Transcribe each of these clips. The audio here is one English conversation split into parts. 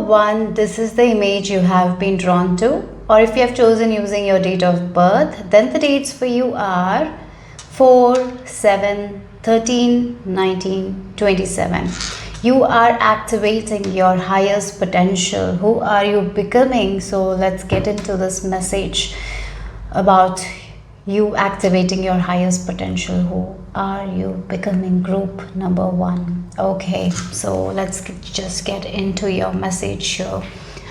1, this is the image you have been drawn to, or if you have chosen using your date of birth, then the dates for you are 4, 7, 13, 19, 27. You are activating your highest potential. Who are you becoming? So let's get into this message about you activating your highest potential. Who are you becoming? Group number 1. Okay, so let's just get into your message here.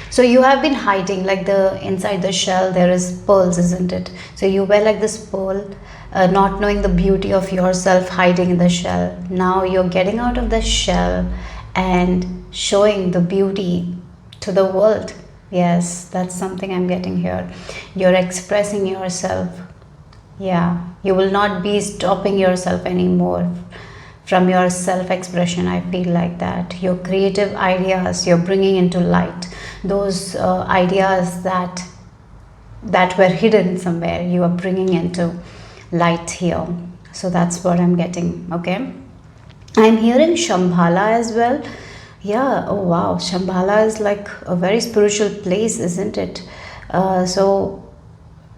So you have been hiding, like the inside the shell there is pearls, isn't it? So you were like this pearl, not knowing the beauty of yourself, hiding in the shell. Now you're getting out of the shell and showing the beauty to the world. Yes, that's something I'm getting here. You're expressing yourself. Yeah, you will not be stopping yourself anymore from your self-expression. I feel like that. Your creative ideas you're bringing into light. Those ideas that were hidden somewhere, you are bringing into light here. So that's what I'm getting. Okay, I'm hearing Shambhala as well. Yeah, oh wow, Shambhala is like a very spiritual place, isn't it? So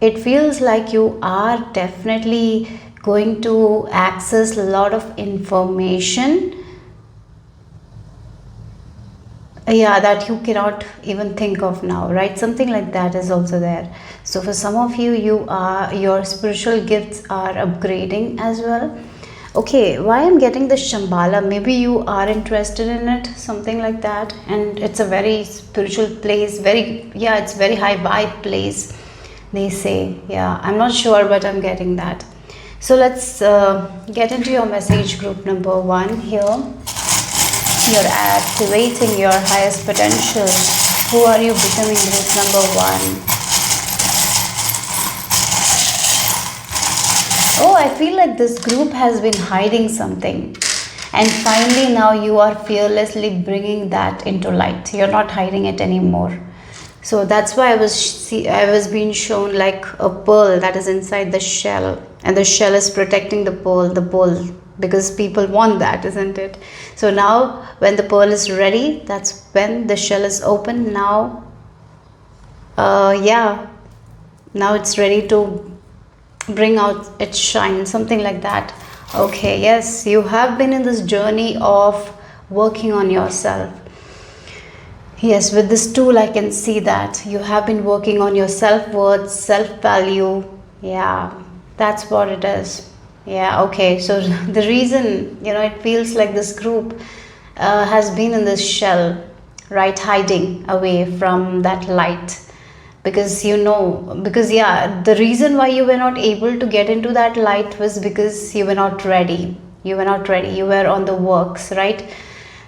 it feels like you are definitely going to access a lot of information, that you cannot even think of now, right? Something like that is also there. So for some of you, your spiritual gifts are upgrading as well. Okay, why I'm getting the Shambhala? Maybe you are interested in it, something like that. And it's a very spiritual place, it's very high vibe place, they say. Yeah, I'm not sure, but I'm getting that. So let's get into your message, group number 1 here. You're activating your highest potential. Who are you becoming, group number 1? Oh, I feel like this group has been hiding something. And finally now you are fearlessly bringing that into light. You're not hiding it anymore. So that's why I was being shown like a pearl that is inside the shell, and the shell is protecting the pearl, because people want that, isn't it? So now when the pearl is ready, that's when the shell is open. Now now it's ready to bring out its shine, something like that. Okay, yes, you have been in this journey of working on yourself. Yes, with this tool I can see that you have been working on your self-worth, self-value. Yeah, that's what it is. Yeah, okay, so the reason, it feels like this group has been in this shell, right, hiding away from that light. Because the reason why you were not able to get into that light was because you were not ready. You were on the works, right?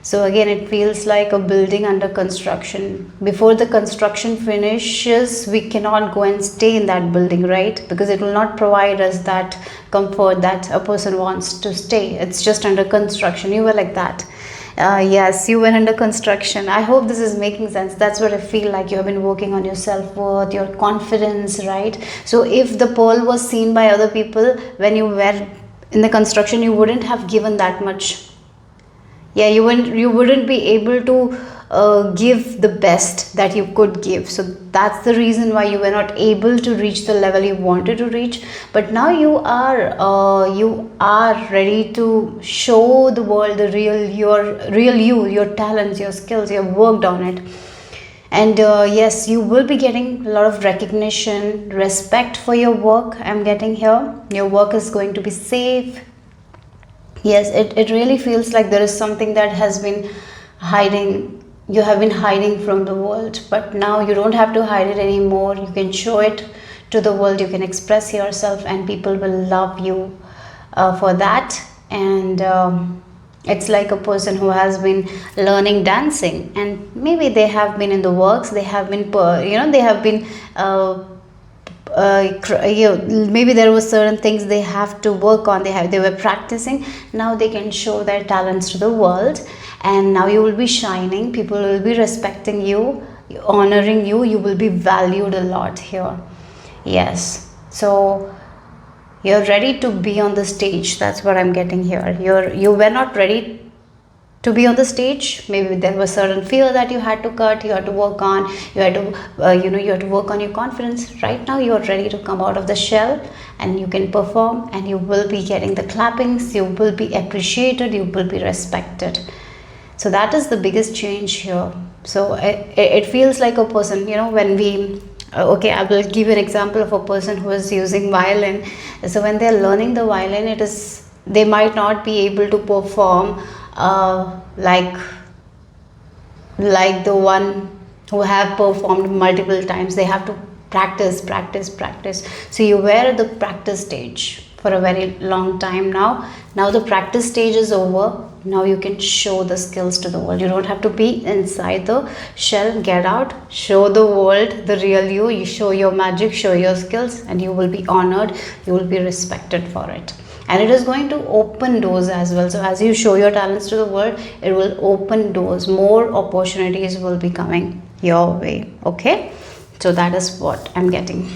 So again, it feels like a building under construction. Before the construction finishes, we cannot go and stay in that building, right? Because it will not provide us that comfort that a person wants to stay. It's just under construction. You were like that. Yes, you were under construction. I hope this is making sense. That's what I feel like. You have been working on your self-worth, your confidence, right? So if the pearl was seen by other people when you were in the construction, you wouldn't have given that much. Yeah, you wouldn't be able to give the best that you could give. So that's the reason why you were not able to reach the level you wanted to reach. But now you are ready to show the world your real you, your talents, your skills. You have worked on it. And yes, you will be getting a lot of recognition, respect for your work. I'm getting here. Your work is going to be safe. Yes, it really feels like there is something that has been hiding. You have been hiding from the world, but now you don't have to hide it anymore. You can show it to the world. You can express yourself, and people will love you for that. And it's like a person who has been learning dancing, and maybe they have been in the works. They have been, they have been. Maybe there were certain things they have to work on. They were practicing. Now they can show their talents to the world, and now you will be shining. People will be respecting you, honoring you. You will be valued a lot here. Yes, so you're ready to be on the stage. That's what I'm getting here. You were not ready to be on the stage. Maybe there was certain fear that you had to cut, you had to work on, you had to you had to work on your confidence. Right now you are ready to come out of the shell, and you can perform, and you will be getting the clappings, you will be appreciated, you will be respected. So that is the biggest change here. So it feels like a person, when we okay, I will give you an example of a person who is using violin. So when they are learning the violin, they might not be able to perform like the one who have performed multiple times. They have to practice. So you were at the practice stage for a very long time now the practice stage is over. Now you can show the skills to the world. You don't have to be inside the shell. Get out, show the world the real you. You show your magic, show your skills, and you will be honored, you will be respected for it. And it is going to open doors as well. So as you show your talents to the world, it will open doors. More opportunities will be coming your way. Okay, so that is what I'm getting.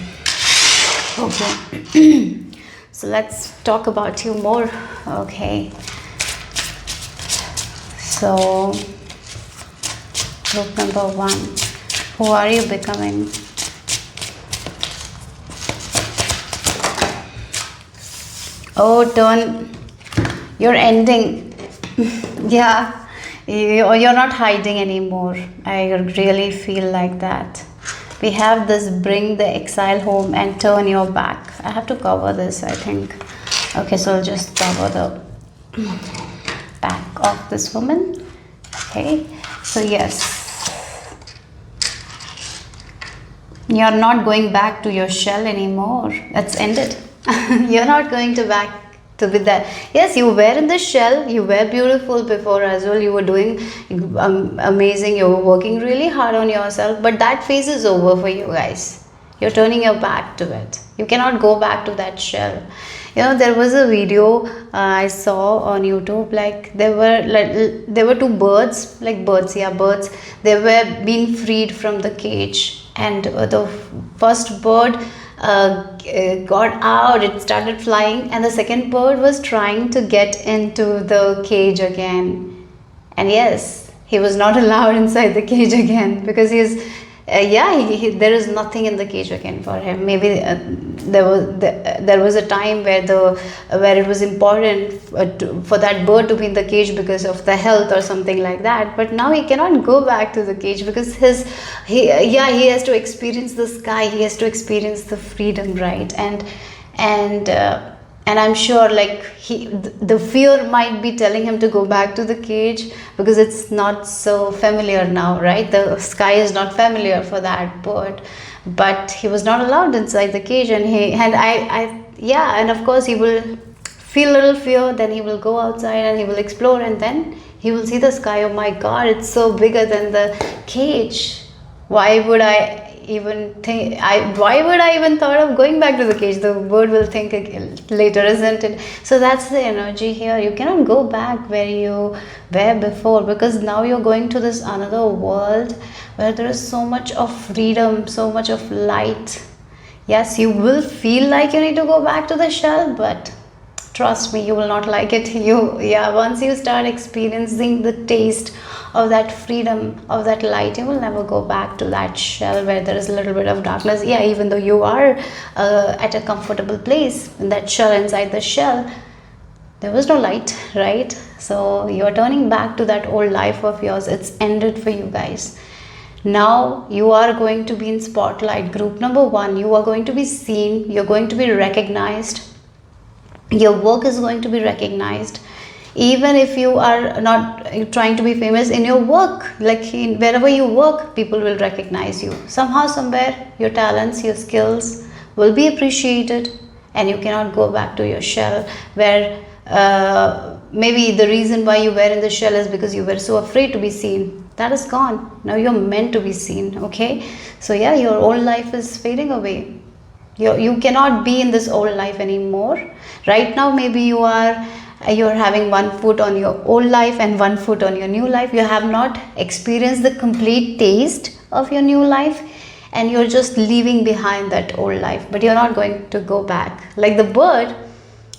Okay. So let's talk about you more. Okay, so group number 1, who are you becoming? Oh, turn, you're ending. Yeah, you're not hiding anymore. I really feel like that. We have this, bring the exile home and turn your back. I have to cover this, I think. Okay, so I'll just cover the back of this woman. Okay, so yes, you're not going back to your shell anymore. It's ended. You're not going to back to be that. Yes, you were in the shell, you were beautiful before as well, you were doing amazing, you were working really hard on yourself, but that phase is over for you guys. You're turning your back to it. You cannot go back to that shell. There was a video I saw on YouTube, like there were two birds, birds. They were being freed from the cage, and the first bird got out, it started flying, and the second bird was trying to get into the cage again. And yes, he was not allowed inside the cage again, because he's there is nothing in the cage again for him. Maybe there was a time where it was important for that bird to be in the cage because of the health or something like that, but now he cannot go back to the cage because he has to experience the sky, he has to experience the freedom, right? And I'm sure the fear might be telling him to go back to the cage because it's not so familiar now, right? The sky is not familiar for that bird, but he was not allowed inside the cage, and of course he will feel a little fear, then he will go outside and he will explore, and then he will see the sky. Oh my God, it's so bigger than the cage. Why would I even thought of going back to the cage? The bird will think later, isn't it? So that's the energy here. You cannot go back where you were before, because now you're going to this another world where there is so much of freedom, so much of light. Yes, you will feel like you need to go back to the shell, but trust me, you will not like it. Once you start experiencing the taste of that freedom, of that light, you will never go back to that shell where there is a little bit of darkness. Even though you are at a comfortable place in that shell, inside the shell, there was no light, right? So you're turning back to that old life of yours. It's ended for you guys. Now you are going to be in spotlight. Group number 1, you are going to be seen, you're going to be recognized, your work is going to be recognized. Even if you are not trying to be famous in your work, wherever you work, people will recognize you. Somehow, somewhere, your talents, your skills will be appreciated, and you cannot go back to your shell where maybe the reason why you were in the shell is because you were so afraid to be seen. That is gone. Now you're meant to be seen, okay? So your old life is fading away. You cannot be in this old life anymore. Right now, maybe you're having one foot on your old life and one foot on your new life. You have not experienced the complete taste of your new life, and you're just leaving behind that old life, but you're not going to go back. Like the bird,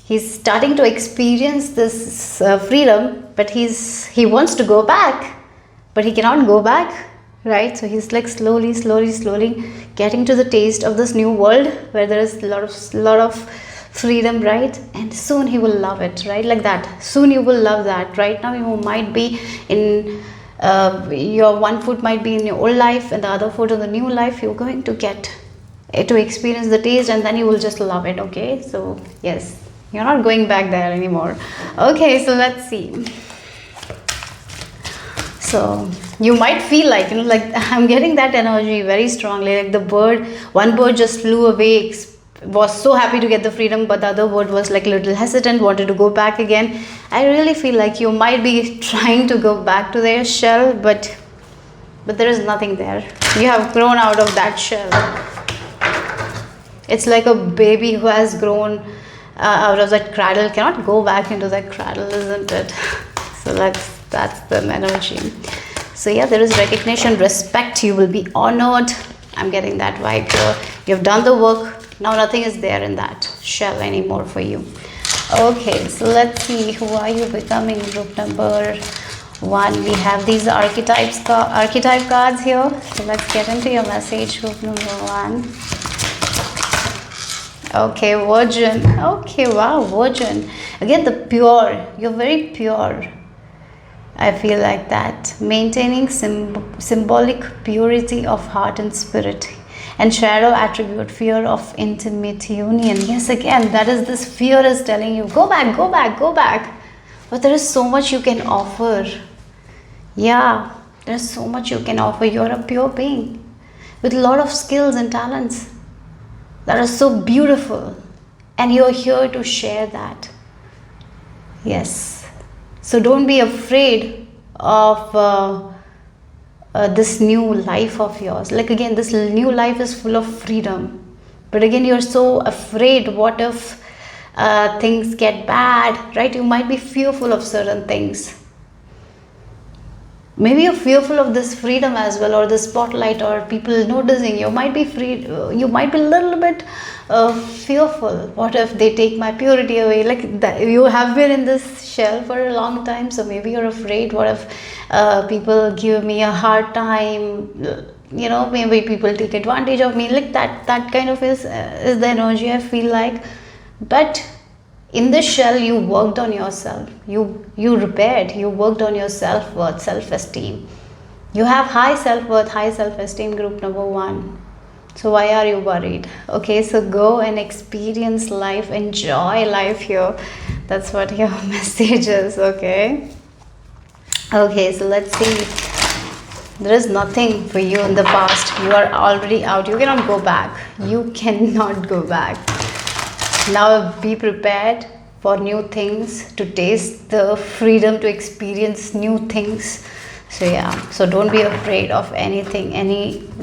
He's starting to experience this freedom, but he wants to go back, but he cannot go back, right? So he's like slowly getting to the taste of this new world where there is a lot of freedom, right? And soon he will love it, right? Like that. Soon you will love that. Right now you might be in your one foot might be in your old life and the other foot in the new life. You're going to get to experience the taste, and then you will just love it. Okay, so yes, you're not going back there anymore. Okay, so let's see. So you might feel like, like I'm getting that energy very strongly, like one bird just flew away, was so happy to get the freedom, but the other bird was like a little hesitant, wanted to go back again. I really feel like you might be trying to go back to their shell, but there is nothing there. You have grown out of that shell. It's like a baby who has grown out of that cradle, cannot go back into that cradle, isn't it? So that's the energy. So yeah, there is recognition, respect, you will be honored. I'm getting that vibe here. You've done the work. Now nothing is there in that shell anymore for you. Okay, so let's see, who are you becoming? Group number 1. We have these archetype cards here. So let's get into your message, group number 1. Okay, Virgin. Okay, wow, Virgin. Again, the pure. You're very pure. I feel like that. Maintaining symbolic purity of heart and spirit. And shadow attribute, fear of intimate union. Yes, again, that is this fear is telling you, go back, go back, go back. But there is so much you can offer. Yeah, there's so much you can offer. You're a pure being with a lot of skills and talents that are so beautiful, and you're here to share that. Yes, so don't be afraid of this new life of yours. Like again, this new life is full of freedom, but again you're so afraid, what if things get bad, right? You might be fearful of certain things. Maybe you're fearful of this freedom as well, or the spotlight, or people noticing. You might be you might be a little bit fearful. What if they take my purity away? Like that, you have been in this shell for a long time, so maybe you're afraid. What if people give me a hard time? Maybe people take advantage of me. Like that kind of is the energy I feel like. But in this shell, you worked on yourself. You repaired. You worked on your self-worth, self-esteem. You have high self-worth, high self-esteem, group number 1. So why are you worried? Okay, so go and experience life, enjoy life here. That's what your message is, okay? Okay, so let's see. There is nothing for you in the past. You are already out. You cannot go back. You cannot go back. Now be prepared for new things, to taste the freedom to experience new things. So yeah, so don't be afraid of anything, anything,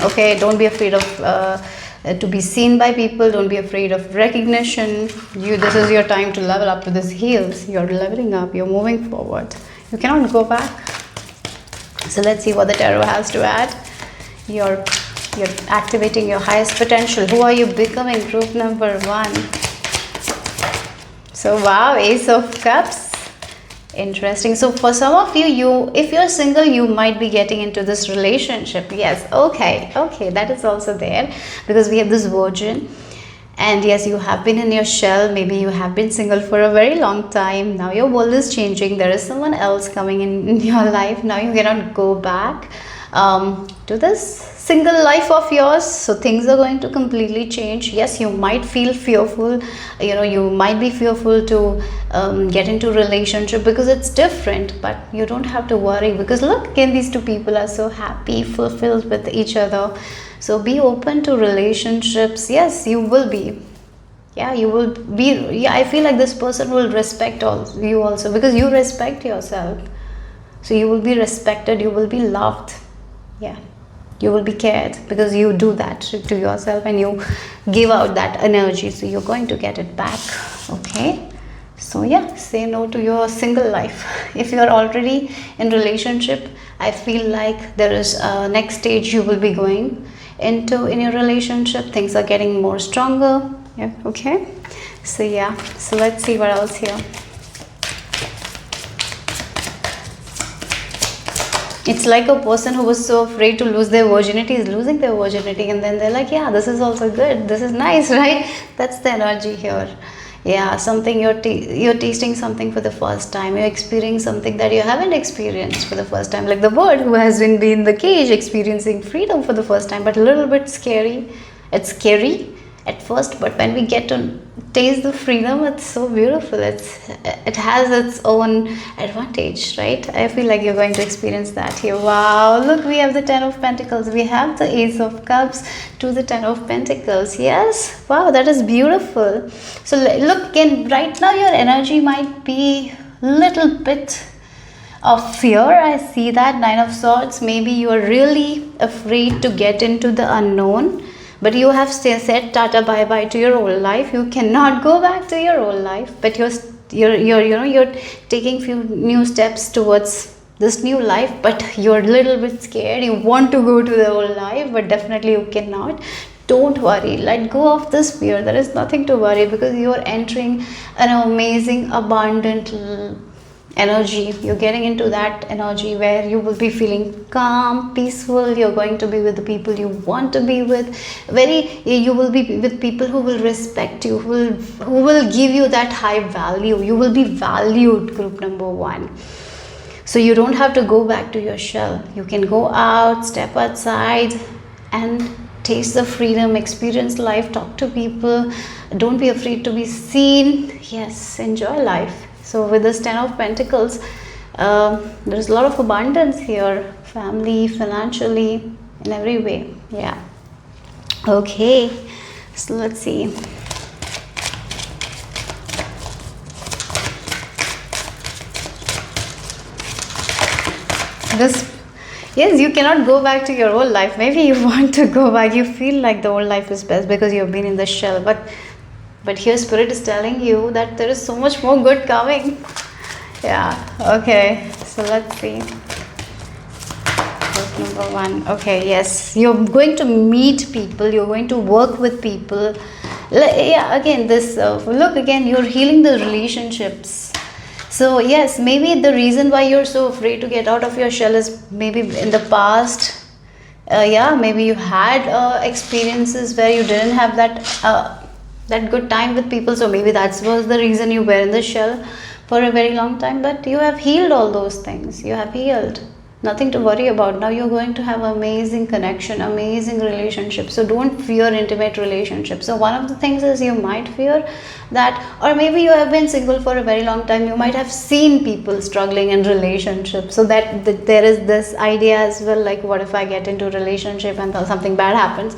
okay? Don't be afraid of to be seen by people. Don't be afraid of recognition. This is your time to level up to these heels. You're leveling up, you're moving forward. You cannot go back. So let's see what the tarot has to add. You're activating your highest potential. Who are you becoming? Group number 1. So wow, Ace of Cups. Interesting. So for some of you, if you're single, you might be getting into this relationship. Yes, okay, that is also there, because we have this Virgin. And yes, you have been in your shell. Maybe you have been single for a very long time. Now your world is changing. There is someone else coming in your life. Now you cannot go back to this single life of yours. So things are going to completely change. Yes, you might feel fearful. You might be fearful to get into relationship because it's different, but you don't have to worry, because look, again, these two people are so happy, fulfilled with each other. So be open to relationships. Yes, you will be. Yeah, you will be. Yeah, I feel like this person will respect you also, because you respect yourself. So you will be respected, you will be loved. Yeah, you will be cared, because you do that to yourself and you give out that energy. So you're going to get it back. Okay, so yeah, say no to your single life. If you're already in relationship, I feel like there is a next stage you will be going into in your relationship. Things are getting more stronger. Yeah, okay. So yeah, so let's see what else here. It's like a person who was so afraid to lose their virginity is losing their virginity, and then they're like, yeah, this is also good, this is nice, right? That's the energy here. Yeah, something you're tasting something for the first time. You're experiencing something that you haven't experienced for the first time, like the bird who has been in the cage experiencing freedom for the first time, but a little bit scary. It's scary at first, but when we get to taste the freedom, it's so beautiful. It has its own advantage, right? I feel like you're going to experience that here. Wow, look, we have the 10 of Pentacles, we have the Ace of Cups to the 10 of Pentacles. Yes, wow, that is beautiful. So look again, right now your energy might be little bit of fear. I see that 9 of Swords. Maybe you are really afraid to get into the unknown, but you have said tata bye bye to your old life. You cannot go back to your old life, but you're taking few new steps towards this new life, but you're a little bit scared. You want to go to the old life, but definitely you cannot. Don't worry, let go of this fear. There is nothing to worry, because you're entering an amazing abundant energy. You're getting into that energy where you will be feeling calm, peaceful. You're going to be with the people you want to be with. You will be with people who will respect you, who will give you that high value. You will be valued, group number 1. So you don't have to go back to your shell. You can go out, step outside, and taste the freedom, experience life, talk to people. Don't be afraid to be seen. Yes, enjoy life. So with this 10 of Pentacles, there's a lot of abundance here, family, financially, in every way. Yeah. Okay, so let's see. Yes, you cannot go back to your old life. Maybe you want to go back. You feel like the old life is best because you've been in the shell. But here Spirit is telling you that there is so much more good coming. Yeah, okay. So let's see. Verse number 1. Okay, yes. You're going to meet people. You're going to work with people. Yeah, again, this, look again, you're healing the relationships. So yes, maybe the reason why you're so afraid to get out of your shell is maybe in the past. Yeah, maybe you had experiences where you didn't have that good time with people, so maybe that was the reason you were in the shell for a very long time. But you have healed all those things. You have healed. Nothing to worry about. Now you're going to have amazing connection, amazing relationship. So don't fear intimate relationships. So one of the things is you might fear that, or maybe you have been single for a very long time. You might have seen people struggling in relationships. So that there is this idea as well, like, what if I get into a relationship and something bad happens?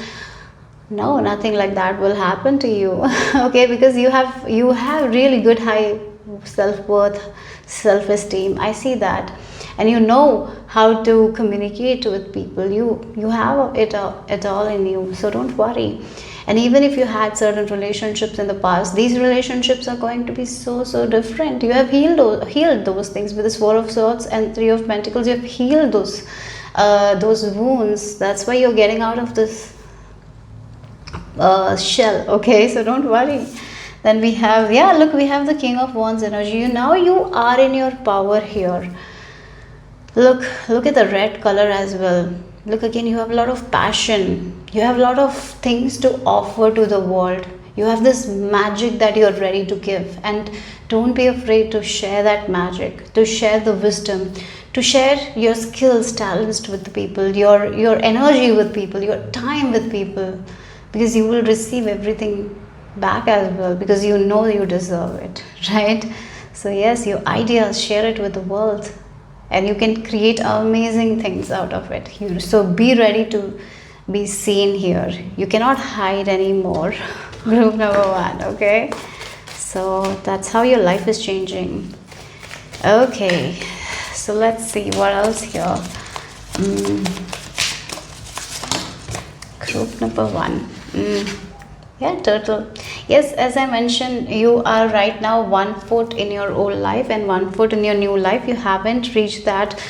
No, nothing like that will happen to you. Okay, because you have really good high self-worth, self-esteem. I see that. And you know how to communicate with people. You have it all in you. So don't worry. And even if you had certain relationships in the past, these relationships are going to be so different. You have healed those things with this 4 of Swords and 3 of Pentacles. You have healed those wounds. That's why you're getting out of this shell. Okay, so don't worry. Then we have, yeah, look, we have the King of Wands energy. Now you are in your power here. Look at the red color as well. Look again, you have a lot of passion. You have a lot of things to offer to the world. You have this magic that you're ready to give. And don't be afraid to share that magic, to share the wisdom, to share your skills, talents with the people, your energy with people, your time with people. Because you will receive everything back as well, because you know you deserve it, right? So yes, your ideas, share it with the world, and you can create amazing things out of it. So be ready to be seen here. You cannot hide anymore. Group number 1. Okay, so that's how your life is changing. Okay, so let's see what else here. Group number 1. Yeah, turtle. Yes, as I mentioned, you are right now 1 foot in your old life and 1 foot in your new life. You haven't reached that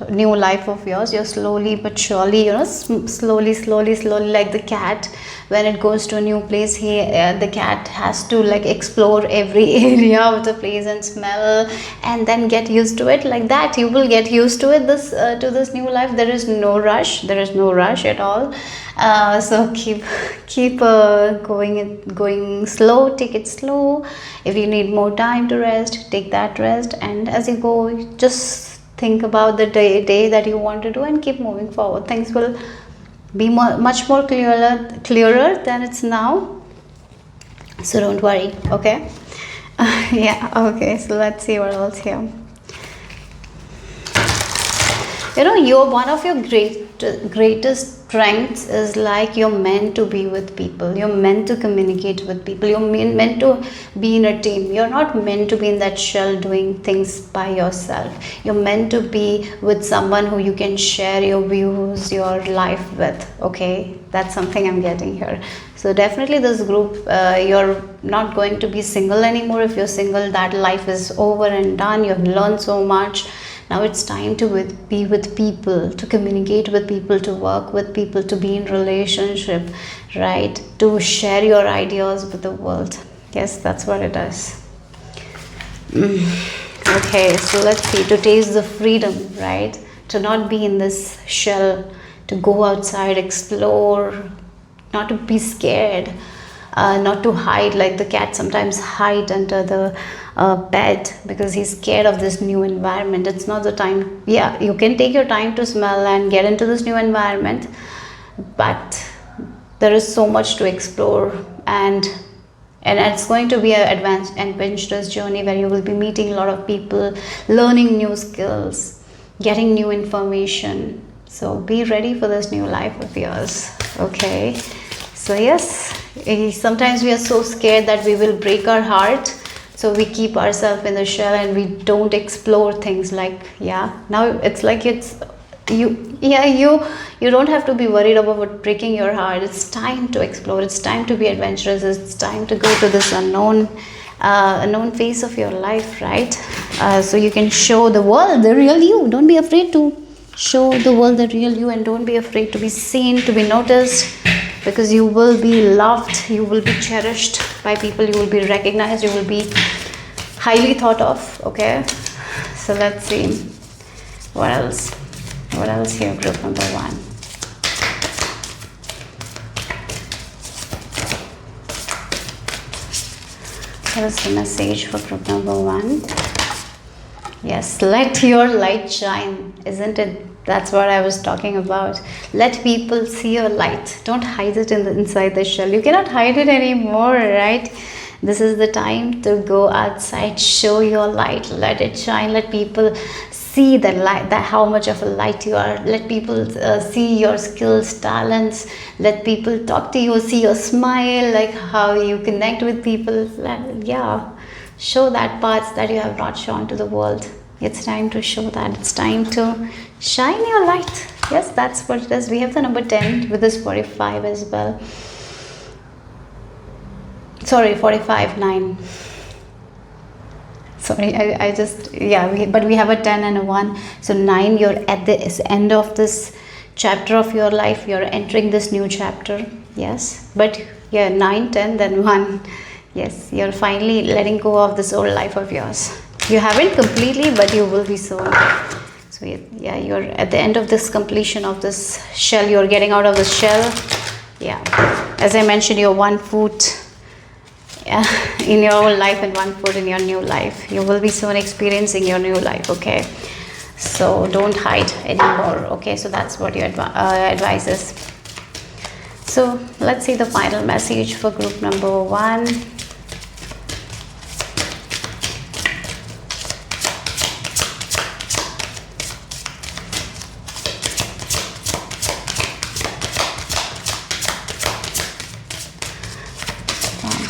new life of yours. You're slowly but surely, slowly, like the cat. When it goes to a new place, the cat has to like explore every area of the place and smell, and then get used to it. Like that, you will get used to it. To this new life, there is no rush. There is no rush at all. So keep going slow. Take it slow. If you need more time to rest, take that rest. And as you go, just think about the day that you want to do and keep moving forward. Things will be much more clearer than it's now. So don't worry. Okay. Yeah. Okay. So let's see what else here. One of your greatest strengths is like you're meant to be with people. You're meant to communicate with people. You're meant to be in a team. You're not meant to be in that shell doing things by yourself. You're meant to be with someone who you can share your views, your life with. Okay, that's something I'm getting here. So definitely this group, you're not going to be single anymore. If you're single, that life is over and done. You've learned so much. Now it's time to be with people, to communicate with people, to work with people, to be in relationship, right? To share your ideas with the world. Yes, that's what it is. Okay, so let's see. To taste the freedom, right? To not be in this shell, to go outside, explore, not to be scared. Not to hide like the cat sometimes hide under the bed because he's scared of this new environment. It's not the time. Yeah, you can take your time to smell and get into this new environment, but there is so much to explore, and it's going to be an adventurous journey where you will be meeting a lot of people, learning new skills, getting new information. So be ready for this new life of yours. Okay, so yes, sometimes we are so scared that we will break our heart, so we keep ourselves in the shell and we don't explore things. Like, yeah, now it's like you don't have to be worried about breaking your heart. It's time to explore. It's time to be adventurous. It's time to go to this unknown phase of your life, right? So you can show the world the real you. Don't be afraid to show the world the real you, and don't be afraid to be seen, to be noticed, because you will be loved, you will be cherished by people, you will be recognized, you will be highly thought of. Okay, so let's see what else here. Group number 1. What is the message for group number 1? Yes, let your light shine, isn't it? That's what I was talking about. Let people see your light. Don't hide it inside the shell. You cannot hide it anymore, right? This is the time to go outside, show your light, let it shine. Let people see the light, how much of a light you are. Let people see your skills, talents. Let people talk to you, see your smile, like how you connect with people. Yeah, show that parts that you have not shown to the world. It's time to show that. It's time to shine your light. Yes, that's what it is. We have the number 10 with this 45 as well. Sorry, 45, 9. Sorry, I just, yeah, but we have a 10 and a 1. So 9, you're at the end of this chapter of your life. You're entering this new chapter. Yes, but yeah, 9, 10, then 1. Yes, you're finally letting go of this old life of yours. You haven't completely, but you will be soon. So yeah, you're at the end of this completion of this shell. You're getting out of the shell. Yeah, as I mentioned, you're 1 foot in your old life and 1 foot in your new life. You will be soon experiencing your new life. Okay, so don't hide anymore. Okay, so that's what your advice is. So let's see the final message for group number 1.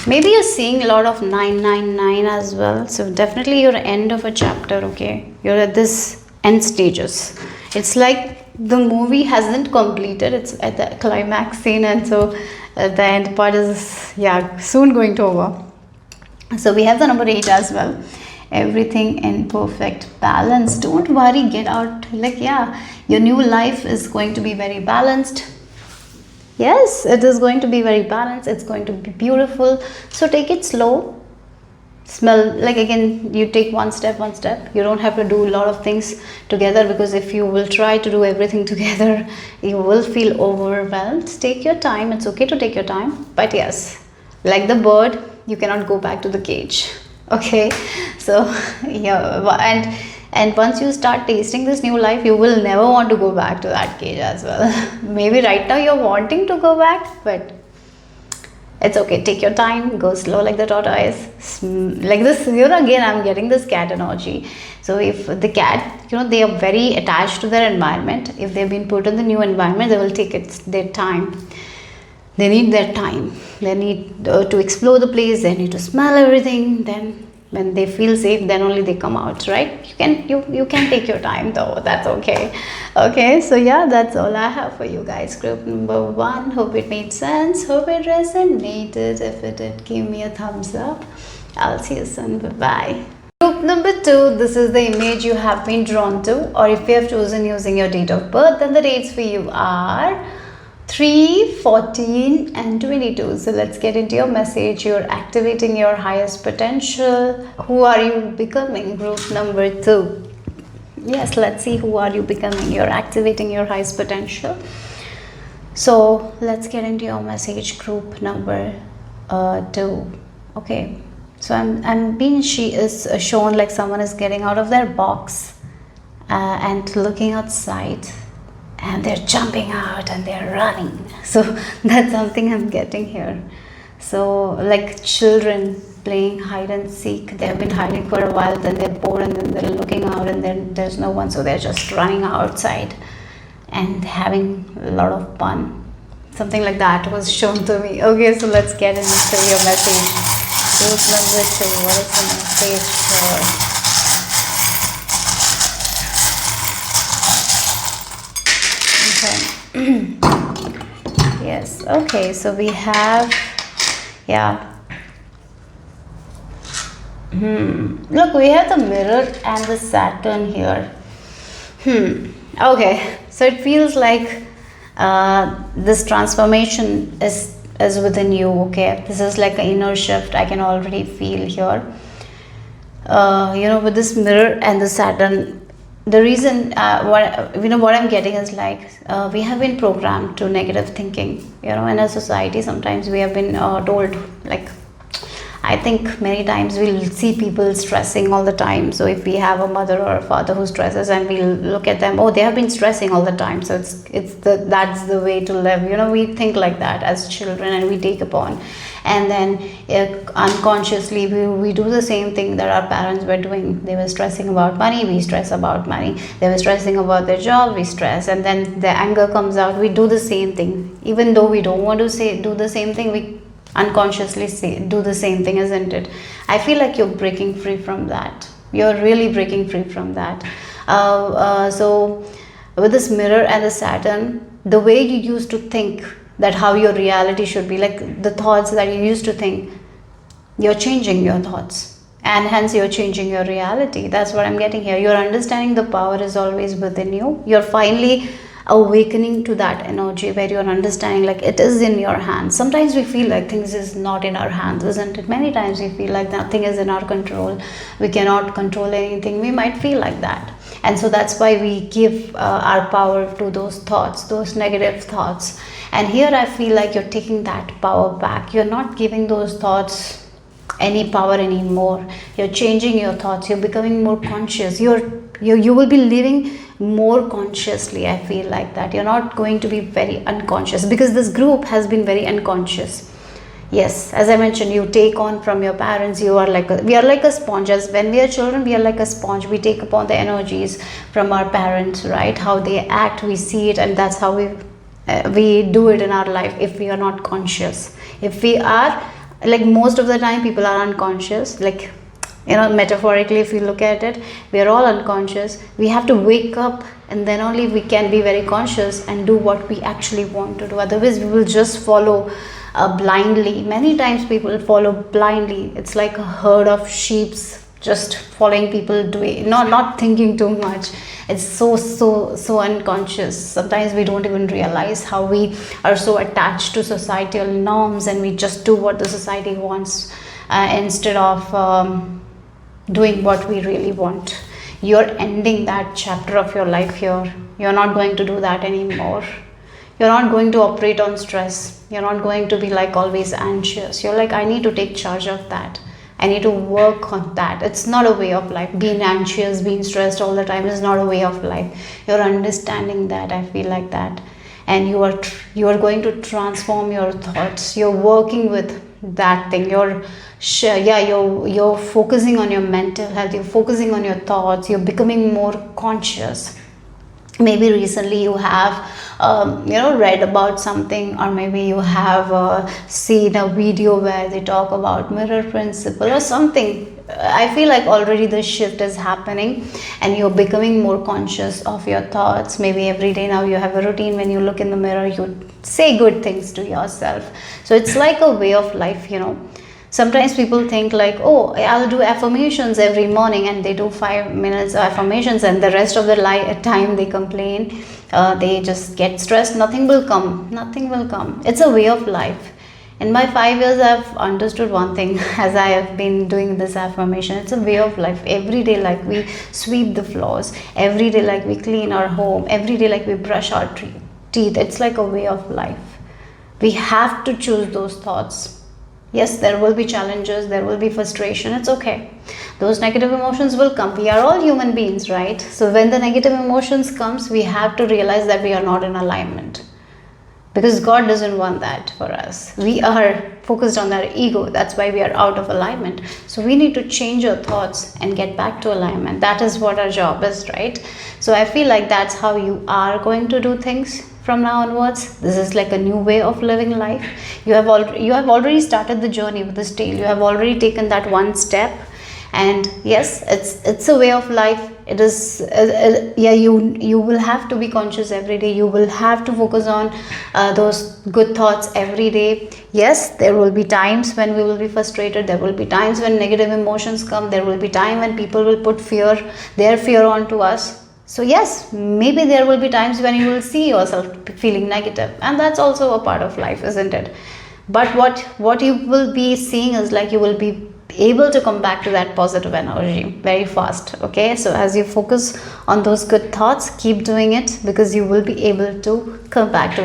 Maybe you're seeing a lot of 999 as well. So definitely you're end of a chapter. Okay, you're at this end stages. It's like the movie hasn't completed. It's at the climax scene, and so the end part is, yeah, soon going to over. So we have the number 8 as well. Everything in perfect balance. Don't worry, get out. Like, yeah, your new life is going to be very balanced. Yes, it is going to be very balanced. It's going to be beautiful. So take it slow. Smell, like, again, you take one step. You don't have to do a lot of things together, because if you will try to do everything together, you will feel overwhelmed. Take your time. It's okay to take your time. But yes, like the bird, you cannot go back to the cage. Okay, so yeah, and once you start tasting this new life, you will never want to go back to that cage as well. Maybe right now you're wanting to go back, but it's okay. Take your time, go slow like the tortoise. Like this, again, I'm getting this cat energy. So if the cat, they are very attached to their environment. If they've been put in the new environment, they will take their time. They need their time. They need to explore the place. They need to smell everything. Then when they feel safe, then only they come out, right? You can take your time though. That's okay. Okay, so yeah, that's all I have for you guys. Group number 1. Hope it made sense. Hope it resonated. If it did, give me a thumbs up. I'll see you soon. Bye-bye. Group number 2, this is the image you have been drawn to, or if you have chosen using your date of birth, then the dates for you are 3, 14 and 22. So let's get into your message. You're activating your highest potential. Who are you becoming? Group number 2. Yes, let's see, who are you becoming? You're activating your highest potential. So let's get into your message, group number 2. Okay, so I'm being, she is shown like someone is getting out of their box and looking outside. And they're jumping out and they're running. So that's something I'm getting here. So like children playing hide and seek. They have been hiding for a while, then they're bored, and then they're looking out, and then there's no one. So they're just running outside and having a lot of fun. Something like that was shown to me. Okay, so let's get into your message. Group number 2. What is the message for? Yes, okay, so we have, yeah, look, we have the mirror and the Saturn here. Okay, so it feels like this transformation is within you. Okay, this is like an inner shift I can already feel here. With this mirror and the Saturn, the reason what I'm getting is like we have been programmed to negative thinking. In a society, sometimes we have been told, like, I think many times we'll see people stressing all the time. So if we have a mother or a father who stresses, and we'll look at them, oh, they have been stressing all the time, so that's the way to live. We think like that as children, and we take upon, and then unconsciously we do the same thing that our parents were doing. They were stressing about money, we stress about money. They were stressing about their job, we stress, and then the anger comes out, we do the same thing. Even though we don't want to do the same thing, we unconsciously do the same thing, isn't it? I feel like you're breaking free from that. You're really breaking free from that. So with this mirror and the Saturn, the way you used to think that how your reality should be, like the thoughts that you used to think, you're changing your thoughts, and hence you're changing your reality. That's what I'm getting here. You're understanding the power is always within you. You're finally awakening to that energy where you're understanding like it is in your hands. Sometimes we feel like things is not in our hands, isn't it? Many times we feel like nothing is in our control. We cannot control anything. We might feel like that. And so that's why we give our power to those thoughts, those negative thoughts. And here I feel like you're taking that power back. You're not giving those thoughts any power anymore. You're changing your thoughts. You're becoming more conscious. You will be living more consciously. I feel like that. You're not going to be very unconscious, because this group has been very unconscious. Yes, as I mentioned, you take on from your parents. We are like a sponge. As when we are children, we are like a sponge. We take upon the energies from our parents, right? How they act, we see it, and that's how we do it in our life. If we are not conscious, if we are, like, most of the time people are unconscious, like, metaphorically, if you look at it, we are all unconscious. We have to wake up and then only we can be very conscious and do what we actually want to do. Otherwise we will just follow blindly. Many times people follow blindly. It's like a herd of sheeps just following people doing, not thinking too much. It's so unconscious. Sometimes we don't even realize how we are so attached to societal norms, and we just do what the society wants instead of doing what we really want. You're ending that chapter of your life here. You're not going to do that anymore. You're not going to operate on stress. You're not going to be like always anxious. You're like, I need to take charge of that. I need to work on that. It's not a way of life. Being anxious, being stressed all the time is not a way of life. You're understanding that. I feel like that. And you are going to transform your thoughts. You're working with that thing. You're focusing on your mental health. You're focusing on your thoughts. You're becoming more conscious. Maybe recently you have read about something, or maybe you have seen a video where they talk about mirror principle or something. I feel like already the shift is happening, and you're becoming more conscious of your thoughts. Maybe every day now you have a routine. When you look in the mirror, you say good things to yourself. So it's like a way of life. Sometimes people think like, oh, I'll do affirmations every morning, and they do 5 minutes affirmations, and the rest of the time they complain, they just get stressed. Nothing will come. It's a way of life. In my 5 years, I've understood one thing as I have been doing this affirmation. It's a way of life. Every day, like we sweep the floors, every day, like we clean our home, every day, like we brush our teeth. It's like a way of life. We have to choose those thoughts. Yes, there will be challenges, there will be frustration. It's okay. Those negative emotions will come. We are all human beings, right? So when the negative emotions comes, we have to realize that we are not in alignment. Because God doesn't want that for us. We are focused on our ego. That's why we are out of alignment. So we need to change our thoughts and get back to alignment. That is what our job is, right? So I feel like that's how you are going to do things from now onwards. This is like a new way of living life. You have already started the journey with this tale. You have already taken that one step. And yes, it's a way of life. It is you will have to be conscious every day. You will have to focus on those good thoughts every day. Yes, there will be times when we will be frustrated. There will be times when negative emotions come. There will be time when people will put their fear onto us. So yes, maybe there will be times when you will see yourself feeling negative, and that's also a part of life, isn't it? But what you will be seeing is like you will be able to come back to that positive energy very fast. Okay, so as you focus on those good thoughts, keep doing it, because you will be able to come back to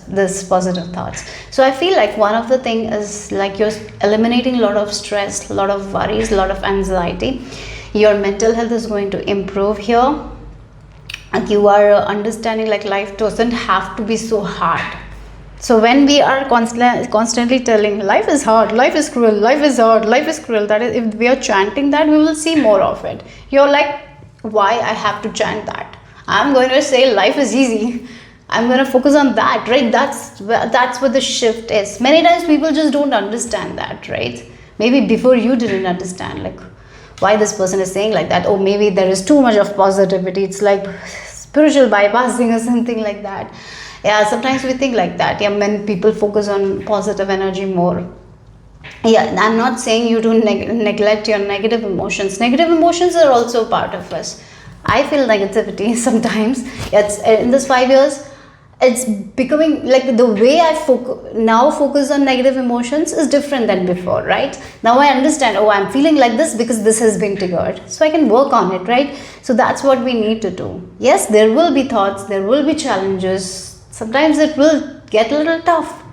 this positive thoughts. So I feel like one of the thing is like you're eliminating a lot of stress, a lot of worries, a lot of anxiety. Your mental health is going to improve here. And you are understanding like life doesn't have to be so hard. So when we are constantly telling life is hard, life is cruel, life is hard, life is cruel, that is, if we are chanting that, we will see more of it. You're like, why I have to chant that? I'm going to say life is easy. I'm going to focus on that, right? That's what the shift is. Many times people just don't understand that, right? Maybe before you didn't understand like why this person is saying like that. Oh, maybe there is too much of positivity. It's like spiritual bypassing or something like that. Yeah, sometimes we think like that. Yeah, when people focus on positive energy more. Yeah, I'm not saying you to neglect your negative emotions. Negative emotions are also part of us. I feel negativity sometimes. It's in this 5 years, it's becoming like the way I focus on negative emotions is different than before, right? Now I understand, oh, I'm feeling like this because this has been triggered, so I can work on it, right? So that's what we need to do. Yes, there will be thoughts, there will be challenges. Sometimes it will get a little tough,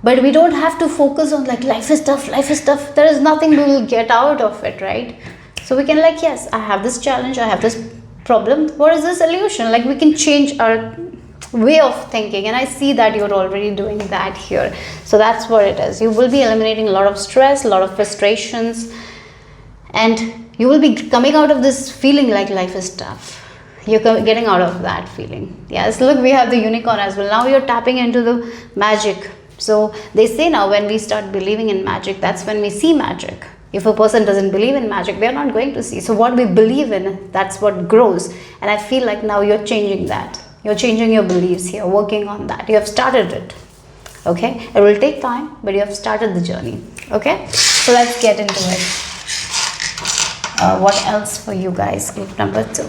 but we don't have to focus on like life is tough. There is nothing we will get out of it, right? So we can like, yes, I have this challenge, I have this problem. What is the solution? Like we can change our way of thinking, and I see that you're already doing that here. So that's what it is. You will be eliminating a lot of stress, a lot of frustrations, and you will be coming out of this feeling like life is tough. You're getting out of that feeling. Yes, look, we have the unicorn as well. Now you're tapping into the magic. So they say now when we start believing in magic, that's when we see magic. If a person doesn't believe in magic, they're not going to see. So what we believe in, that's what grows. And I feel like now you're changing that. You're changing your beliefs here, working on that. You have started it. Okay, it will take time, but you have started the journey. Okay, so let's get into it. What else for you guys? Group number 2.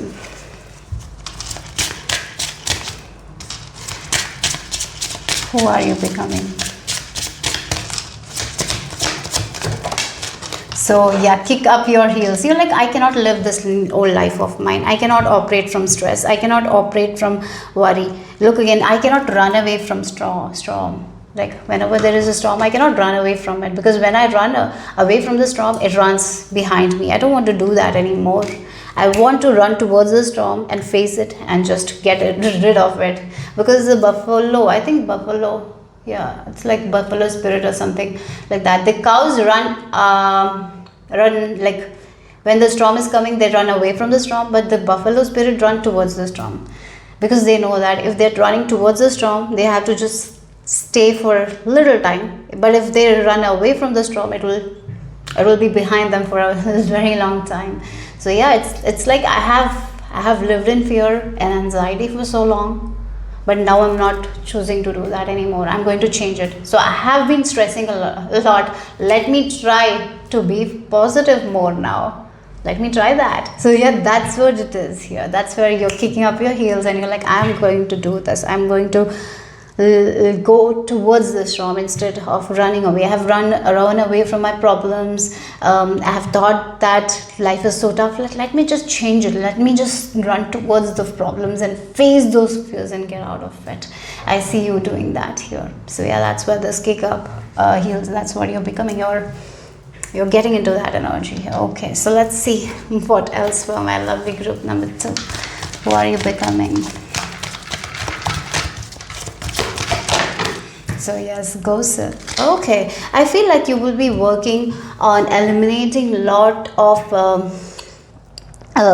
Who are you becoming? So yeah, kick up your heels. You're like, I cannot live this old life of mine. I cannot operate from stress. I cannot operate from worry. Look again, I cannot run away from storm. Like whenever there is a storm, I cannot run away from it, because when I run away from the storm, it runs behind me. I don't want to do that anymore. I want to run towards the storm and face it and just get rid of it. Because the buffalo, I think buffalo, yeah, it's like buffalo spirit or something like that. The cows run like when the storm is coming, they run away from the storm, but the buffalo spirit run towards the storm, because they know that if they're running towards the storm, they have to just stay for a little time. But if they run away from the storm, it will be behind them for a very long time. So yeah, it's like I have lived in fear and anxiety for so long, but now I'm not choosing to do that anymore. I'm going to change it. So I have been stressing a lot. Let me try to be positive more now. Let me try that. So yeah, that's what it is here. That's where you're kicking up your heels and you're like, I'm going to do this. I'm going to go towards the storm instead of running away. I have run away from my problems. I have thought that life is so tough. Let me just change it. Let me just run towards the problems and face those fears and get out of it. I see you doing that here. So yeah, that's where this kick up heels. That's what you're becoming. You're getting into that energy here. Okay, so let's see what else for my lovely group number 2. Who are you becoming? So yes, gossip. Okay, I feel like you will be working on eliminating a lot of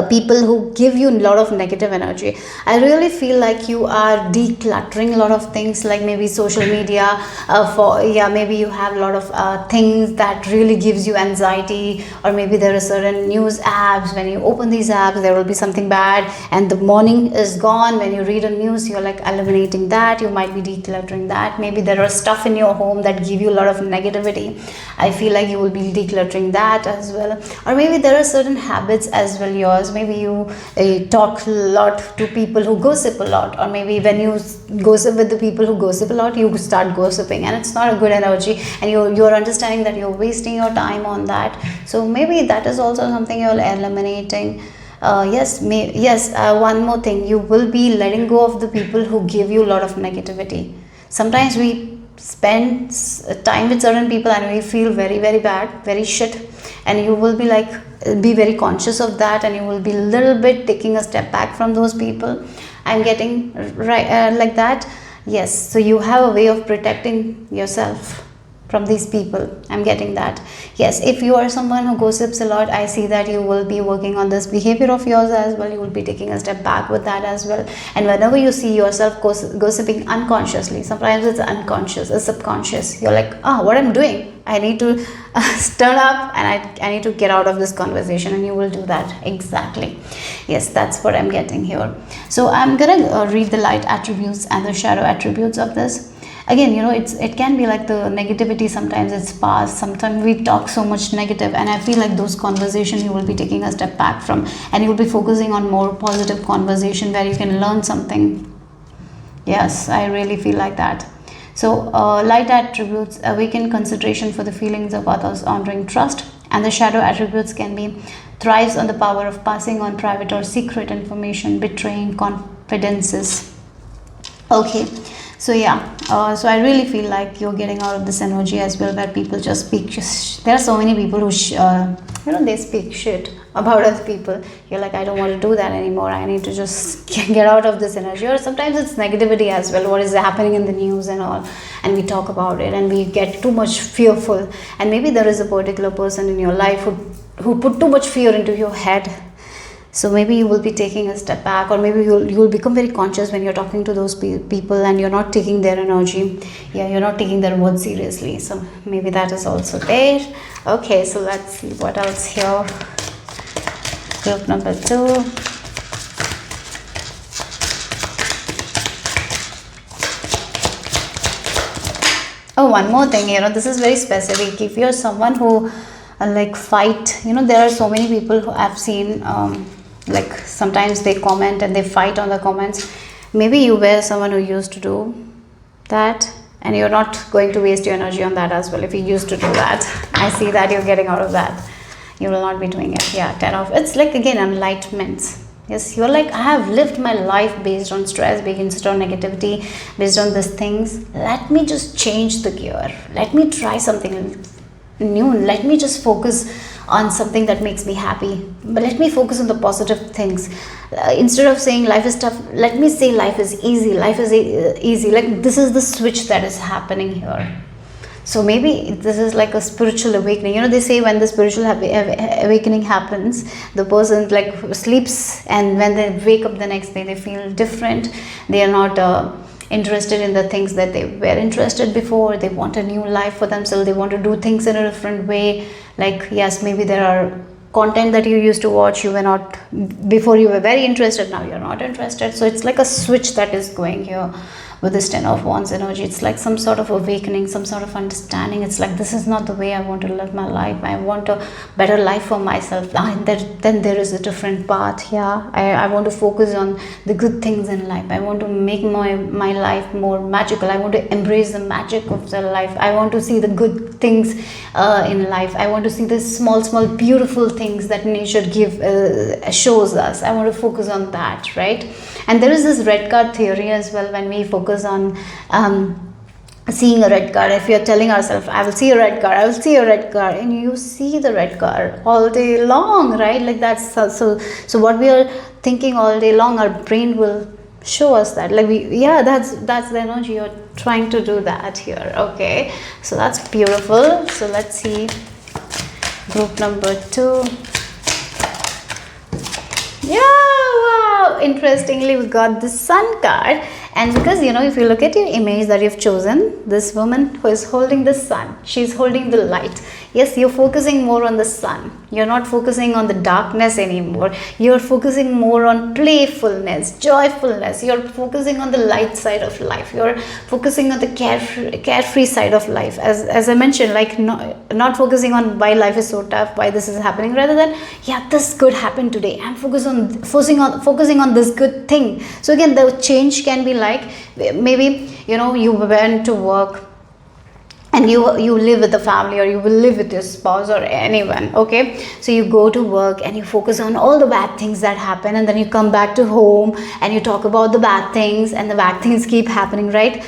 people who give you a lot of negative energy. I really feel like you are decluttering a lot of things, like maybe social media. Maybe you have a lot of things that really gives you anxiety, or maybe there are certain news apps. When you open these apps, there will be something bad, and the morning is gone. When you read a news, you're like eliminating that. You might be decluttering that. Maybe there are stuff in your home that give you a lot of negativity. I feel like you will be decluttering that as well. Or maybe there are certain habits as well. Maybe you talk a lot to people who gossip a lot, or maybe when you gossip with the people who gossip a lot, you start gossiping, and it's not a good energy, and you're understanding that you're wasting your time on that. So maybe that is also something you're eliminating. One more thing, you will be letting go of the people who give you a lot of negativity. Sometimes we spend time with certain people and we feel very, very bad, very shit, and you will be very conscious of that, and you will be a little bit taking a step back from those people. I'm getting right like that. Yes, so you have a way of protecting yourself from these people. I'm getting that. Yes, if you are someone who gossips a lot, I see that you will be working on this behavior of yours as well. You will be taking a step back with that as well. And whenever you see yourself gossiping unconsciously, sometimes it's unconscious, it's subconscious. You're like, what I'm doing, I need to turn up, and I need to get out of this conversation, and you will do that. Exactly. Yes, that's what I'm getting here. So I'm gonna read the light attributes and the shadow attributes of this. Again, it can be like the negativity. Sometimes it's past. Sometimes we talk so much negative, and I feel like those conversations you will be taking a step back from, and you will be focusing on more positive conversation where you can learn something. Yes, I really feel like that. So light attributes awaken consideration for the feelings of others, honoring trust, and the shadow attributes can be thrives on the power of passing on private or secret information, betraying confidences. Okay. So yeah, so I really feel like you're getting out of this energy as well, where people just speak. There are so many people who they speak shit about other people. You're like, I don't want to do that anymore. I need to just get out of this energy. Or sometimes it's negativity as well. What is happening in the news and all, and we talk about it, and we get too much fearful. And maybe there is a particular person in your life who put too much fear into your head. So maybe you will be taking a step back, or maybe you'll become very conscious when you're talking to those people and you're not taking their energy. Yeah, you're not taking their words seriously. So maybe that is also there. Okay, so let's see what else here. Group number 2. Oh, one more thing, this is very specific. If you're someone who like fight, there are so many people who I've seen, like sometimes they comment and they fight on the comments. Maybe you were someone who used to do that, and you're not going to waste your energy on that as well. If you used to do that, I see that you're getting out of that. You will not be doing it. Yeah, 10 of, it's like again enlightenment. Yes, you're like, I have lived my life based on stress, based on negativity, based on these things. Let me just change the gear. Let me try something new. Let me just focus on something that makes me happy. But let me focus on the positive things. Instead of saying life is tough, let me say life is easy. Life is easy. Like, this is the switch that is happening here. So maybe this is like a spiritual awakening. They say when the spiritual awakening happens, the person like sleeps, and when they wake up the next day, they feel different. They are not interested in the things that they were interested before. They want a new life for themselves. They want to do things in a different way. Like, yes, maybe there are content that you used to watch, you were not, before you were very interested, now you're not interested. So it's like a switch that is going here with this 10 of Wands energy. It's like some sort of awakening, some sort of understanding. It's like, this is not the way I want to live my life. I want a better life for myself. Then there is a different path. Yeah, I want to focus on the good things in life. I want to make my life more magical. I want to embrace the magic of the life. I want to see the good things in life. I want to see the small beautiful things that nature shows us. I want to focus on that, right? And there is this red card theory as well. When we focus on seeing a red card, if you're telling ourselves, I will see a red card, I will see a red card, and you see the red card all day long, right? Like that's so what we are thinking all day long, our brain will show us that. Like that's the energy. You're trying to do that here. Okay, so that's beautiful. So let's see group number 2. Yeah, wow, interestingly we got the Sun card. And because if you look at your image that you've chosen, this woman who is holding the sun, she's holding the light. Yes, you're focusing more on the sun. You're not focusing on the darkness anymore. You're focusing more on playfulness, joyfulness. You're focusing on the light side of life. You're focusing on the carefree side of life. As I mentioned, like not focusing on why life is so tough, why this is happening, rather than, yeah, this could happen today. I'm focusing on this good thing. So again, the change can be like, maybe you went to work and you live with the family, or you will live with your spouse or anyone. Okay, so you go to work and you focus on all the bad things that happen, and then you come back to home and you talk about the bad things, and the bad things keep happening, right?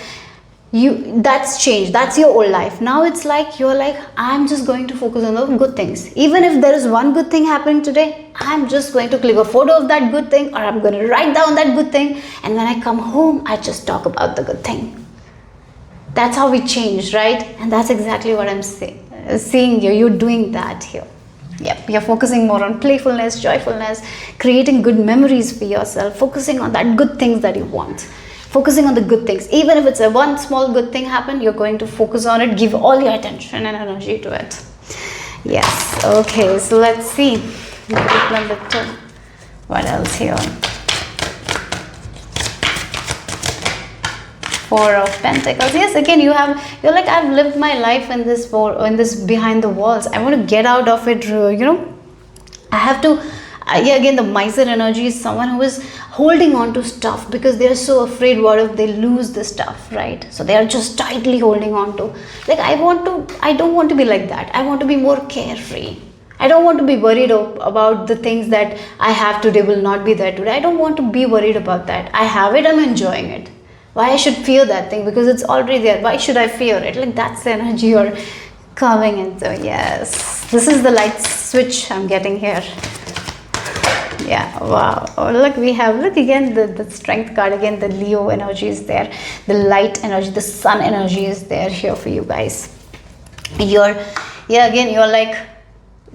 That's change. That's your old life. Now it's like you're like, I'm just going to focus on the good things. Even if there is one good thing happening today, I'm just going to click a photo of that good thing, or I'm going to write down that good thing, and when I come home, I just talk about the good thing. That's how we change, right? And that's exactly what I'm seeing you. You're doing that here. Yep, you're focusing more on playfulness, joyfulness, creating good memories for yourself, focusing on that good things that you want. Focusing on the good things. Even if it's a one small good thing happen, you're going to focus on it, give all your attention and energy to it. Yes, okay, so let's see. Group number 2. What else here? 4 of Pentacles. Yes, again, you're like, I've lived my life in this behind the walls. I want to get out of it. I have to. Again, the miser energy is someone who is holding on to stuff because they are so afraid what if they lose the stuff, right? So they are just tightly holding on to. Like, I don't want to be like that. I want to be more carefree. I don't want to be worried about the things that I have today will not be there today. I don't want to be worried about that. I have it, I'm enjoying it. Why I should fear that thing? Because it's already there. Why should I fear it? Like, that's the energy you're coming into. Yes, this is the light switch I'm getting here. Yeah, wow. Oh, look, look again, the strength card, again, the Leo energy is there. The light energy, the sun energy is there here for you guys. You're like,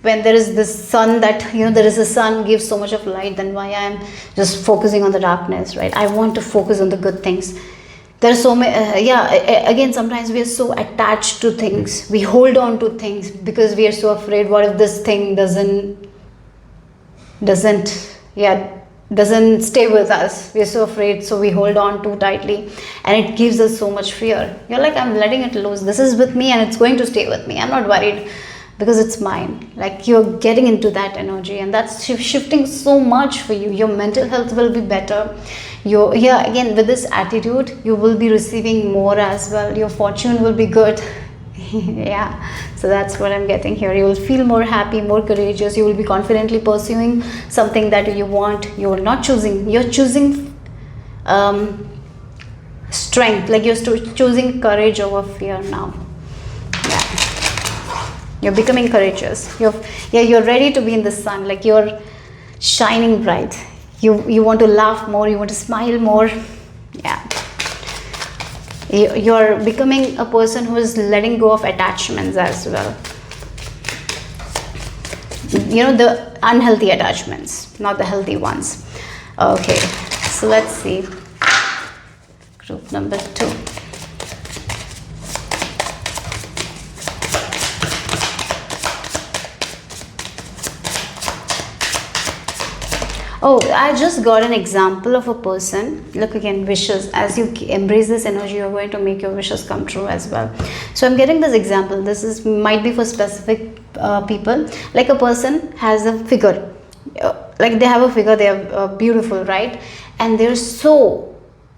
when there is this sun, that there is a sun gives so much of light, then why I am just focusing on the darkness, right? I want to focus on the good things. There are so many again, sometimes we are so attached to things, we hold on to things because we are so afraid, what if this thing doesn't stay with us. We're so afraid, so we hold on too tightly, and it gives us so much fear. You're like, I'm letting it loose, this is with me and it's going to stay with me, I'm not worried because it's mine. Like, you're getting into that energy, and that's shifting so much for you. Your mental health will be better. Again, with this attitude, you will be receiving more as well. Your fortune will be good. Yeah, so that's what I'm getting here. You will feel more happy, more courageous. You will be confidently pursuing something that you want. You're not choosing, you're choosing strength, like you're choosing courage over fear now. Yeah, you're becoming courageous. You're ready to be in the sun, like you're shining bright. You want to laugh more, you want to smile more. Yeah, you're becoming a person who is letting go of attachments as well. The unhealthy attachments, not the healthy ones. Okay, so let's see group number 2. Oh, I just got an example of a person. Look again, wishes. As you embrace this energy, you're going to make your wishes come true as well. So I'm getting this example. This might be for specific people. Like, a person has a figure. Like, they have a figure, they are beautiful, right? And they're so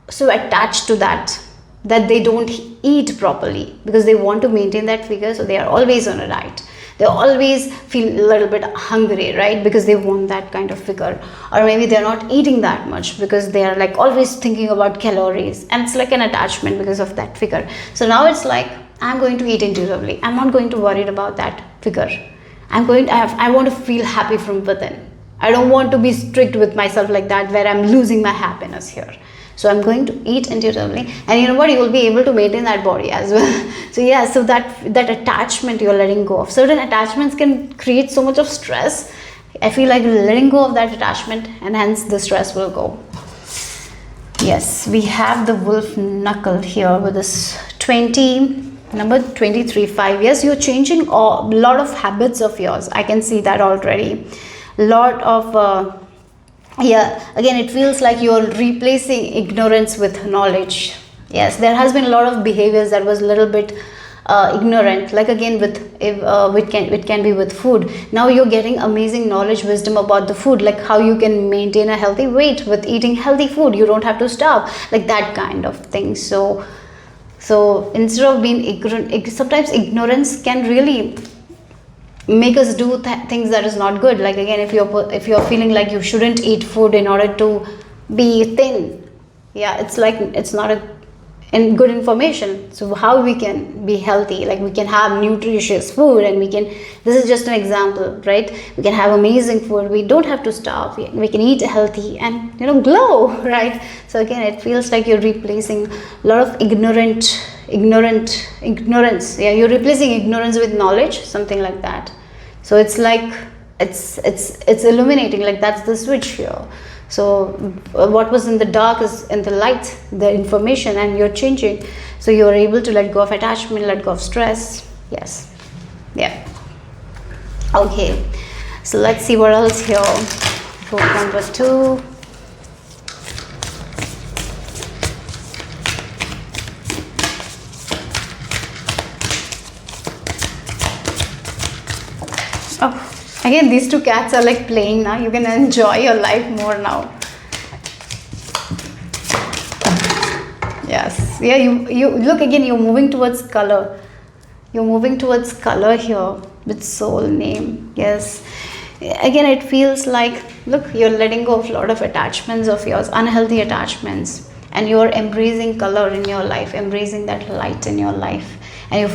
attached to that they don't eat properly because they want to maintain that figure. So they are always on a diet. They always feel a little bit hungry, right? Because they want that kind of figure. Or maybe they're not eating that much because they are like always thinking about calories. And it's like an attachment because of that figure. So now it's like, I'm going to eat intuitively. I'm not going to worry about that figure. I want to feel happy from within. I don't want to be strict with myself like that, where I'm losing my happiness here. So I'm going to eat intuitively, and you know what, you will be able to maintain that body as well. So yeah, so that attachment you're letting go of. Certain attachments can create so much of stress. I feel like letting go of that attachment, and hence the stress will go. Yes, we have the wolf knuckle here with this number 23, 5 years. You're changing a lot of habits of yours. I can see that already. Lot of again, it feels like you're replacing ignorance with knowledge. Yes, there has been a lot of behaviors that was a little bit ignorant, like again it can be with food. Now you're getting amazing knowledge, wisdom about the food, like how you can maintain a healthy weight with eating healthy food. You don't have to starve, like that kind of thing. So instead of being ignorant, sometimes ignorance can really make us do things that is not good. Like again, if you're feeling like you shouldn't eat food in order to be thin, yeah, it's like it's not good information. So how we can be healthy, like we can have nutritious food, and this is just an example, right? We can have amazing food, we don't have to starve, we can eat healthy and glow, right? So again, it feels like you're replacing a lot of ignorance. Yeah, you're replacing ignorance with knowledge, something like that. So it's like it's illuminating, like that's the switch here. So what was in the dark is in the light, the information, and you're changing. So you're able to let go of attachment, let go of stress. Yes. Yeah. Okay. So let's see what else here. Book number 2. Oh, again, these two cats are like playing now. You can enjoy your life more now. Yes. Yeah, you look again, you're moving towards color. You're moving towards color here with soul name. Yes. Again, it feels like, look, you're letting go of a lot of attachments of yours, unhealthy attachments, and you're embracing color in your life, embracing that light in your life. And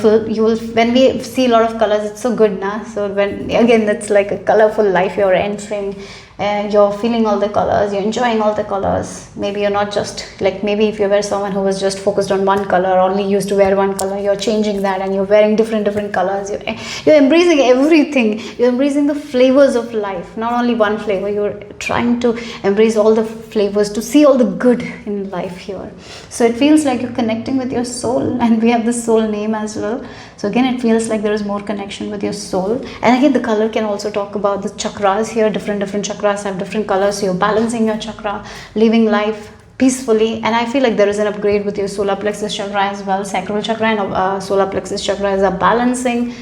when we see a lot of colors, it's so good now. So when again, it's like a colorful life you're entering, you're feeling all the colors, you're enjoying all the colors. Maybe you're not just like, maybe if you were someone who was just focused on one color, only used to wear one color, you're changing that and you're wearing different colors. You're embracing everything. You're embracing the flavors of life, not only one flavor. You're trying to embrace all the flavors, to see all the good in life here. So it feels like you're connecting with your soul, and we have the soul name as well. So again, it feels like there is more connection with your soul. And again, the color can also talk about the chakras here. Different chakras have different colors. So you're balancing your chakra, living life peacefully. And I feel like there is an upgrade with your solar plexus chakra as well. Sacral chakra and solar plexus chakras are balancing.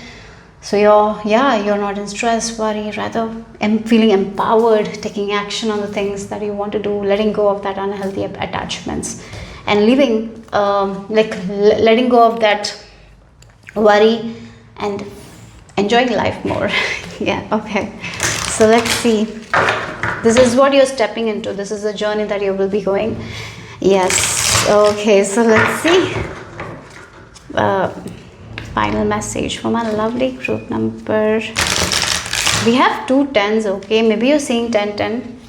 So you're not in stress, worry, rather feeling empowered, taking action on the things that you want to do, letting go of that unhealthy attachments, and living, letting go of that worry and enjoying life more. Yeah, okay. So let's see. This is what you're stepping into. This is the journey that you will be going. Yes. Okay, so let's see. Final message for my lovely group number. We have 2 10s, okay? Maybe you're seeing 10, 10.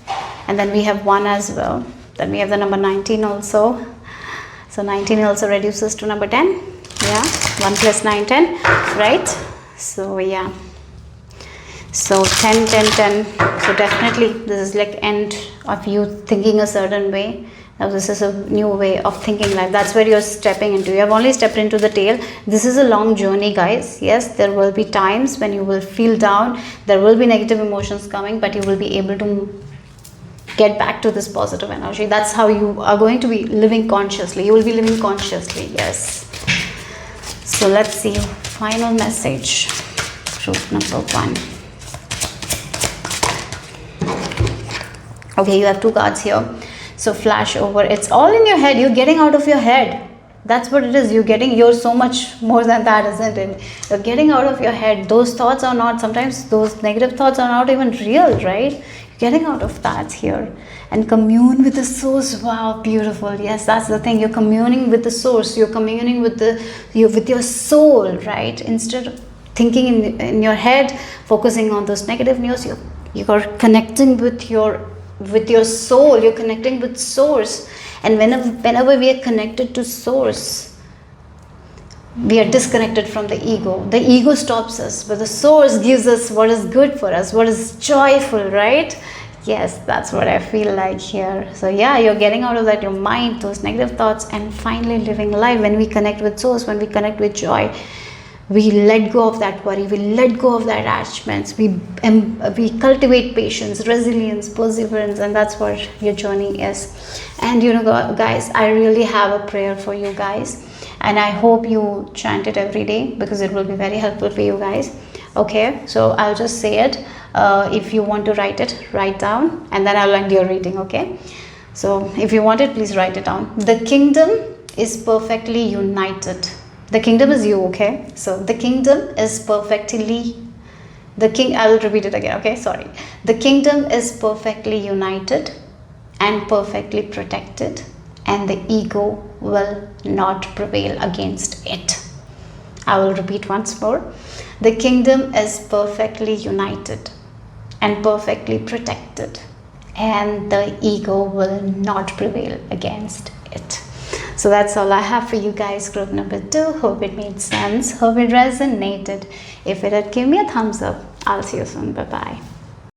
And then we have 1 as well. Then we have the number 19 also. So 19 also reduces to number 10. Yeah, 1 plus 9, 10, right? So yeah. So 10, 10, 10. So definitely this is like end of you thinking a certain way. Now this is a new way of thinking life. That's where you're stepping into. You have only stepped into the tail. This is a long journey, guys. Yes, there will be times when you will feel down. There will be negative emotions coming, but you will be able to get back to this positive energy. That's how you are going to be living consciously. You will be living consciously. Yes. So let's see. Final message. Group number 1. Okay, you have 2 cards here. So flash over. It's all in your head. You're getting out of your head. That's what it is. You're so much more than that, isn't it? You're getting out of your head. Those thoughts are not, sometimes those negative thoughts are not even real, right? You're getting out of that here. And commune with the source. Wow, beautiful. Yes, that's the thing. You're communing with the source. You're communing with your soul, right? Instead of thinking in your head, focusing on those negative news, you're connecting with your soul. You're connecting with source. And whenever we are connected to source, we are disconnected from the ego. The ego stops us, but the source gives us what is good for us, what is joyful, right? Yes, that's what I feel like here. So yeah, you're getting out of that, your mind, those negative thoughts, and finally living life. When we connect with source, when we connect with joy, we let go of that worry, we let go of that attachments, we cultivate patience, resilience, perseverance, and that's what your journey is. And you know, guys, I really have a prayer for you guys, and I hope you chant it every day, because it will be very helpful for you guys. Okay, so I'll just say it. If you want to write it, write down, and then I'll end your reading. Okay, so if you want it, please write it down. The kingdom is perfectly united. The kingdom is you, okay? So the kingdom is perfectly, I will repeat it again, okay? Sorry. The kingdom is perfectly united and perfectly protected, and the ego will not prevail against it. I will repeat once more. The kingdom is perfectly united and perfectly protected, and the ego will not prevail against it. So that's all I have for you guys, group number 2. Hope it made sense. Hope it resonated. If it did, give me a thumbs up. I'll see you soon. Bye-bye.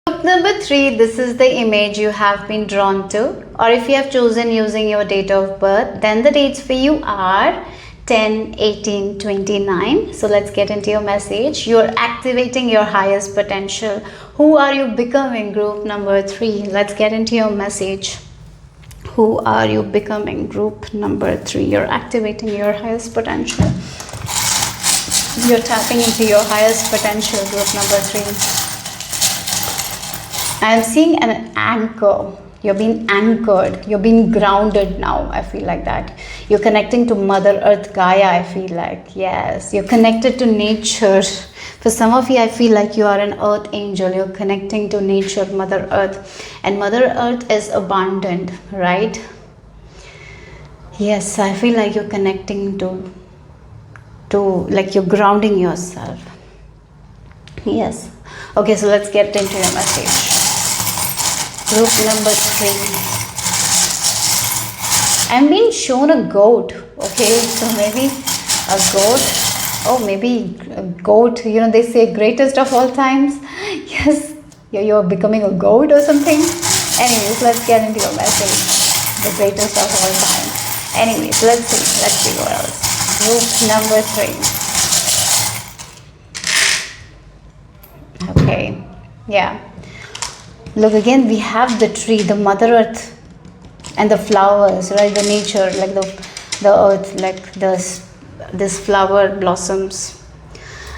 Group number 3, this is the image you have been drawn to. Or if you have chosen using your date of birth, then the dates for you are 10, 18, 29. So let's get into your message. You're activating your highest potential. Who are you becoming, group number 3? Let's get into your message. Who are you becoming, group number 3? You're activating your highest potential. You're tapping into your highest potential, group number 3. I am seeing an anchor. You're being anchored. You're being grounded now. I feel like that. You're connecting to Mother Earth, Gaia, I feel like. Yes. You're connected to nature. For some of you, I feel like you are an earth angel. You're connecting to nature, Mother Earth. And Mother Earth is abundant, right? Yes, I feel like you're connecting to like you're grounding yourself. Yes. Okay, so let's get into your message. Group number 3. I'm being shown a goat. Okay, so maybe a goat. Oh, maybe a goat. You know, they say greatest of all times. Yes, you're becoming a goat or something. Anyways, let's get into your message. The greatest of all time. Anyways, let's see what else. Group number 3. Okay, yeah. Look, again, we have the tree, the Mother Earth, and the flowers, right? The nature, like the earth, like this flower blossoms.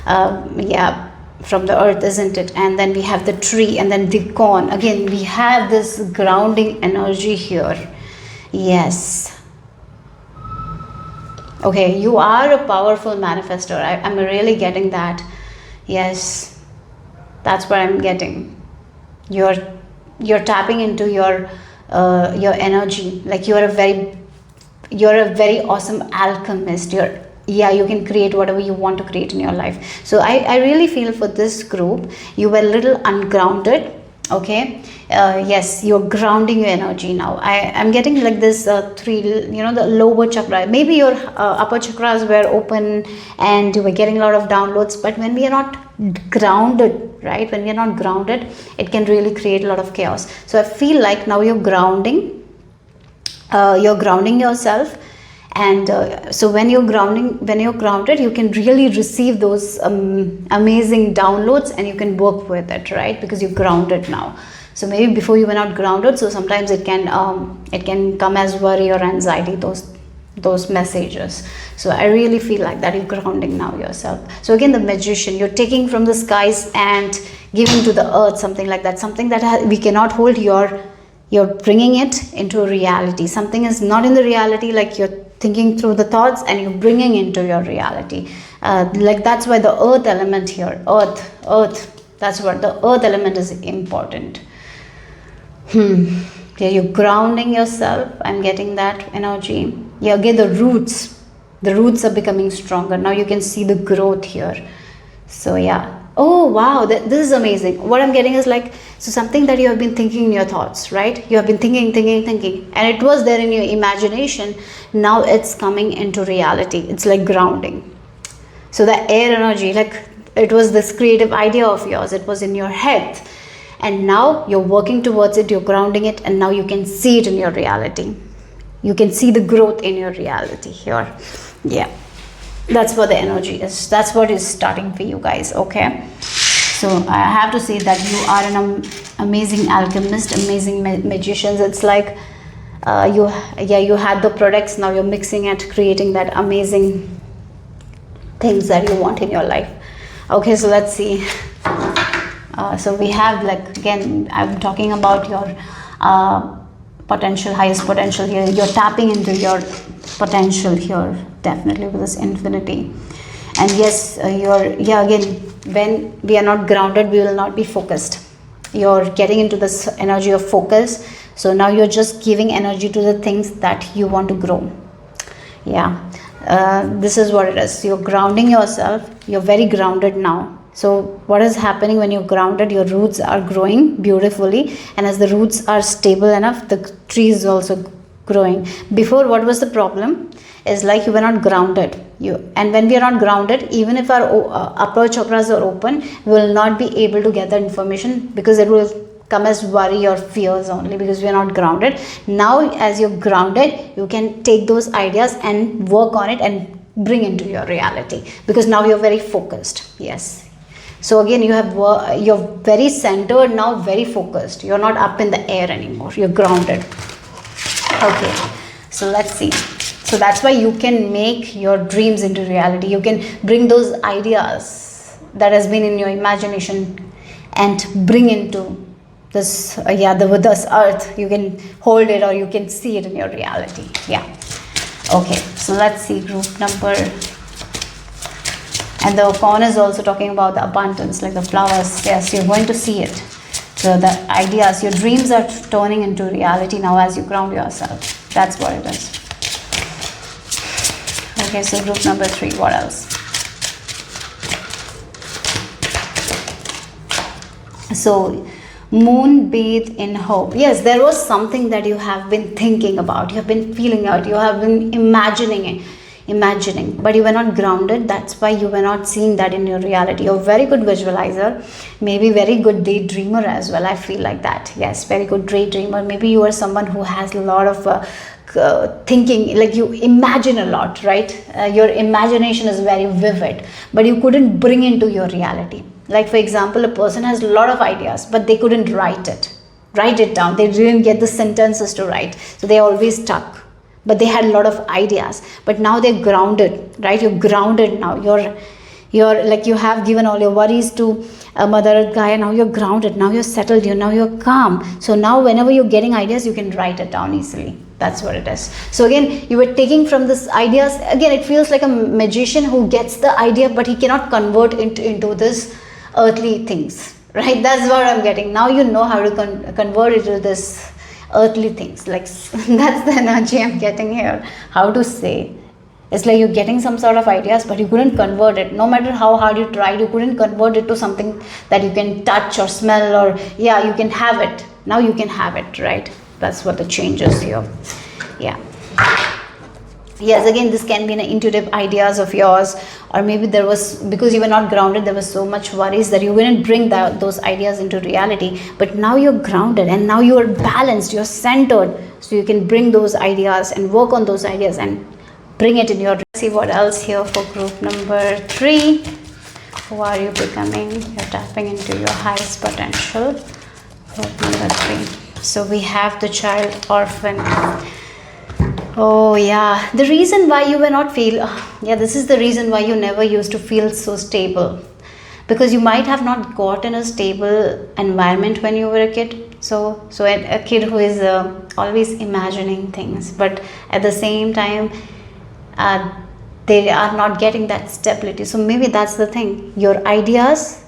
Yeah, from the earth, isn't it? And then we have the tree, and then the corn. Again, we have this grounding energy here. Yes. Okay, you are a powerful manifestor. I'm really getting that. Yes, that's what I'm getting. You're tapping into your energy. Like you're a very awesome alchemist. You can create whatever you want to create in your life. So I really feel for this group, you were a little ungrounded. Okay, yes, you're grounding your energy now. I'm getting like this 3, the lower chakra. Maybe your upper chakras were open and you were getting a lot of downloads, but when we are not grounded, right, when we are not grounded, it can really create a lot of chaos. So I feel like now you're grounding yourself. And so when you're grounded, you can really receive those amazing downloads, and you can work with it, right? Because you're grounded now. So maybe before you were not grounded, so sometimes it can come as worry or anxiety, those messages. So I really feel like that you're grounding now yourself. So again, the Magician, you're taking from the skies and giving to the earth, something like that, something that we cannot hold. You're bringing it into reality. Something is not in the reality, like you're thinking through the thoughts and you're bringing into your reality. Like that's why the earth element here, earth, that's what the earth element is important. Yeah, you're grounding yourself. I'm getting that energy. Yeah, again, the roots are becoming stronger. Now you can see the growth here. So yeah. Oh wow, this is amazing. What I'm getting is like, so something that you have been thinking in your thoughts, right? You have been thinking, and it was there in your imagination. Now it's coming into reality. It's like grounding. So the air energy, like it was this creative idea of yours. It was in your head. And now you're working towards it, you're grounding it, and now you can see it in your reality. You can see the growth in your reality here. Yeah. That's what the energy is. That's what is starting for you guys, okay? So I have to say that you are an amazing alchemist, amazing magicians. It's like you had the products, now you're mixing it, creating that amazing things that you want in your life. Okay, so let's see. So we have, like, again, I'm talking about your potential, highest potential here. You're tapping into your potential here, definitely, with this infinity. And yes, again, when we are not grounded, we will not be focused. You're getting into this energy of focus. So now you're just giving energy to the things that you want to grow. Yeah, this is what it is. You're grounding yourself. You're very grounded now. So what is happening when you're grounded? Your roots are growing beautifully, and as the roots are stable enough, the tree is also growing. Before, what was the problem is like you were not grounded. And when we are not grounded, even if our upper chakras are open, we will not be able to get the information, because it will come as worry or fears only, because we are not grounded. Now as you're grounded, you can take those ideas and work on it and bring into your reality, because now you're very focused. Yes. So again, you're very centered now, very focused. You're not up in the air anymore. You're grounded. Okay, so let's see. So that's why you can make your dreams into reality. You can bring those ideas that has been in your imagination and bring into this, this earth. You can hold it, or you can see it in your reality. Yeah. Okay, so let's see group number. And the corn is also talking about the abundance, like the flowers. Yes, you're going to see it. So the ideas, your dreams are turning into reality now as you ground yourself. That's what it is. Okay, so group number 3, what else? So Moon bathed in hope. Yes, there was something that you have been thinking about, you have been feeling out, you have been imagining, but you were not grounded. That's why you were not seeing that in your reality. You're a very good visualizer, maybe very good daydreamer as well. I feel like that. Yes, very good daydreamer. Maybe you are someone who has a lot of thinking, like you imagine a lot, right? Your imagination is very vivid, but you couldn't bring into your reality. Like for example, a person has a lot of ideas, but they couldn't write it down. They didn't get the sentences to write, so they always stuck. But they had a lot of ideas, but now they're grounded, right? You're grounded now. You're like, you have given all your worries to Mother Earth Gaia. Now you're grounded, now you're settled, now you're calm. So now whenever you're getting ideas, you can write it down easily. That's what it is. So again, you were taking from this ideas. Again, it feels like a magician who gets the idea, but he cannot convert it into this earthly things, right? That's what I'm getting. Now you know how to convert it to this earthly things. Like that's the energy I'm getting here. How to say? It's like you're getting some sort of ideas, but you couldn't convert it. No matter how hard you tried, you couldn't convert it to something that you can touch or smell, or yeah, you can have it. Now you can have it, right? That's what the change is here. Yeah. Yes, again, this can be an intuitive ideas of yours, or maybe there was, because you were not grounded, there was so much worries that you wouldn't bring those ideas into reality. But now you're grounded, and now you are balanced, you're centered, so you can bring those ideas and work on those ideas and bring it in your. See what else here for group number 3. Who are you becoming? You're tapping into your highest potential. Group number 3. So we have the child orphan. Oh yeah, the reason why you were not this is the reason why you never used to feel so stable, because you might have not gotten a stable environment when you were a kid. So a kid who is always imagining things, but at the same time they are not getting that stability. So maybe that's the thing. Your ideas,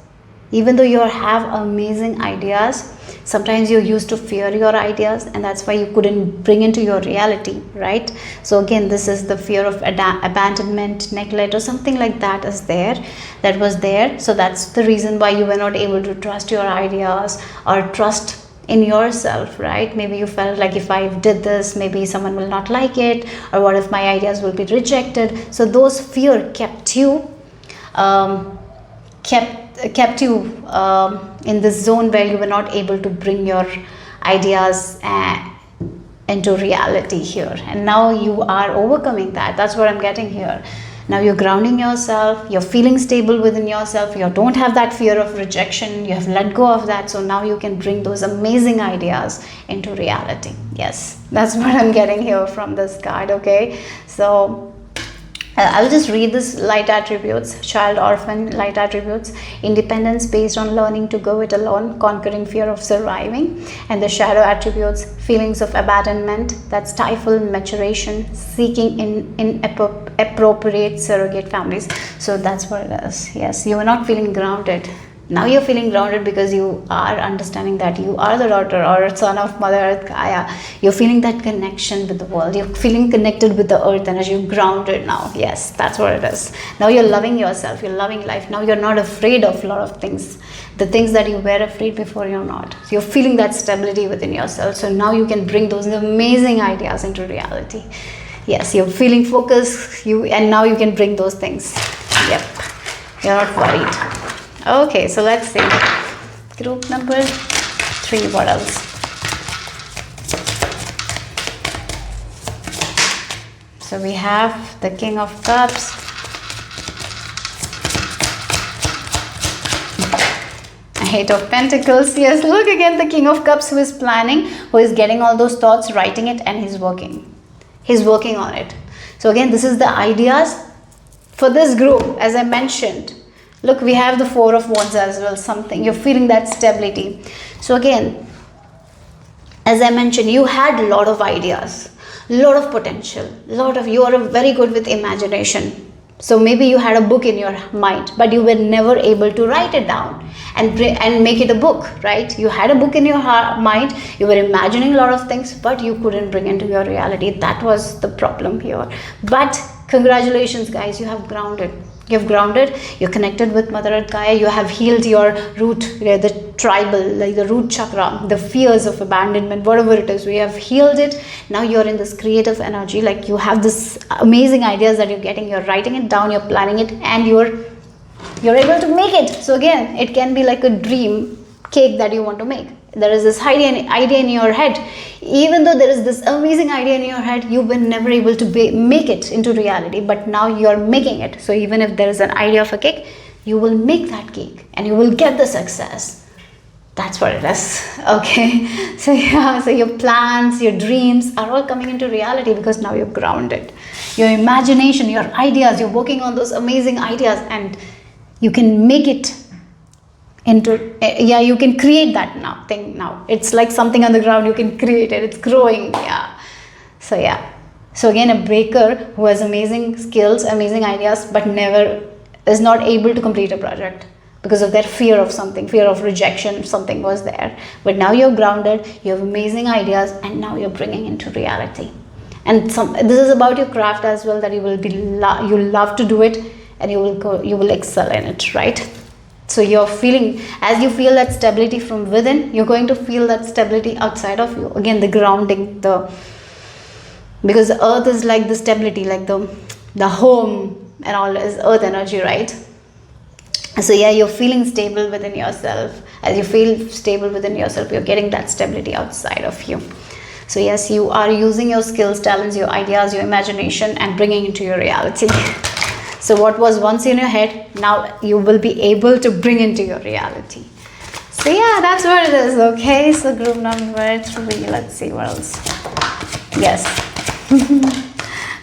even though you have amazing ideas, sometimes you used to fear your ideas, and that's why you couldn't bring into your reality, right? So again, this is the fear of abandonment, neglect, or something like that was there. So that's the reason why you were not able to trust your ideas or trust in yourself, right? Maybe you felt like, if I did this, maybe someone will not like it, or what if my ideas will be rejected? So those fear kept you in this zone where you were not able to bring your ideas into reality here. And now you are overcoming that. That's what I'm getting here. Now you're grounding yourself, you're feeling stable within yourself, you don't have that fear of rejection, you have let go of that. So now you can bring those amazing ideas into reality. Yes, that's what I'm getting here from this card. Okay, so I'll just read this. Light attributes, child orphan, light attributes: independence based on learning to go it alone, conquering fear of surviving. And the shadow attributes: feelings of abandonment that stifle maturation, seeking inappropriate surrogate families. So that's what it is. Yes, you were not feeling grounded. Now you're feeling grounded because you are understanding that you are the daughter or son of Mother Earth Gaia. You're feeling that connection with the world. You're feeling connected with the earth energy. You're grounded now. Yes, that's what it is. Now you're loving yourself. You're loving life. Now you're not afraid of a lot of things. The things that you were afraid before, you're not. So you're feeling that stability within yourself. So now you can bring those amazing ideas into reality. Yes, you're feeling focused. And now you can bring those things. Yep. You're not worried. Okay, so let's see. Group number 3, what else? So we have the King of Cups. Eight of Pentacles. Yes, look again, the King of Cups, who is planning, who is getting all those thoughts, writing it, and he's working. He's working on it. So again, this is the ideas for this group, as I mentioned. Look, we have the Four of Wands as well, something. You're feeling that stability. So again, as I mentioned, you had a lot of ideas, a lot of potential, you are very good with imagination. So maybe you had a book in your mind, but you were never able to write it down and make it a book, right? You had a book in your mind, you were imagining a lot of things, but you couldn't bring into your reality. That was the problem here. But congratulations, guys, you have grounded. You've grounded, you're connected with Mother Earth Gaia, you have healed your root, the tribal, like the root chakra, the fears of abandonment, whatever it is, we have healed it. Now you're in this creative energy, like you have this amazing ideas that you're getting, you're writing it down, you're planning it, and you're able to make it. So again, it can be like a dream cake that you want to make. There is this idea in your head. Even though there is this amazing idea in your head, you were never able to make it into reality, but now you're making it. So even if there is an idea of a cake, you will make that cake and you will get the success. That's what it is. Okay, so yeah, so your plans, your dreams are all coming into reality because now you're grounded. Your imagination, your ideas, you're working on those amazing ideas, and you can make it into, you can create that thing now. It's like something on the ground, you can create it, it's growing. So again, a breaker who has amazing skills, amazing ideas, but never is not able to complete a project because of their fear of something, fear of rejection. Something was there, but now you're grounded, you have amazing ideas, and now you're bringing into reality. And this is about your craft as well, that you will you love to do it, and you will excel in it, right? So you're feeling, as you feel that stability from within, you're going to feel that stability outside of you. Again, the grounding, because the earth is like the stability, like the home and all is earth energy, right? So yeah, you're feeling stable within yourself. As you feel stable within yourself, you're getting that stability outside of you. So yes, you are using your skills, talents, your ideas, your imagination, and bringing into your reality. So what was once in your head, now you will be able to bring into your reality. So yeah, that's what it is. Okay, so group number 3, let's see what else. Yes.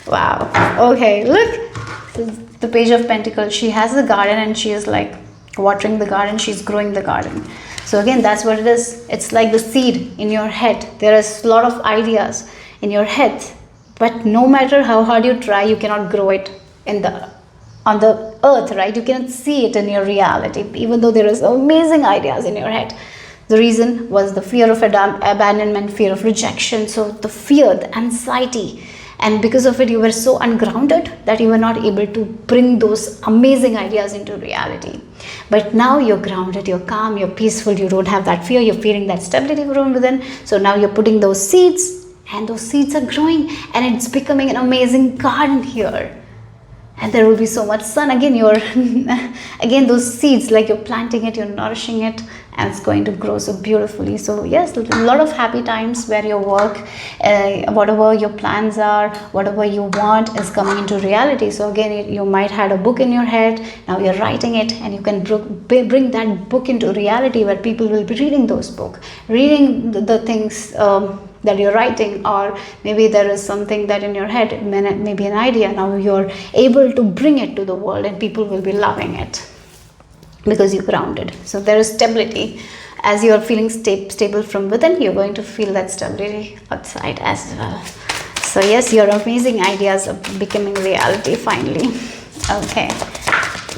Wow. Okay, look, the Page of Pentacles. She has a garden and she is like watering the garden, she's growing the garden. So again, that's what it is. It's like the seed in your head. There is a lot of ideas in your head, but no matter how hard you try, you cannot grow it on the earth, right? You cannot see it in your reality, even though there is amazing ideas in your head. The reason was the fear of abandonment, fear of rejection. So the fear, the anxiety, and because of it, you were so ungrounded that you were not able to bring those amazing ideas into reality. But now you're grounded, you're calm, you're peaceful, you don't have that fear, you're feeling that stability from within. So now you're putting those seeds, and those seeds are growing, and it's becoming an amazing garden here. And there will be so much sun. Again, again, those seeds, like you're planting it, you're nourishing it, and it's going to grow so beautifully. So yes, a lot of happy times where your work, whatever your plans are, whatever you want is coming into reality. So again, you might had a book in your head, now you're writing it, and you can bring that book into reality where people will be reading those books, reading the things that you're writing, or maybe there is something that in your head, maybe an idea, now you're able to bring it to the world and people will be loving it because you're grounded. So there is stability. As you're feeling stable from within, you're going to feel that stability outside as well. So yes, your amazing ideas are becoming reality finally. Okay,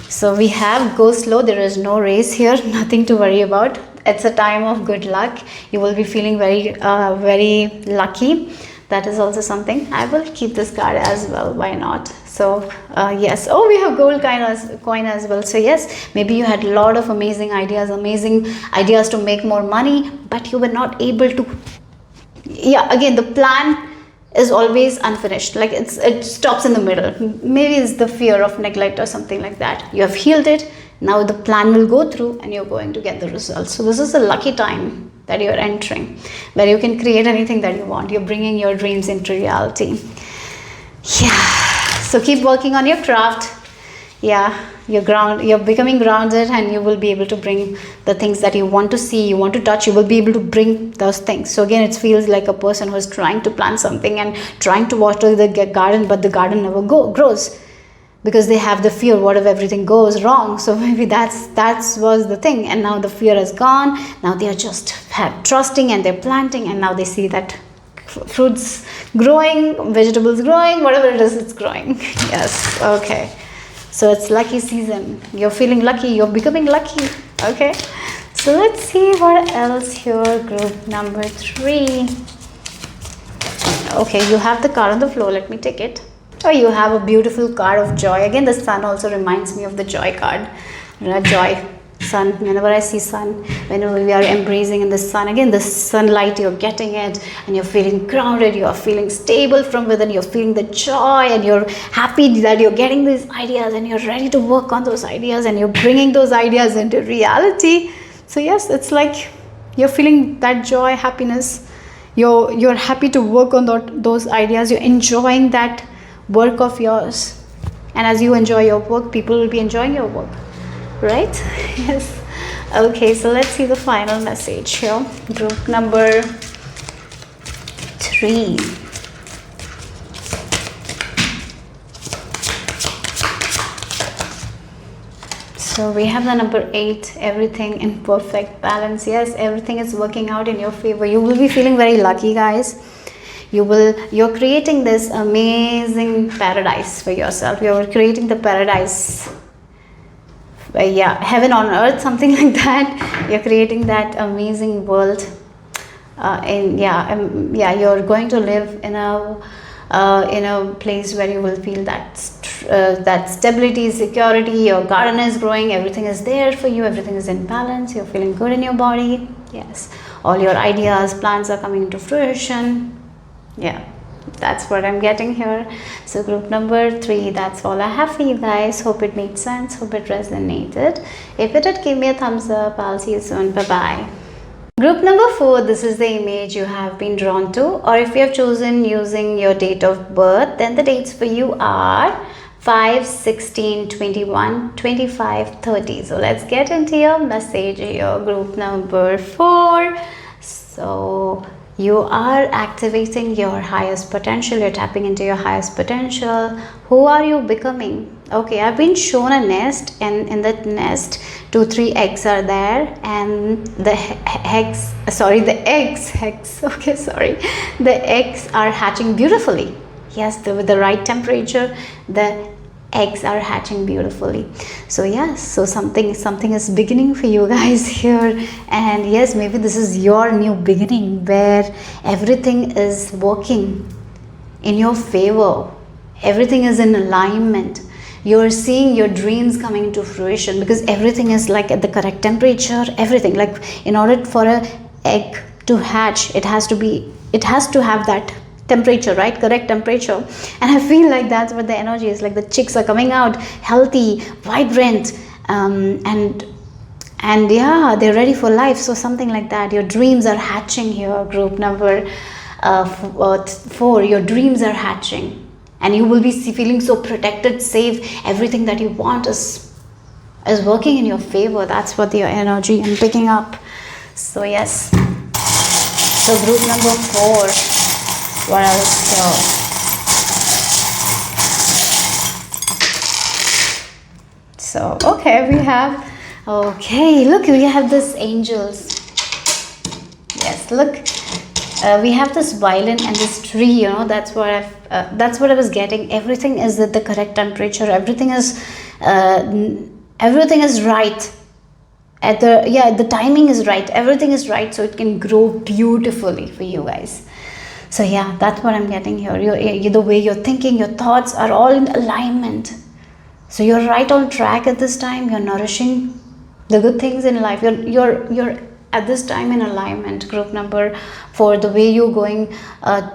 so we have go slow. There is no race here, nothing to worry about. It's a time of good luck. You will be feeling very lucky. That is also something. I will keep this card as well, why not? So yes, oh, we have gold coin as well. So yes, maybe you had a lot of amazing ideas to make more money, but you were not able to. Yeah, again, the plan is always unfinished, like it stops in the middle. Maybe it's the fear of neglect or something like that. You have healed it. Now the plan will go through and you're going to get the results. So this is a lucky time that you're entering, where you can create anything that you want. You're bringing your dreams into reality. Yeah, so keep working on your craft. Yeah, you're becoming grounded, and you will be able to bring the things that you want to see, you want to touch. You will be able to bring those things. So again, it feels like a person who is trying to plant something and trying to water the garden, but the garden never grows, because they have the fear, what if everything goes wrong? So maybe that was the thing, and now the fear is gone. Now they are just trusting, and they're planting, and now they see that fruits growing, vegetables growing, whatever it is, it's growing. Yes, okay. So it's lucky season. You're feeling lucky, you're becoming lucky. Okay, so let's see what else here. Group number 3. Okay, you have the card on the floor. Let me take it. Oh, you have a beautiful card of joy. Again, the sun also reminds me of the joy card. Joy, sun. Whenever I see sun, whenever we are embracing in the sun, again, the sunlight, you're getting it and you're feeling grounded, you're feeling stable from within, you're feeling the joy and you're happy that you're getting these ideas and you're ready to work on those ideas and you're bringing those ideas into reality. So yes, it's like you're feeling that joy, happiness. You're happy to work on those ideas. You're enjoying that work of yours, and as you enjoy your work, people will be enjoying your work, right? Yes. Okay, so let's see the final message here. Group number 3. So we have the number 8, everything in perfect balance. Yes, everything is working out in your favor. You will be feeling very lucky, guys. You're creating this amazing paradise for yourself. You're creating the paradise, heaven on earth, something like that. You're creating that amazing world, you're going to live in a place where you will feel that stability, security. Your garden is growing, everything is there for you, everything is in balance. You're feeling good in your body. Yes, all your ideas, plans are coming into fruition. Yeah, that's what I'm getting here. So group number 3, that's all I have for you guys. Hope it made sense, hope it resonated. If it did, give me a thumbs up. I'll see you soon. Bye bye. Group number 4, this is the image you have been drawn to, or if you have chosen using your date of birth, then the dates for you are 5, 16, 21, 25, 30. So let's get into your message here. Group number 4. So you are activating your highest potential. You're tapping into your highest potential. Who are you becoming? Okay, I've been shown a nest, and in that nest 2-3 eggs are there, and the eggs are hatching beautifully. Yes, with the right temperature, the eggs are hatching beautifully. So yes, so something is beginning for you guys here. And yes, maybe this is your new beginning where everything is working in your favor, everything is in alignment. You're seeing your dreams coming into fruition because everything is like at the correct temperature. Everything, like in order for an egg to hatch, it has to have that temperature, right? Correct temperature. And I feel like that's what the energy is like. The chicks are coming out healthy, vibrant, and yeah, they're ready for life. So something like that. Your dreams are hatching here. Group number 4, your dreams are hatching, and you will be feeling so protected, safe. Everything that you want is working in your favor. That's what the energy I'm picking up. So yes, so group number 4, what else here? So okay, we have this angels. Yes, look, we have this violin and this tree. That's what I was getting. Everything is at the correct temperature. Everything is right. The timing is right. Everything is right, so it can grow beautifully for you guys. So yeah, that's what I'm getting here. The way you're thinking, your thoughts are all in alignment. So you're right on track at this time. You're nourishing the good things in life. You're at this time in alignment. Group number 4, the way you're going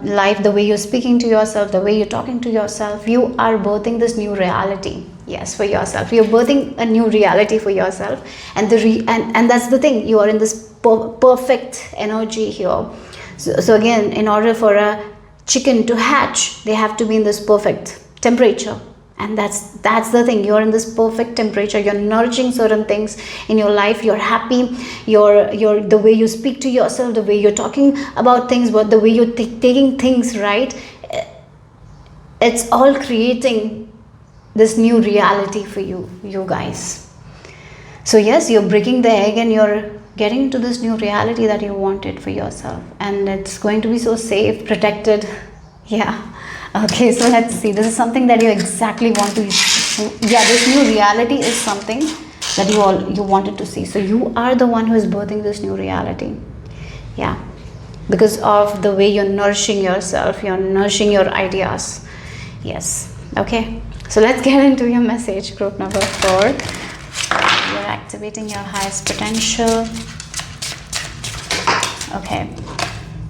life, the way you're speaking to yourself, the way you're talking to yourself, you are birthing this new reality. Yes, for yourself. You're birthing a new reality for yourself, and and that's the thing. You are in this perfect energy here. So again, in order for a chicken to hatch, they have to be in this perfect temperature. And that's the thing. You're in this perfect temperature. You're nourishing certain things in your life. You're happy. You're the way you speak to yourself, the way you're talking about things, but the way you're taking things, right? It's all creating this new reality for you guys. So yes, you're breaking the egg and you're getting into this new reality that you wanted for yourself, and it's going to be so safe, protected. Yeah. Okay, so let's see. This is something that you exactly want to. Yeah, this new reality is something that you wanted to see. So you are the one who is birthing this new reality. Yeah, because of the way you're nourishing yourself, you're nourishing your ideas. Yes. Okay, so let's get into your message, group number 4. You're activating your highest potential. Okay.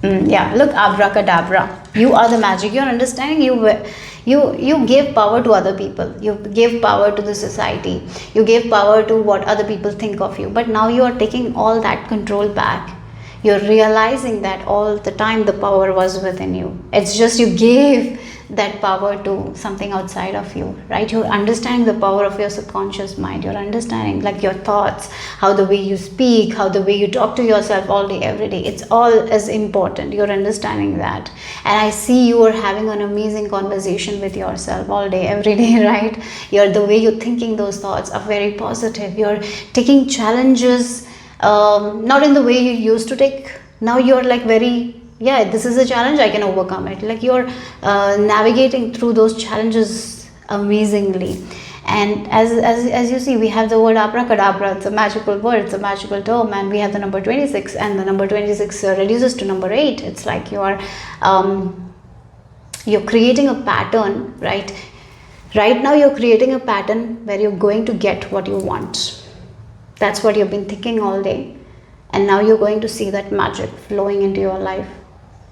Yeah, look, abracadabra. You are the magic. You're understanding. You give power to other people. You give power to the society. You give power to what other people think of you. But now you are taking all that control back. You're realizing that all the time the power was within you. It's just you gave that power to something outside of you, right? You're understanding the power of your subconscious mind. You're understanding like your thoughts, how the way you speak, how the way you talk to yourself all day, every day. It's all as important. You're understanding that. And I see you are having an amazing conversation with yourself all day, every day, right? The way you're thinking those thoughts are very positive. You're taking challenges, not in the way you used to take. Now you're like very, yeah, this is a challenge, I can overcome it. Like you're navigating through those challenges amazingly. And as you see, we have the word abracadabra. It's a magical word, it's a magical term. And we have the number 26, and the number 26 reduces to number 8. It's like you're creating a pattern, right? Right now you're creating a pattern where you're going to get what you want. That's what you've been thinking all day. And now you're going to see that magic flowing into your life.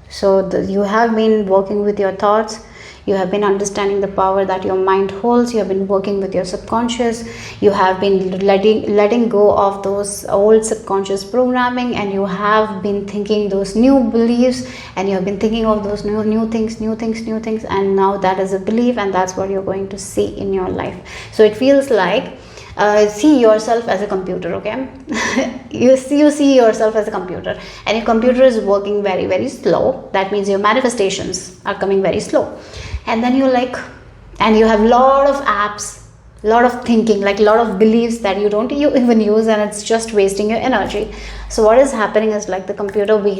So you have been working with your thoughts. You have been understanding the power that your mind holds. You have been working with your subconscious. You have been letting go of those old subconscious programming, and you have been thinking those new beliefs, and you have been thinking of those new things, and now that is a belief, and that's what you're going to see in your life. So it feels like see yourself as a computer, okay? you see yourself as a computer, and your computer is working very, very slow. That means your manifestations are coming very slow. And then you're like, and you have a lot of apps, a lot of thinking, like a lot of beliefs that you don't even use, and it's just wasting your energy. So what is happening is like the computer, we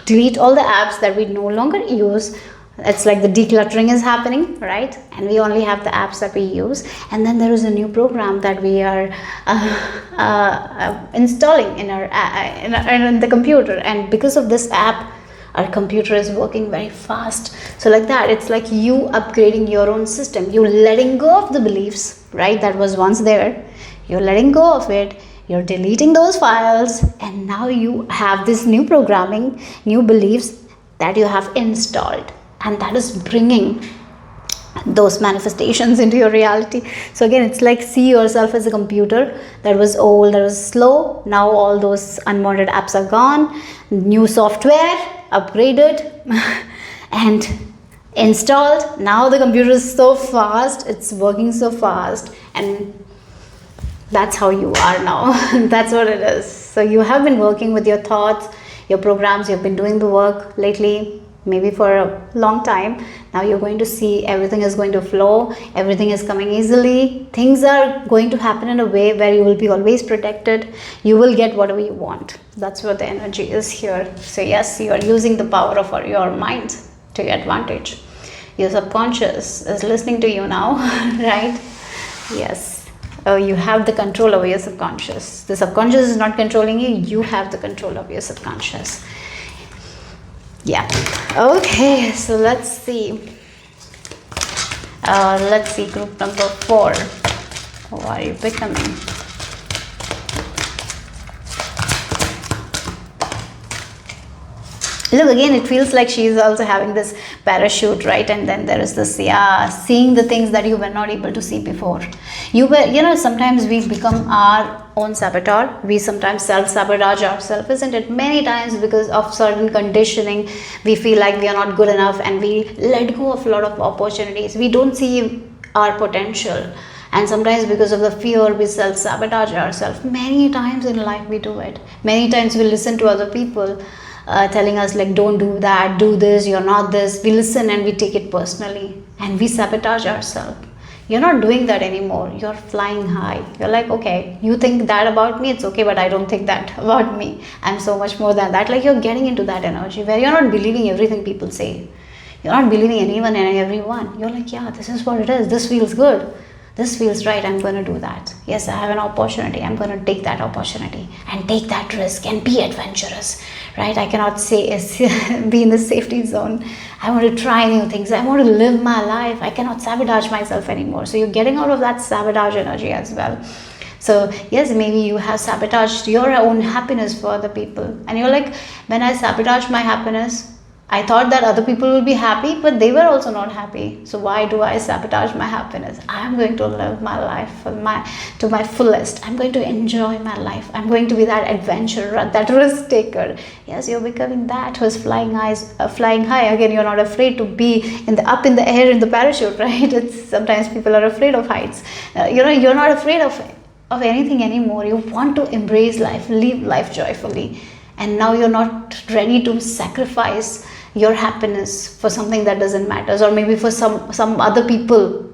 delete all the apps that we no longer use. It's like the decluttering is happening, right? And we only have the apps that we use, and then there is a new program that we are installing in the computer. And because of this app, our computer is working very fast. So like that, it's like you upgrading your own system. You're letting go of the beliefs, right, that was once there. You're letting go of it. You're deleting those files, and now you have this new programming, new beliefs that you have installed. And that is bringing those manifestations into your reality. So again, it's like see yourself as a computer that was old, that was slow. Now all those unwanted apps are gone. New software upgraded and installed. Now the computer is so fast. It's working so fast. And that's how you are now. That's what it is. So you have been working with your thoughts, your programs. You've been doing the work lately, maybe for a long time. Now you're going to see everything is going to flow, everything is coming easily, things are going to happen in a way where you will be always protected. You will get whatever you want. That's what the energy is here. So yes, you are using the power of your mind to your advantage. Your subconscious is listening to you now, right? Yes. You have the control over your subconscious. The subconscious is not controlling you. You have the control of your subconscious. Yeah. Okay, so let's see. Group number 4. Who are you becoming? Look, again, it feels like she is also having this parachute, right? And then there is this, seeing the things that you were not able to see before. Sometimes we become our own saboteur. We sometimes self-sabotage ourselves, isn't it? Many times because of certain conditioning, we feel like we are not good enough, and we let go of a lot of opportunities. We don't see our potential. And sometimes because of the fear, we self-sabotage ourselves. Many times in life we do it. Many times we listen to other people telling us like, don't do that, do this, you're not this. We listen and we take it personally, and we sabotage ourselves. You're not doing that anymore. You're flying high. You're like, okay, you think that about me, it's okay, but I don't think that about me. I'm so much more than that. Like you're getting into that energy where you're not believing everything people say. You're not believing anyone and everyone. You're like, yeah, this is what it is. This feels good. This feels right. I'm going to do that. Yes, I have an opportunity. I'm going to take that opportunity and take that risk and be adventurous, right? I cannot say be in the safety zone. I want to try new things. I want to live my life. I cannot sabotage myself anymore. So you're getting out of that sabotage energy as well. So yes, maybe you have sabotaged your own happiness for other people, and you're like, when I sabotage my happiness, I thought that other people will be happy, but they were also not happy. So why do I sabotage my happiness? I'm going to live my life to my fullest. I'm going to enjoy my life. I'm going to be that adventurer, that risk taker. Yes, you're becoming that who's flying high. Again, you're not afraid to be up in the air in the parachute, right? Sometimes people are afraid of heights. You're not afraid of anything anymore. You want to embrace life, live life joyfully, and now you're not ready to sacrifice your happiness for something that doesn't matter, or maybe for some other people.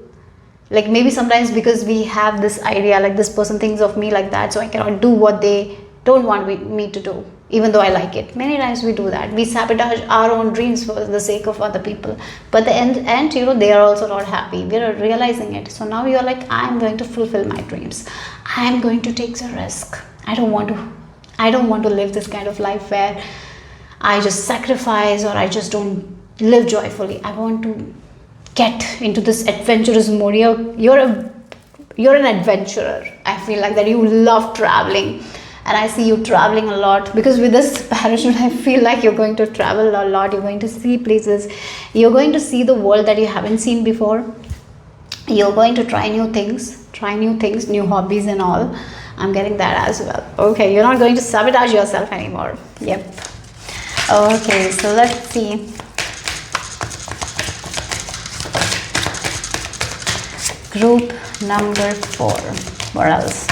Like maybe sometimes because we have this idea, like this person thinks of me like that, so I cannot do what they don't want me to do, even though I like it. Many times we do that. We sabotage our own dreams for the sake of other people, but the end they are also not happy. We are realizing it. So now you're like, I'm going to fulfill my dreams. I'm going to take the risk. I don't want to live this kind of life where I just sacrifice, or I just don't live joyfully. I want to get into this adventurous mode. You're an adventurer. I feel like that you love traveling, and I see you traveling a lot, because with this parachute I feel like you're going to travel a lot. You're going to see places. You're going to see the world that you haven't seen before. You're going to try new things, new hobbies and all. I'm getting that as well. Okay, you're not going to sabotage yourself anymore. Yep. Okay, so let's see. Group number 4. What else?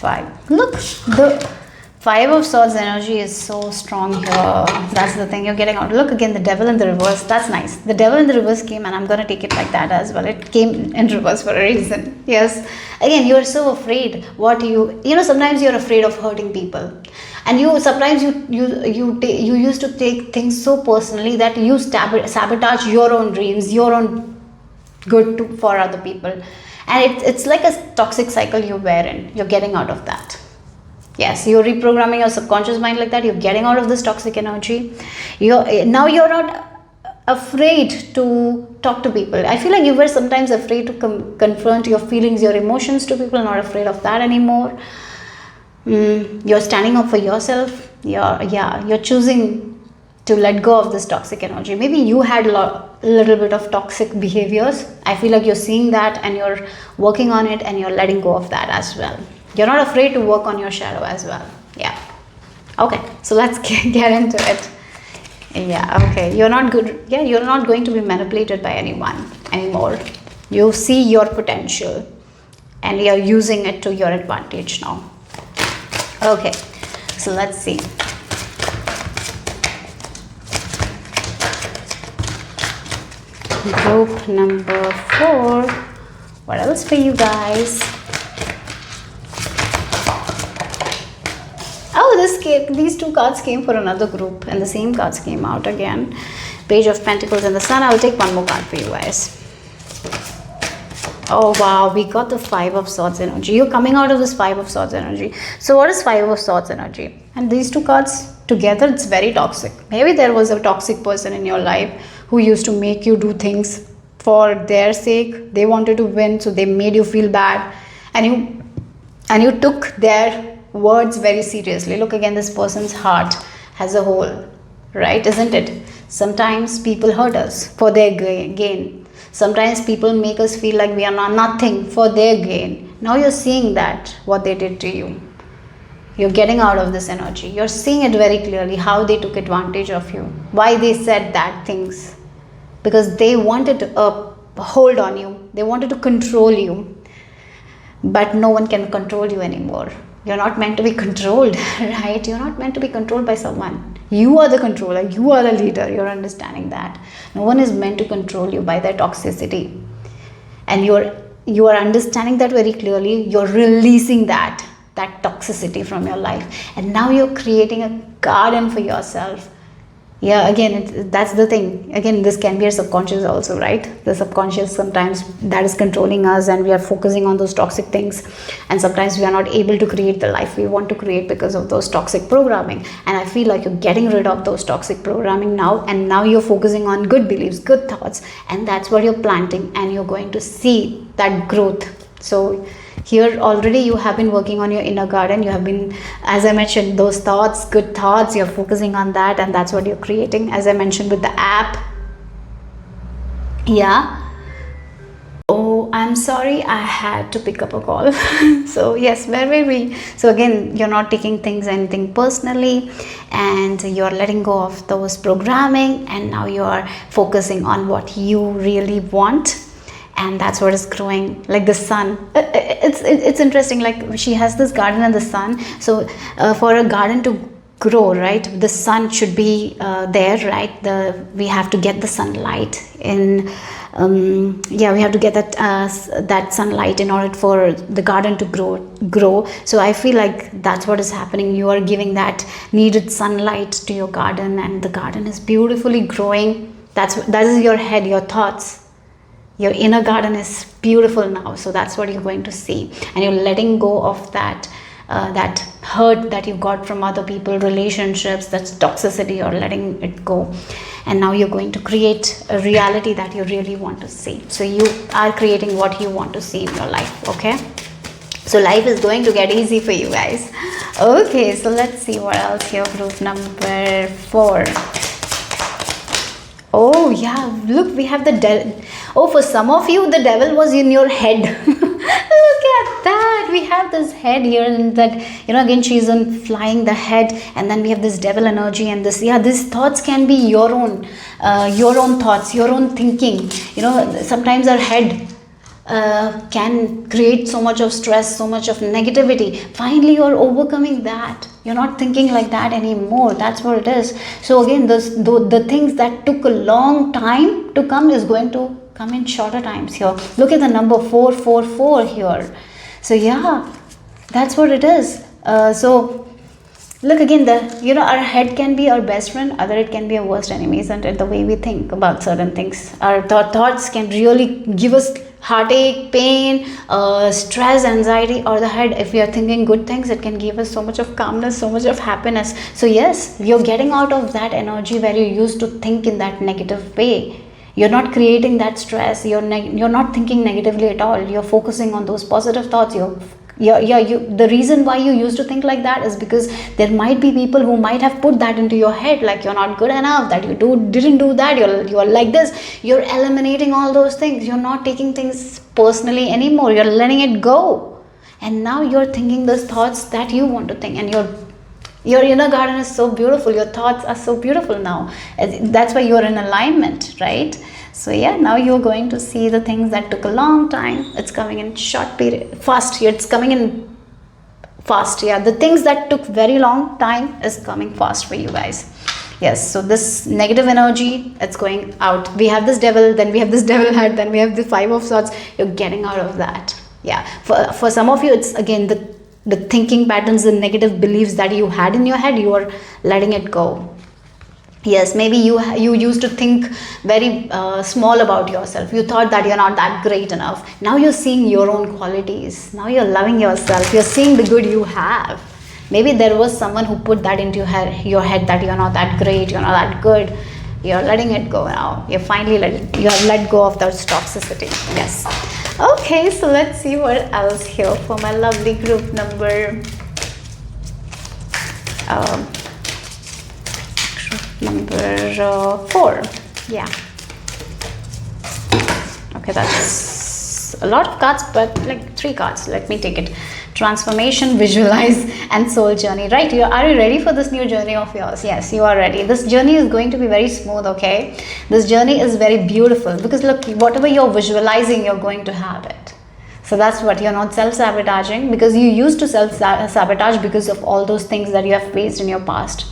5. Look, the 5 of Swords energy is so strong here. That's the thing you're getting out. Look again, the Devil in the reverse. That's nice. The Devil in the reverse came, and I'm going to take it like that as well. It came in reverse for a reason. Yes. Again, you're so afraid. Sometimes you're afraid of hurting people. And you used to take things so personally that you sabotage your own dreams, your own good for other people. And it's like a toxic cycle you're in. You're getting out of that. Yes, you're reprogramming your subconscious mind like that. You're getting out of this toxic energy. You're not afraid to talk to people. I feel like you were sometimes afraid to confront your feelings, your emotions to people. Not afraid of that anymore. You're standing up for yourself. You're choosing to let go of this toxic energy. Maybe you had a little bit of toxic behaviors. I feel like you're seeing that, and you're working on it, and you're letting go of that as well. You're not afraid to work on your shadow as well. Yeah. Okay, so let's get into it. Yeah, okay. You're not going to be manipulated by anyone anymore. You see your potential, and you're using it to your advantage now. Okay, so let's see. Group number 4. What else for you guys? Oh, these 2 cards came for another group, and the same cards came out again. Page of Pentacles and the Sun. I will take one more card for you guys. Oh wow, we got the 5 of Swords energy. You're coming out of this 5 of Swords energy. So what is 5 of Swords energy? And these 2 cards together, it's very toxic. Maybe there was a toxic person in your life who used to make you do things for their sake. They wanted to win, so they made you feel bad, and you took their words very seriously. Look again, this person's heart has a hole, right? Isn't it? Sometimes people hurt us for their gain. Sometimes people make us feel like we are nothing for their gain. Now you're seeing that, what they did to you. You're getting out of this energy. You're seeing it very clearly, how they took advantage of you. Why they said that things. Because they wanted to hold on you. They wanted to control you. But no one can control you anymore. You're not meant to be controlled, right? You're not meant to be controlled by someone. You are the controller. You are the leader. You're understanding that. No one is meant to control you by their toxicity. And you are understanding that very clearly. You're releasing that toxicity from your life. And now you're creating a garden for yourself. Yeah, again, that's the thing. Again, this can be our subconscious also, right? The subconscious sometimes that is controlling us, and we are focusing on those toxic things. And sometimes we are not able to create the life we want to create because of those toxic programming. And I feel like you're getting rid of those toxic programming now. And now you're focusing on good beliefs, good thoughts. And that's what you're planting. And you're going to see that growth. So here already you have been working on your inner garden. You have been, as I mentioned, those thoughts, good thoughts, you're focusing on that, and that's what you're creating, as I mentioned with the app. Yeah. Oh, I'm sorry, I had to pick up a call. So yes, where were we? So again, you're not taking things anything personally, and you're letting go of those programming, and now you're focusing on what you really want. And that's what is growing, like the sun. It's interesting, like she has this garden and the sun. So for a garden to grow, right, the sun should be there, right? We have to get the sunlight in. Yeah, we have to get that sunlight in order for the garden to grow. So I feel like that's what is happening. You are giving that needed sunlight to your garden, and the garden is beautifully growing. That is your head, your thoughts. Your inner garden is beautiful now. So that's what you're going to see, and you're letting go of that hurt that you got from other people, relationships, that's toxicity. You're letting it go, and now you're going to create a reality that you really want to see. So you are creating what you want to see in your life. Okay, so life is going to get easy for you guys. Okay, so let's see what else here. Group number 4. Oh yeah, look, we have the devil. Oh, for some of you, the devil was in your head. Look at that. We have this head here, and that, again, she's on flying the head, and then we have this devil energy, and these thoughts can be your own thoughts, your own thinking. Sometimes our head can create so much of stress, so much of negativity. Finally, you're overcoming that. You're not thinking like that anymore. That's what it is. So again, the things that took a long time to come is going to come in shorter times here. Look at the number 444 here. So yeah, that's what it is. So look again, our head can be our best friend, other it can be our worst enemy, isn't it? The way we think about certain things, our thoughts can really give us heartache, pain, stress, anxiety, or the head. If we are thinking good things, it can give us so much of calmness, so much of happiness. So yes, you're getting out of that energy where you used to think in that negative way. You're not creating that stress. You're not thinking negatively at all. You're focusing on those positive thoughts. The reason why you used to think like that is because there might be people who might have put that into your head, like you're not good enough, that you didn't do that, you're like this. You're eliminating all those things. You're not taking things personally anymore. You're letting it go, and now you're thinking those thoughts that you want to think, and your inner garden is so beautiful. Your thoughts are so beautiful now. That's why you're in alignment, right? So yeah, now you're going to see the things that took a long time. It's coming in short period, fast. It's coming in fast. Yeah, the things that took very long time is coming fast for you guys. Yes, so this negative energy, it's going out. We have this devil, then we have this devil head, then we have the 5 of swords. You're getting out of that. Yeah, for some of you, it's again the thinking patterns, the negative beliefs that you had in your head, you are letting it go. Yes, maybe you used to think very small about yourself. You thought that you're not that great enough. Now you're seeing your own qualities. Now you're loving yourself. You're seeing the good you have. Maybe there was someone who put that into your head that you're not that great, you're not that good. You're letting it go now. You have let go of that toxicity. Yes. Okay, so let's see what else here for my lovely group number 4. Yeah. Okay, that's a lot of cards, but like 3 cards. Let me take it. Transformation, visualize, and soul journey. Right? Are you ready for this new journey of yours? Yes, you are ready. This journey is going to be very smooth, okay? This journey is very beautiful because look, whatever you're visualizing, you're going to have it. So that's what, you're not self-sabotaging, because you used to self-sabotage because of all those things that you have faced in your past.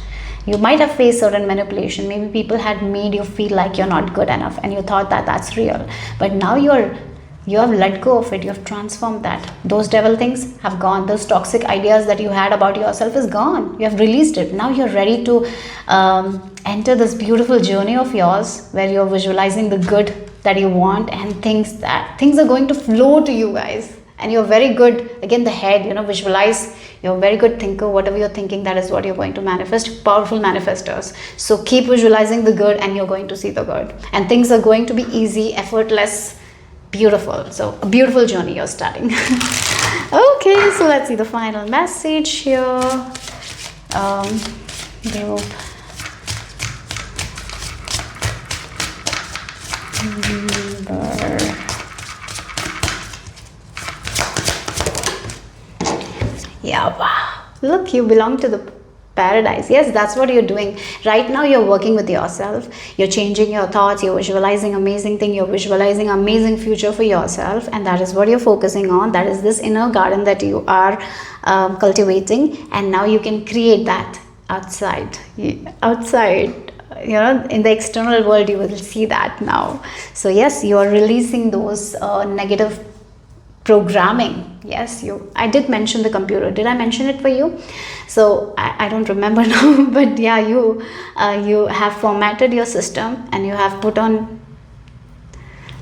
You might have faced certain manipulation. Maybe people had made you feel like you're not good enough, and you thought that that's real. But now you're You have let go of it. You have transformed that. Those devil things have gone. Those toxic ideas that you had about yourself is gone. You have released it. Now you're ready to enter this beautiful journey of yours, where you're visualizing the good that you want, and things are going to flow to you guys. And you're very good, again, the head, visualize. You're a very good thinker. Whatever you're thinking, that is what you're going to manifest. Powerful manifestors. So keep visualizing the good, and you're going to see the good. And things are going to be easy, effortless, beautiful. So a beautiful journey you're starting. Okay, so let's see the final message here. Group number. Yeah, wow. Look, you belong to the paradise. Yes, that's what you're doing. Right now, you're working with yourself. You're changing your thoughts. You're visualizing amazing thing. You're visualizing amazing future for yourself. And that is what you're focusing on. That is this inner garden that you are cultivating. And now you can create that outside. Outside, in the external world, you will see that now. So yes, you are releasing those negative programming. Yes, I did mention the computer. Did I mention it for you? So I don't remember now, but yeah, you have formatted your system, and you have put on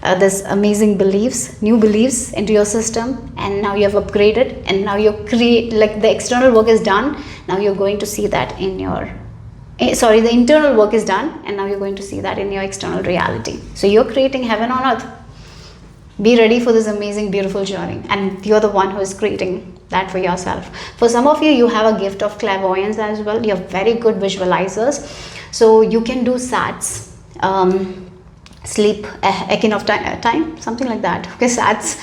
this amazing new beliefs into your system, and now you have upgraded, and now you create, like, the external work is done. Now you're going to see that in your the internal work is done, and now you're going to see that in your external reality. So you're creating heaven on earth. Be ready for this amazing, beautiful journey. And you're the one who is creating that for yourself. For some of you, you have a gift of clairvoyance as well. You're very good visualizers. So you can do SATs, sleep akin of time, something like that. Okay, SATs.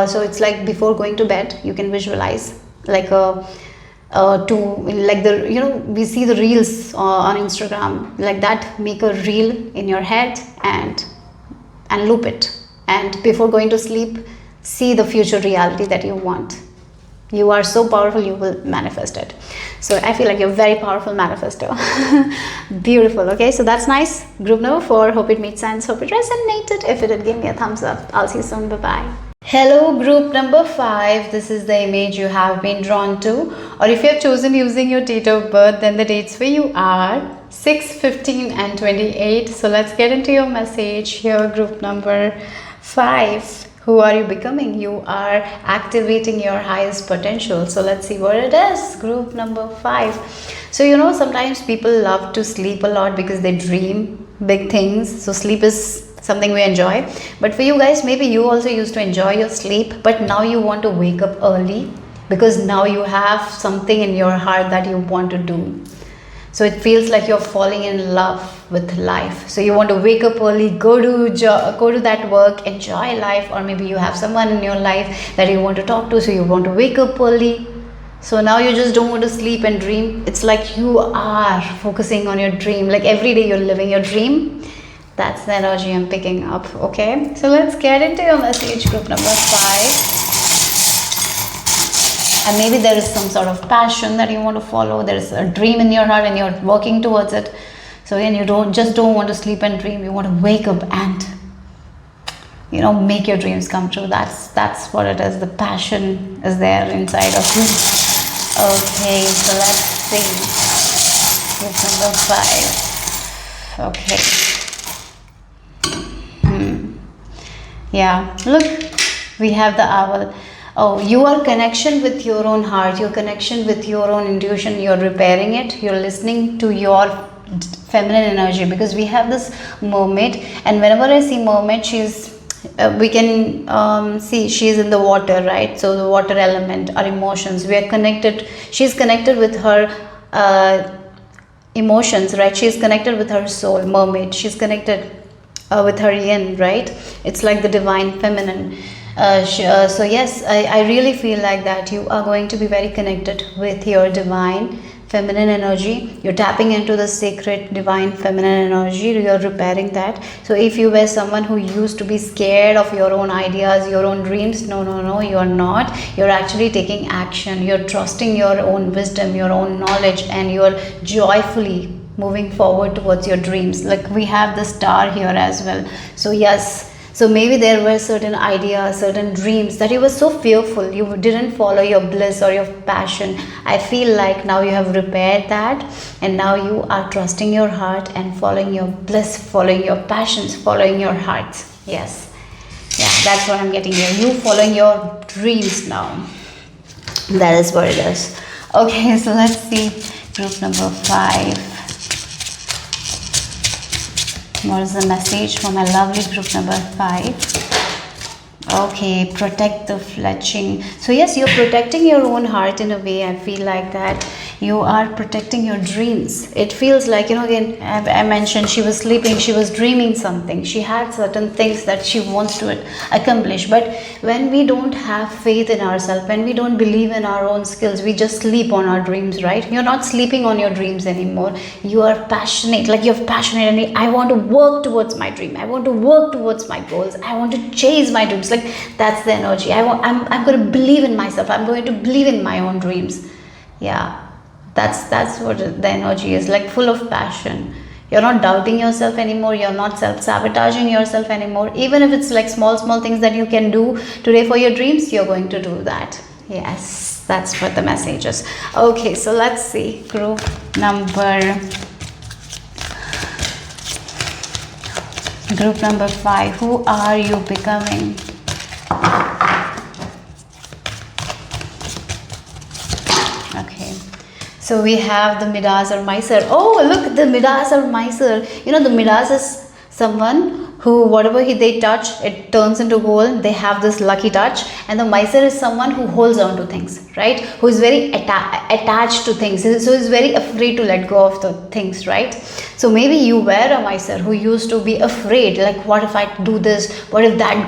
So it's like before going to bed, you can visualize like we see the reels on Instagram, like that. Make a reel in your head and loop it, and before going to sleep, see the future reality that you want. You are so powerful, you will manifest it. So I feel like you're a very powerful manifestor. Beautiful. Okay, so that's nice. Group number 4, hope it made sense, hope it resonated. If it did, give me a thumbs up. I'll see you soon. Bye bye. Hello, group number 5. This is the image you have been drawn to, or if you have chosen using your date of birth, then the dates for you are 6, 15 and 28. So let's get into your message here. Group number 5. Who are you becoming? You are activating your highest potential. So let's see what it is. Group number 5. So sometimes people love to sleep a lot because they dream big things. So sleep is something we enjoy. But for you guys, maybe you also used to enjoy your sleep, but now you want to wake up early because now you have something in your heart that you want to do. So it feels like you're falling in love with life. So you want to wake up early, go to that work, enjoy life, or maybe you have someone in your life that you want to talk to, so you want to wake up early. So now you just don't want to sleep and dream. It's like you are focusing on your dream, like every day you're living your dream. That's the energy I'm picking up. Okay, so let's get into your message. Group number 5. And maybe there is some sort of passion that you want to follow. There is a dream in your heart and you're working towards it. So again, you don't want to sleep and dream. You want to wake up and make your dreams come true. That's what it is. The passion is there inside of you. Okay, so let's see. Group number 5. Okay. Yeah, look, we have the owl. Oh, your connection with your own heart, your connection with your own intuition, you're repairing it. You're listening to your feminine energy, because we have this mermaid, and whenever I see mermaid, we can see she's in the water, right? So the water element, our emotions, we are connected. She's connected with her emotions, right? She's connected with her soul. Mermaid, she's connected with her yin, right? It's like the divine feminine. So yes, I really feel like that you are going to be very connected with your divine feminine energy. You're tapping into the sacred divine feminine energy. You're repairing that. So if you were someone who used to be scared of your own ideas, your own dreams, no, you're not. You're actually taking action. You're trusting your own wisdom, your own knowledge, and you're joyfully moving forward towards your dreams. Like we have the star here as well. So yes, So maybe there were certain ideas, certain dreams that you were so fearful, you didn't follow your bliss or your passion. I feel like now you have repaired that, and now you are trusting your heart and following your bliss, following your passions, following your heart. Yes. Yeah, that's what I'm getting here. You following your dreams now. That is what it is. Okay, so let's see group number 5. What is the message for my lovely group number 5? Okay, protect the fletching. So yes, you're protecting your own heart in a way. I feel like that you are protecting your dreams. It feels like, again, I mentioned she was sleeping, she was dreaming something, she had certain things that she wants to accomplish. But when we don't have faith in ourselves, when we don't believe in our own skills, we just sleep on our dreams, right? You're not sleeping on your dreams anymore. You are passionate, like you're passionate, and I want to work towards my dream, I want to work towards my goals, I want to chase my dreams. Like that's the energy. I'm going to believe in myself, I'm going to believe in my own dreams. Yeah, that's what the energy is, like full of passion. You're not doubting yourself anymore, you're not self-sabotaging yourself anymore. Even if it's like small things that you can do today for your dreams, you're going to do that. Yes, that's what the message is. Okay, so let's see group number 5. Who are you becoming? Okay, so we have the Midas or Miser. Oh, look, the Midas or Miser. The Midas is someone who, whatever they touch, it turns into gold. They have this lucky touch. And the Miser is someone who holds on to things, right? Who is very attached to things. So is very afraid to let go of the things, right? So maybe you were a Miser who used to be afraid, like what if I do this? What if that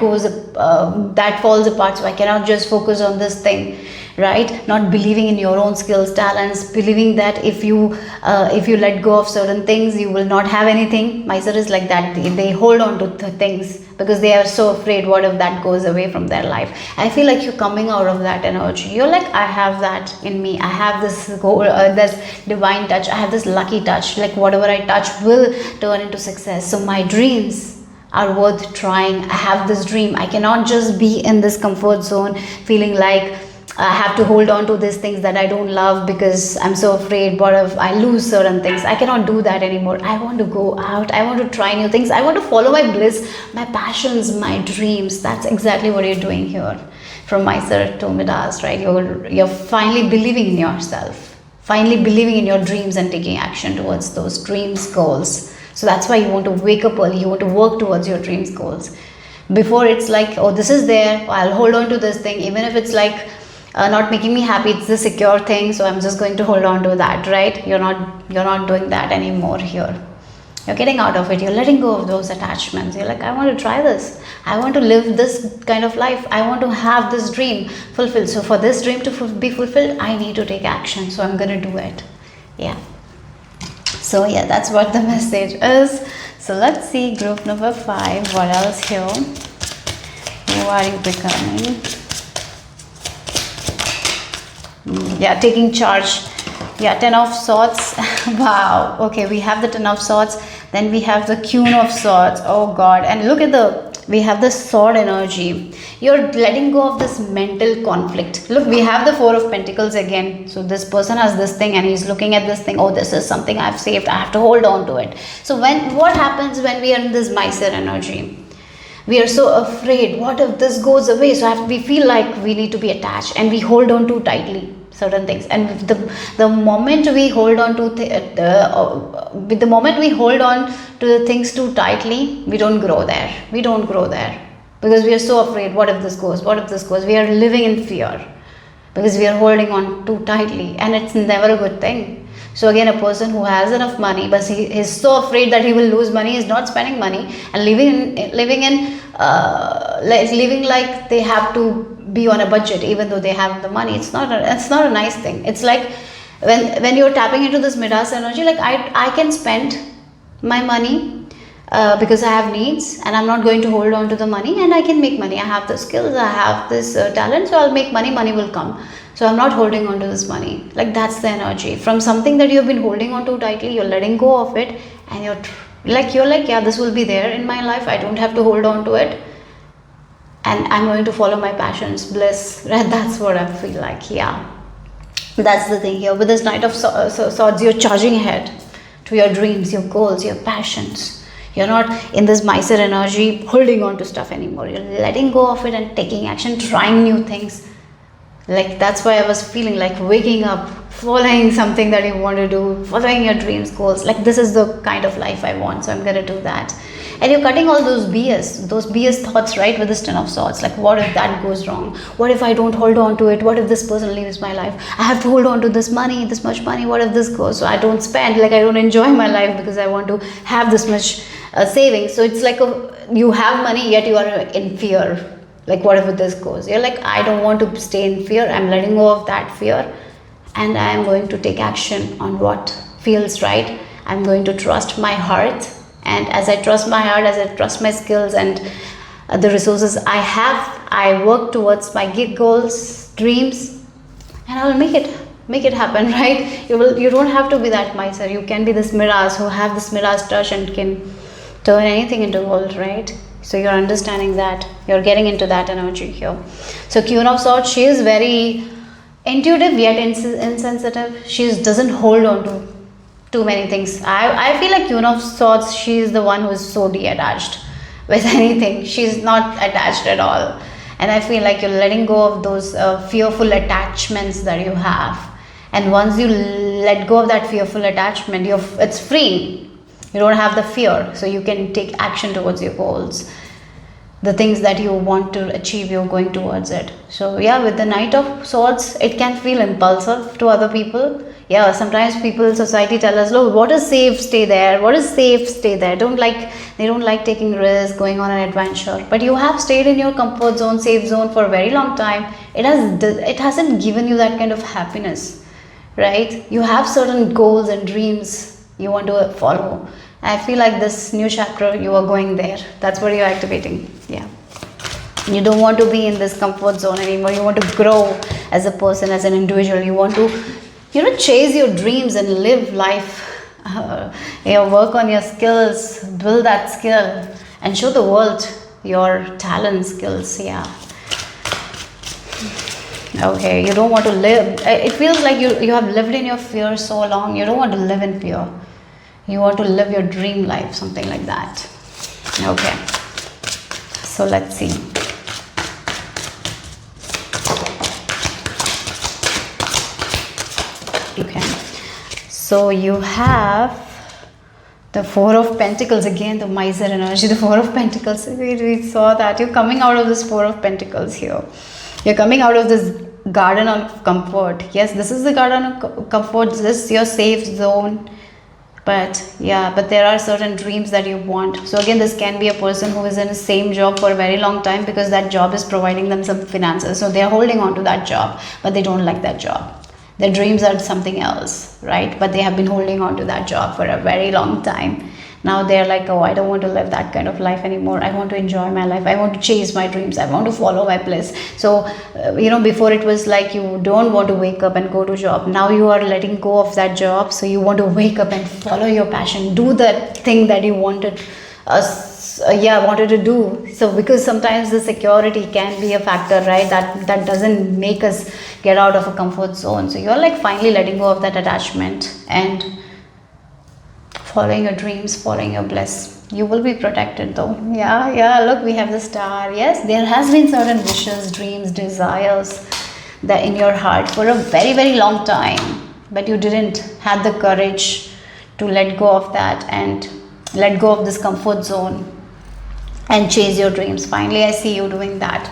that falls apart? So I cannot just focus on this thing, right? Not believing in your own skills, talents, believing that if you let go of certain things, you will not have anything. Miser is like that. They hold on to things because they are so afraid, what if that goes away from their life? I feel like you're coming out of that energy. You're like, I have that in me, I have this this divine touch, I have this lucky touch, like whatever I touch will turn into success. So my dreams are worth trying. I have this dream. I cannot just be in this comfort zone feeling like I have to hold on to these things that I don't love because I'm so afraid, what if I lose certain things? I cannot do that anymore. I want to go out, I want to try new things, I want to follow my bliss, my passions, my dreams. That's exactly what you're doing here. From Miser to Midas, right? You're finally believing in yourself, finally believing in your dreams and taking action towards those dreams, goals. So that's why you want to wake up early, you want to work towards your dreams, goals. Before it's like, oh, this is there, I'll hold on to this thing, even if it's like not making me happy, it's the secure thing, so I'm just going to hold on to that, right? You're not doing that anymore here. You're getting out of it, you're letting go of those attachments. You're like, I want to try this, I want to live this kind of life, I want to have this dream fulfilled. So for this dream to be fulfilled, I need to take action, so I'm going to do it. Yeah, so yeah, that's what the message is. So let's see group number 5. What else here? Who are you becoming? Yeah, taking charge. Yeah, 10 of Swords. Wow. Okay, we have the 10 of Swords. Then we have the Queen of Swords. Oh God. And look at we have the sword energy. You're letting go of this mental conflict. Look, we have the 4 of Pentacles again. So this person has this thing and he's looking at this thing. Oh, this is something I've saved, I have to hold on to it. So what happens when we are in this Miser energy? We are so afraid, what if this goes away? So we feel like we need to be attached and we hold on too tightly certain things. And the moment we hold on to the things too tightly, we don't grow there. We don't grow there because we are so afraid. What if this goes? What if this goes? We are living in fear because we are holding on too tightly, and it's never a good thing. So again, a person who has enough money, but he is so afraid that he will lose money, is not spending money and living like they have to be on a budget, even though they have the money. It's not a nice thing. It's like when you're tapping into this Midas energy, like I can spend my money because I have needs, and I'm not going to hold on to the money, and I can make money. I have the skills, I have this talent, so I'll make money. Money will come. So I'm not holding on to this money. Like that's the energy from something that you've been holding on to tightly. You're letting go of it, and you're like, yeah, this will be there in my life. I don't have to hold on to it. and I'm going to follow my passions, bliss, right? That's what I feel like. Yeah, that's the thing here. With this Knight of Swords, you're charging ahead to your dreams, your goals, your passions. You're not in this miser energy holding on to stuff anymore. You're letting go of it and taking action, trying new things. Like, that's why I was feeling like waking up, following something that you want to do, following your dreams, goals. Like, this is the kind of life I want, so I'm gonna do that. And you're cutting all those BS thoughts, right? With this Ten of Swords. Like, what if that goes wrong? What if I don't hold on to it? What if this person leaves my life? I have to hold on to this money, this much money. What if this goes? So I don't spend, like, I don't enjoy my life because I want to have this much savings. So it's like you have money, yet you are in fear. Like, what if this goes? You're like, I don't want to stay in fear. I'm letting go of that fear, and I am going to take action on what feels right. I'm going to trust my heart, and as I trust my heart, as I trust my skills and the resources I have, I work towards my goals, dreams, and I'll make it happen, right? You don't have to be that miser. You can be this mirage who have this mirage touch and can turn anything into gold, right? So you're understanding that, you're getting into that energy here. So Queen of Swords, she is very intuitive yet insensitive. She doesn't hold on to too many things. I feel like Queen of Swords, she is the one who is so detached with anything. She's not attached at all. And I feel like you're letting go of those fearful attachments that you have. And once you let go of that fearful attachment, it's free. You don't have the fear, so you can take action towards your goals. The things that you want to achieve, you're going towards it. So yeah, with the Knight of Swords, it can feel impulsive to other people. Yeah, sometimes people, society tell us, look, what is safe, stay there. What is safe, stay there. They don't like taking risks, going on an adventure. But you have stayed in your comfort zone, safe zone for a very long time. It hasn't given you that kind of happiness, right? You have certain goals and dreams you want to follow. I feel like this new chapter, you are going there. That's what you're activating. Yeah. You don't want to be in this comfort zone anymore. You want to grow as a person, as an individual. You want to, chase your dreams and live life. Work on your skills, build that skill, and show the world your talent, skills. Yeah. Okay, you don't want to live. It feels like you have lived in your fear so long. You don't want to live in fear. You want to live your dream life, something like that. Okay. So let's see. Okay. So you have the Four of Pentacles, again the miser energy, the Four of Pentacles. We saw that you're coming out of this Four of Pentacles here. You're coming out of this garden of comfort. Yes, this is the garden of comfort. This is your safe zone. But there are certain dreams that you want. So again, this can be a person who is in the same job for a very long time because that job is providing them some finances. So they're holding on to that job, but they don't like that job. Their dreams are something else, right? But they have been holding on to that job for a very long time. Now they're like, oh, I don't want to live that kind of life anymore. I want to enjoy my life. I want to chase my dreams. I want to follow my bliss. So, before it was like you don't want to wake up and go to job. Now you are letting go of that job. So you want to wake up and follow your passion. Do the thing that you wanted to do. So because sometimes the security can be a factor, right? That doesn't make us get out of a comfort zone. So you're like finally letting go of that attachment and following your dreams, following your bliss. You will be protected though. Yeah, look, we have the Star. Yes, there has been certain wishes, dreams, desires that in your heart for a very, very long time, but you didn't have the courage to let go of that and let go of this comfort zone and chase your dreams. Finally, I see you doing that,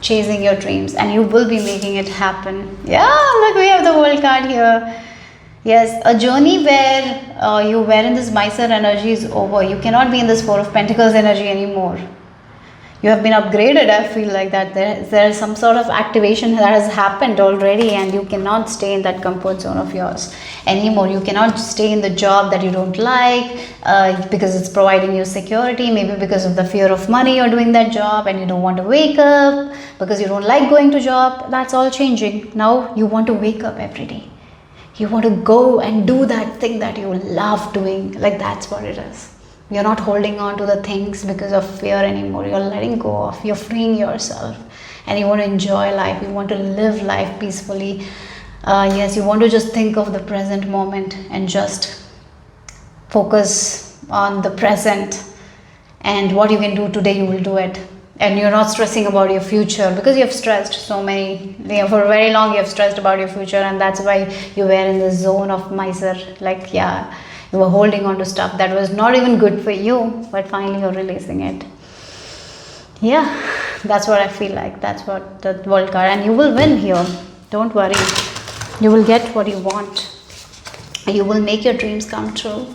chasing your dreams, and you will be making it happen. Yeah, look, we have the World card here. Yes, a journey where you were in this miser energy is over. You cannot be in this Four of Pentacles energy anymore. You have been upgraded. I feel like that there is some sort of activation that has happened already, and you cannot stay in that comfort zone of yours anymore. You cannot stay in the job that you don't like because it's providing you security, maybe because of the fear of money you're doing that job and you don't want to wake up because you don't like going to job. That's all changing. Now you want to wake up every day. You want to go and do that thing that you love doing. Like, that's what it is. You're not holding on to the things because of fear anymore. You're letting go of, you're freeing yourself, and you want to enjoy life. You want to live life peacefully. Yes, you want to just think of the present moment and just focus on the present, and what you can do today, you will do it. And you're not stressing about your future, because you have stressed for very long you have stressed about your future, and that's why you were in the zone of miser. Like, yeah, you were holding on to stuff that was not even good for you, but finally you're releasing it. Yeah, that's what I feel like. That's what the world card, and you will win here. Don't worry, you will get what you want. You will make your dreams come true.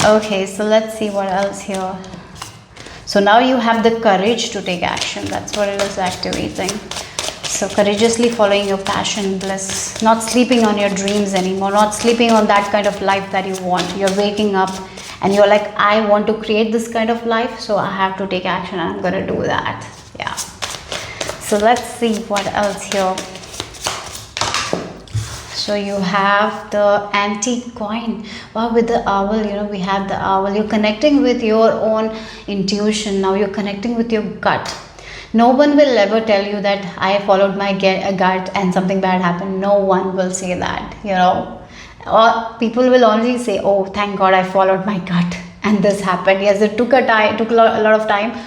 Okay, so let's see what else here. So now you have the courage to take action. That's what it is activating. So courageously following your passion, bliss, not sleeping on your dreams anymore, not sleeping on that kind of life that you want. You're waking up and you're like, I want to create this kind of life, so I have to take action, and I'm gonna do that. Yeah. So let's see what else here. So you have the antique coin. Wow, with the owl, we have the owl. You're connecting with your own intuition. Now you're connecting with your gut. No one will ever tell you that I followed my gut and something bad happened. No one will say that, Or people will only say, oh, thank God I followed my gut and this happened. Yes, it took a lot of time.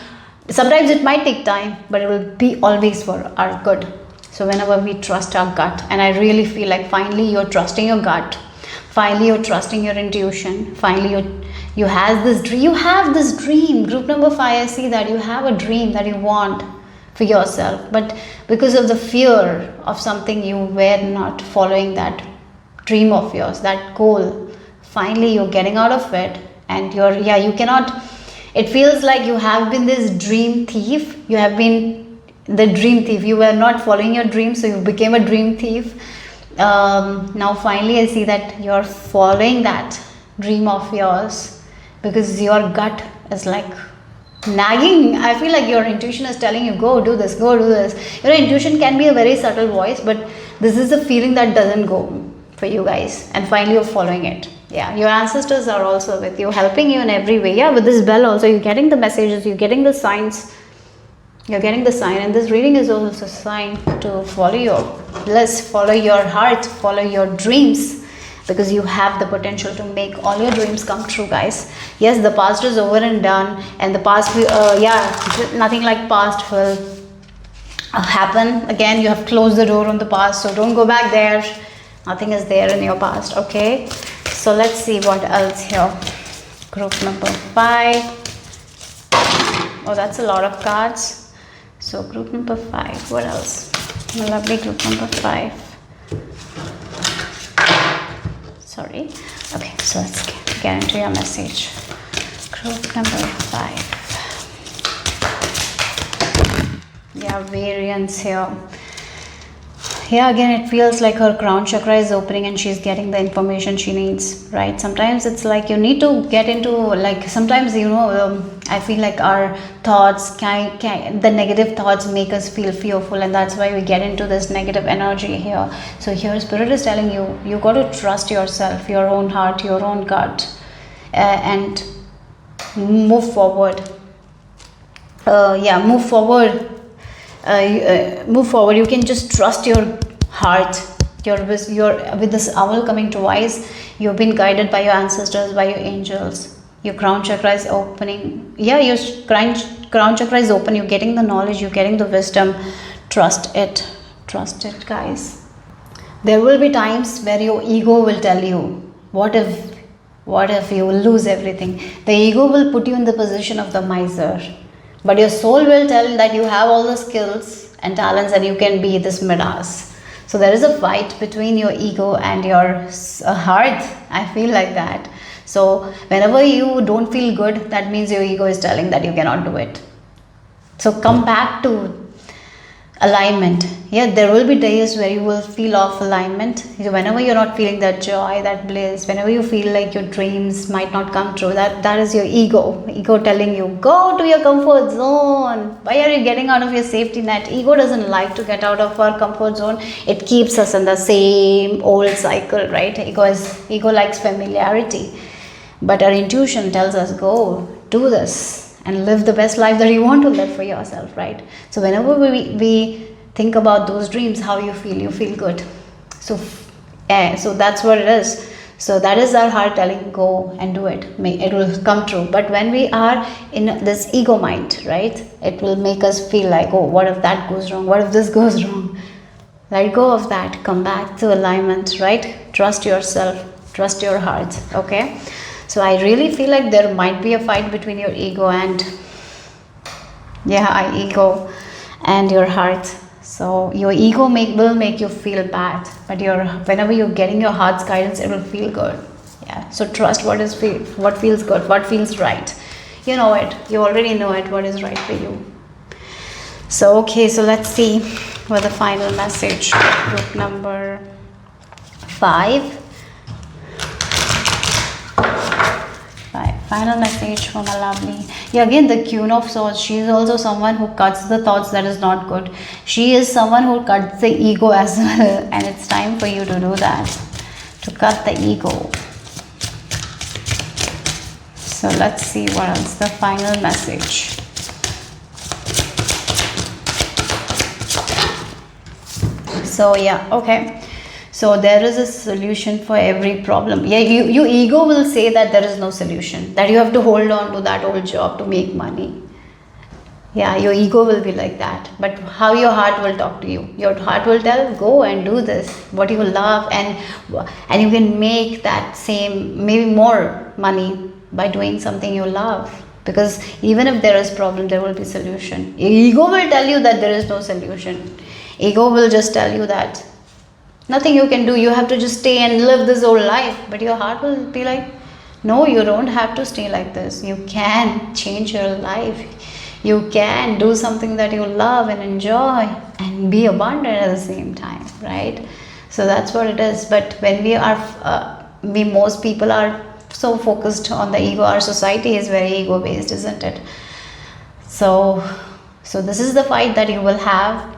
Sometimes it might take time, but it will be always for our good. So whenever we trust our gut, and I really feel like finally you're trusting your gut, finally you're trusting your intuition, finally you have this dream. Group number 5, I see that you have a dream that you want for yourself, but because of the fear of something, you were not following that dream of yours, that goal. Finally you're getting out of it, and you cannot, it feels like you have been this dream thief. You have been the dream thief. You were not following your dreams, so you became a dream thief. Now finally I see that you're following that dream of yours, because your gut is like nagging. I feel like your intuition is telling you, go do this, go do this. Your intuition can be a very subtle voice, but this is a feeling that doesn't go for you guys, and finally you're following it. Yeah, your ancestors are also with you, helping you in every way. Yeah, with this bell also, you're getting the messages, you're getting the signs. You're getting the sign, and this reading is also a sign to follow your bliss, follow your heart, follow your dreams, because you have the potential to make all your dreams come true, guys. Yes, the past is over and done, and the past, nothing like past will happen again. You have closed the door on the past, so don't go back there. Nothing is there in your past. Okay, so let's see what else here. Group number 5. Oh, that's a lot of cards. So group number 5, what else? Lovely group number 5. Sorry. Okay, so let's get into your message. Group number 5. Yeah, variance here. Here again, it feels like her crown chakra is opening and she's getting the information she needs, right? Sometimes it's like you need to get into, like, sometimes, I feel like our thoughts, the negative thoughts make us feel fearful, and that's why we get into this negative energy here. So here Spirit is telling you, you got to trust yourself, your own heart, your own gut, and move forward. Move forward. Move forward. You can just trust your heart. With this owl coming twice, you've been guided by your ancestors, by your angels. Your crown chakra is opening. Yeah, your crown chakra is open. You're getting the knowledge, you're getting the wisdom. Trust it, guys. There will be times where your ego will tell you, what if you will lose everything? The ego will put you in the position of the miser. But your soul will tell that you have all the skills and talents and you can be this Midas. So there is a fight between your ego and your heart. I feel like that. So whenever you don't feel good, that means your ego is telling that you cannot do it. So come back to alignment. Yeah, there will be days where you will feel off alignment. Whenever you're not feeling that joy, that bliss, whenever you feel like your dreams might not come true, that is your ego telling you, go to your comfort zone. Why are you getting out of your safety net? Ego doesn't like to get out of our comfort zone. It keeps us in the same old cycle, right? Ego likes familiarity. but our intuition tells us, go do this and live the best life that you want to live for yourself, right? So whenever we think about those dreams, how you feel good. So so that's what it is. So that is our heart telling, go and do it, it will come true. But when we are in this ego mind, right, it will make us feel like, oh, what if that goes wrong, what if this goes wrong? Let go of that, come back to alignment, right? Trust yourself, trust your heart. Okay, so I really feel like there might be a fight between your ego and ego and your heart. So your ego will make you feel bad, but whenever you're getting your heart's guidance, it will feel good. Yeah. So trust what feels good, what feels right. You know it. You already know it. What is right for you. So okay. So let's see what the final message. Group number 5. Final message from a lovely. Yeah, again, the Queen of Swords. She is also someone who cuts the thoughts that is not good. She is someone who cuts the ego as well. And it's time for you to do that. To cut the ego. So let's see what else. The final message. So yeah, okay. So there is a solution for every problem. Yeah, your ego will say that there is no solution, that you have to hold on to that old job to make money. Yeah, your ego will be like that. But how your heart will talk to you? Your heart will tell, go and do this, what you love, and you can make that same, maybe more money by doing something you love. Because even if there is problem, there will be solution. Your ego will tell you that there is no solution. Ego will just tell you that nothing you can do, you have to just stay and live this old life. But your heart will be like, no, you don't have to stay like this. You can change your life. You can do something that you love and enjoy and be abundant at the same time, right? So that's what it is. But when most people are so focused on the ego. Our society is very ego based, isn't it? So this is the fight that you will have.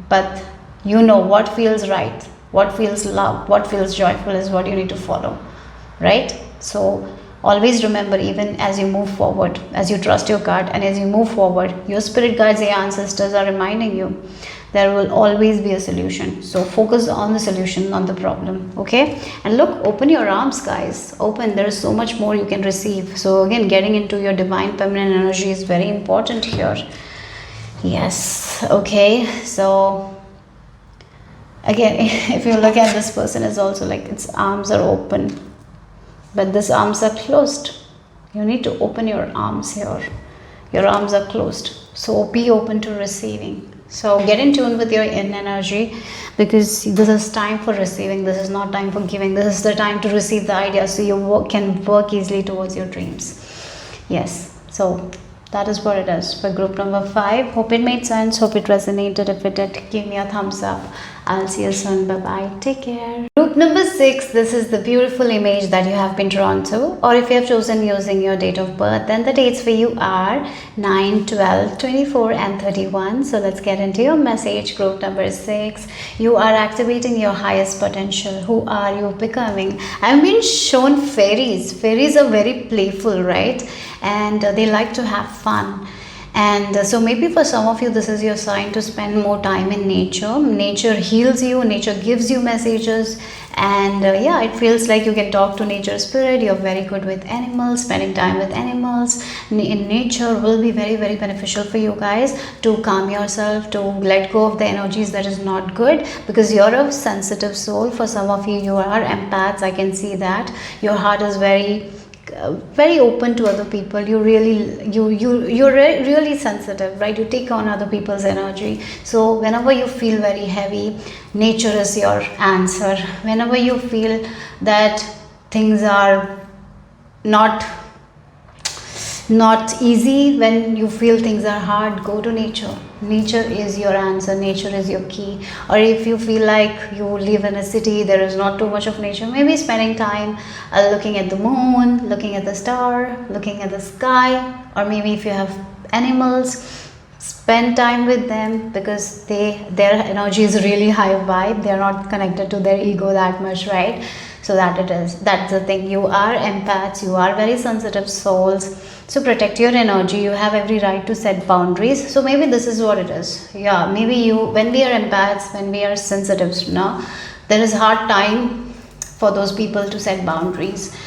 But you know what feels right, what feels love, what feels joyful is what you need to follow, right? So always remember, even as you move forward, as you trust your gut and as you move forward, your spirit guides, your ancestors are reminding you there will always be a solution. So focus on the solution, not the problem. Okay, and look, open your arms, guys. Open. There is so much more you can receive. So again, getting into your divine feminine energy is very important here. Yes. Okay, so again, if you look at this person, is also like its arms are open, but these arms are closed. You need to open your arms here. Your arms are closed, so be open to receiving. So get in tune with your in energy, because this is time for receiving. This is not time for giving. This is the time to receive the idea, so you can work easily towards your dreams. Yes, so that is what it is for group number 5. Hope it made sense. Hope it resonated. If it did, give me a thumbs up. I'll see you soon. Bye bye. Take care. Group number 6. This is the beautiful image that you have been drawn to. Or if you have chosen using your date of birth, then the dates for you are 9, 12, 24 and 31. So let's get into your message. Group number 6. You are activating your highest potential. Who are you becoming? I've been shown fairies. Fairies are very playful, right? And they like to have fun. And so maybe for some of you, this is your sign to spend more time in nature. Nature heals you, nature gives you messages, and yeah, it feels like you can talk to nature spirit. You're very good with animals. Spending time with animals in nature will be very, very beneficial for you guys to calm yourself, to let go of the energies that is not good, because you're a sensitive soul. For some of you, you are empaths. I can see that your heart is very open to other people. You're really sensitive, right? You take on other people's energy. So whenever you feel very heavy, nature is your answer. Whenever you feel that things are not easy, when you feel things are hard, go to nature. Nature is your answer. Nature is your key. Or if you feel like you live in a city, there is not too much of nature, maybe spending time looking at the moon, looking at the star, looking at the sky. Or maybe if you have animals, spend time with them, because their energy is really high vibe. They are not connected to their ego that much, right? So that's the thing. You are empaths, you are very sensitive souls. So protect your energy. You have every right to set boundaries. So maybe this is what it is. Yeah, maybe when we are empaths, when we are sensitives, there is hard time for those people to set boundaries.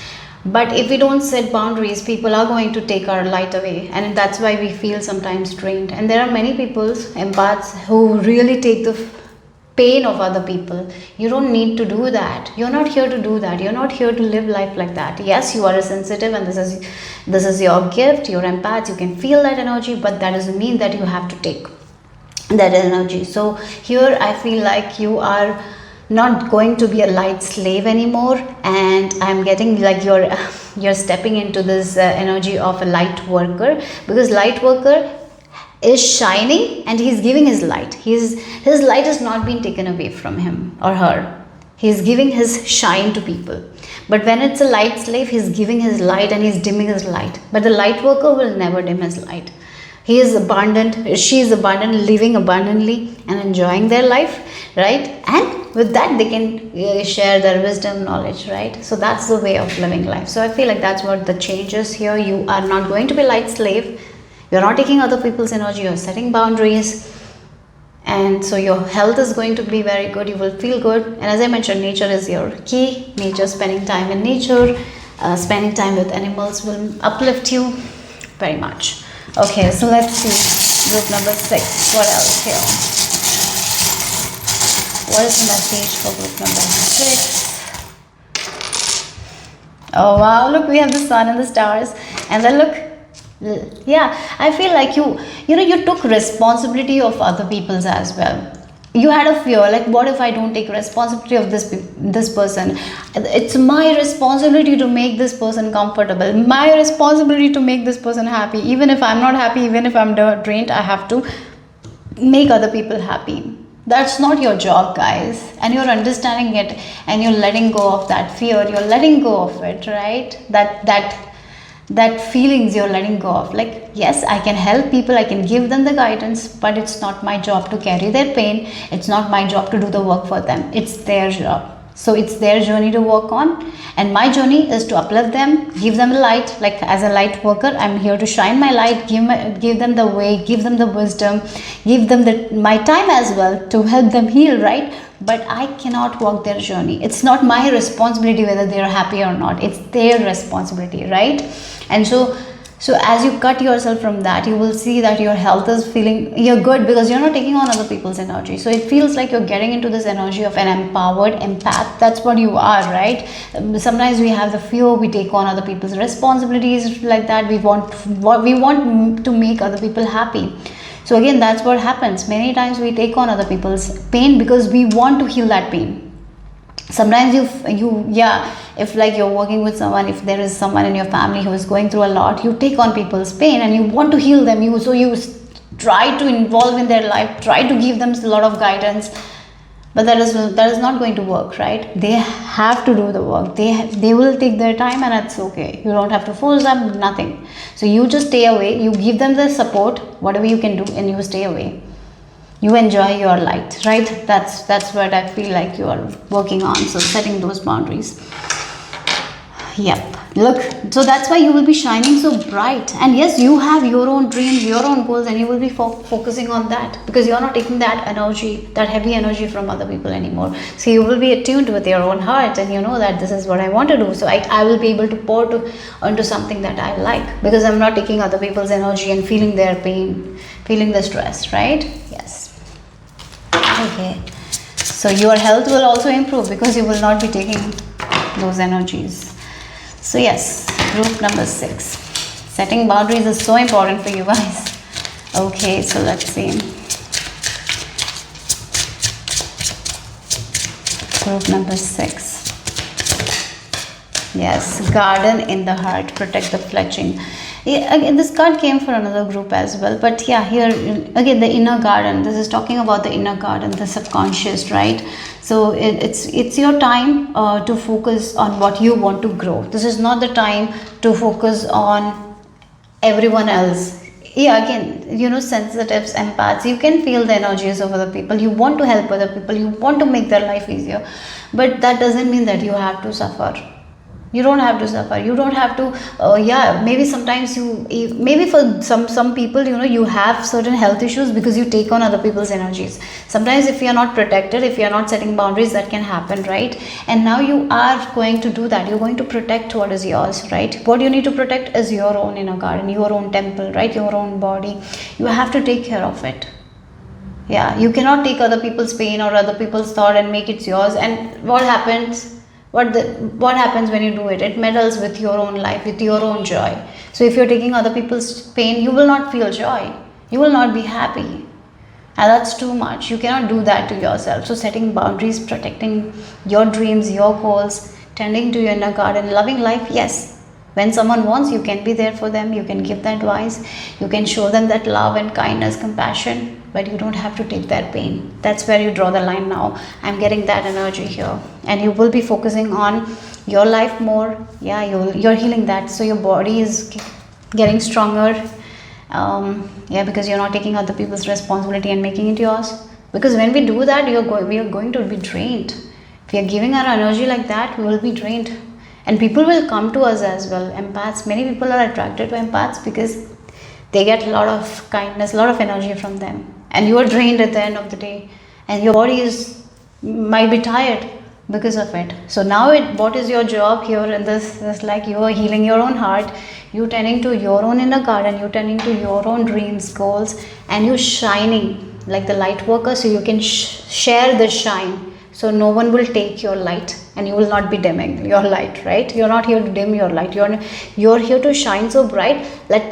But if we don't set boundaries, people are going to take our light away, and that's why we feel sometimes drained. And there are many people, empaths, who really take the pain of other people. You don't need to do that. You're not here to do that. You're not here to live life like that. Yes, you are a sensitive, and this is your gift. You're empath. You can feel that energy, but that doesn't mean that you have to take that energy. So here I feel like you are not going to be a light slave anymore, and I'm getting like you're stepping into this energy of a light worker, because light worker is shining and he's giving his light. His light has not been taken away from him or her. He's giving his shine to people. But when it's a light slave, he's giving his light and he's dimming his light. But the light worker will never dim his light. He is abundant, she is abundant, living abundantly and enjoying their life, right? And with that, they can share their wisdom, knowledge, right? So that's the way of living life. So I feel like that's what the change is here. You are not going to be light slave. You're not taking other people's energy. You're setting boundaries. And so your health is going to be very good. You will feel good. And as I mentioned, nature is your key. Nature, spending time in nature, spending time with animals will uplift you very much. Okay, so let's see group number 6. What else here? What is the message for group number 6? Oh wow, look, we have the sun and the stars. And then look, yeah, I feel like you took responsibility of other people's as well. You had a fear, like, what if I don't take responsibility of this person? It's my responsibility to make this person comfortable, my responsibility to make this person happy. Even if I'm not happy, even if I'm drained, I have to make other people happy. That's not your job, guys. And you're understanding it, and you're letting go of that fear. You're letting go of it, right? That feelings you're letting go of. Like, yes, I can help people, I can give them the guidance, but it's not my job to carry their pain. It's not my job to do the work for them. It's their job. So it's their journey to work on, and my journey is to uplift them, give them light. Like, as a light worker, I'm here to shine my light, give them the way, give them the wisdom, give them my time as well to help them heal, right? But I cannot walk their journey. It's not my responsibility whether they're happy or not. It's their responsibility, right? And so as you cut yourself from that, you will see that your health is you're good, because you're not taking on other people's energy. So it feels like you're getting into this energy of an empowered empath. That's what you are, right? Sometimes we have the fear, we take on other people's responsibilities like that. We want to make other people happy. So again, that's what happens. Many times we take on other people's pain because we want to heal that pain. Sometimes if like you're working with someone, if there is someone in your family who is going through a lot, you take on people's pain and you want to heal them. So you try to involve in their life, try to give them a lot of guidance, but that is not going to work, right? They have to do the work. They will take their time, and that's okay. You don't have to force them, nothing. So you just stay away. You give them the support, whatever you can do, and you stay away. You enjoy your light, right? That's what I feel like you are working on. So setting those boundaries. Yep. Look, so that's why you will be shining so bright. And yes, you have your own dreams, your own goals, and you will be focusing on that, because you're not taking that energy, that heavy energy from other people anymore. So you will be attuned with your own heart, and you know that this is what I want to do. So I will be able to pour onto something that I like, because I'm not taking other people's energy and feeling their pain, feeling the stress, right? Yes. Okay. So your health will also improve, because you will not be taking those energies. So yes, group number 6. Setting boundaries is so important for you guys. Okay, so let's see. Group number 6. Yes, garden in the heart, protect the fletching. Yeah, again, this card came for another group as well, but yeah, here again, the inner garden. This is talking about the inner garden, the subconscious, right? So it's your time to focus on what you want to grow. This is not the time to focus on everyone else. yeah, again, sensitives, empaths, you can feel the energies of other people. You want to help other people, you want to make their life easier, but that doesn't mean that you have to suffer. You don't have to suffer, you don't have to yeah, maybe sometimes maybe for some people, you have certain health issues because you take on other people's energies. Sometimes if you are not protected, if you are not setting boundaries, that can happen, right? And now you are going to do that. You're going to protect what is yours, right? What you need to protect is your own inner garden, your own temple, right? Your own body. You have to take care of it. Yeah, you cannot take other people's pain or other people's thought and make it yours. And what happens? What happens when you do it? It meddles with your own life, with your own joy. So if you're taking other people's pain, you will not feel joy, you will not be happy, and that's too much. You cannot do that to yourself. So setting boundaries, protecting your dreams, your goals, tending to your inner garden, loving life, yes. When someone wants, you can be there for them, you can give that advice, you can show them that love and kindness, compassion, but you don't have to take their pain. That's where you draw the line now. I'm getting that energy here. And you will be focusing on your life more. Yeah, you're healing that. So your body is getting stronger. Yeah, because you're not taking other people's responsibility and making it yours. Because when we do that, we are going to be drained. If we are giving our energy like that, we will be drained. And people will come to us as well. Empaths, many people are attracted to empaths because they get a lot of kindness, a lot of energy from them. And you are drained at the end of the day. And your body might be tired because of it. So now what is your job here in this? Is like you are healing your own heart. You tending to your own inner garden. You tending to your own dreams, goals. And you shining like the light worker. So you can share the shine. So no one will take your light and you will not be dimming your light, right? You're not here to dim your light. You're here to shine so bright. Let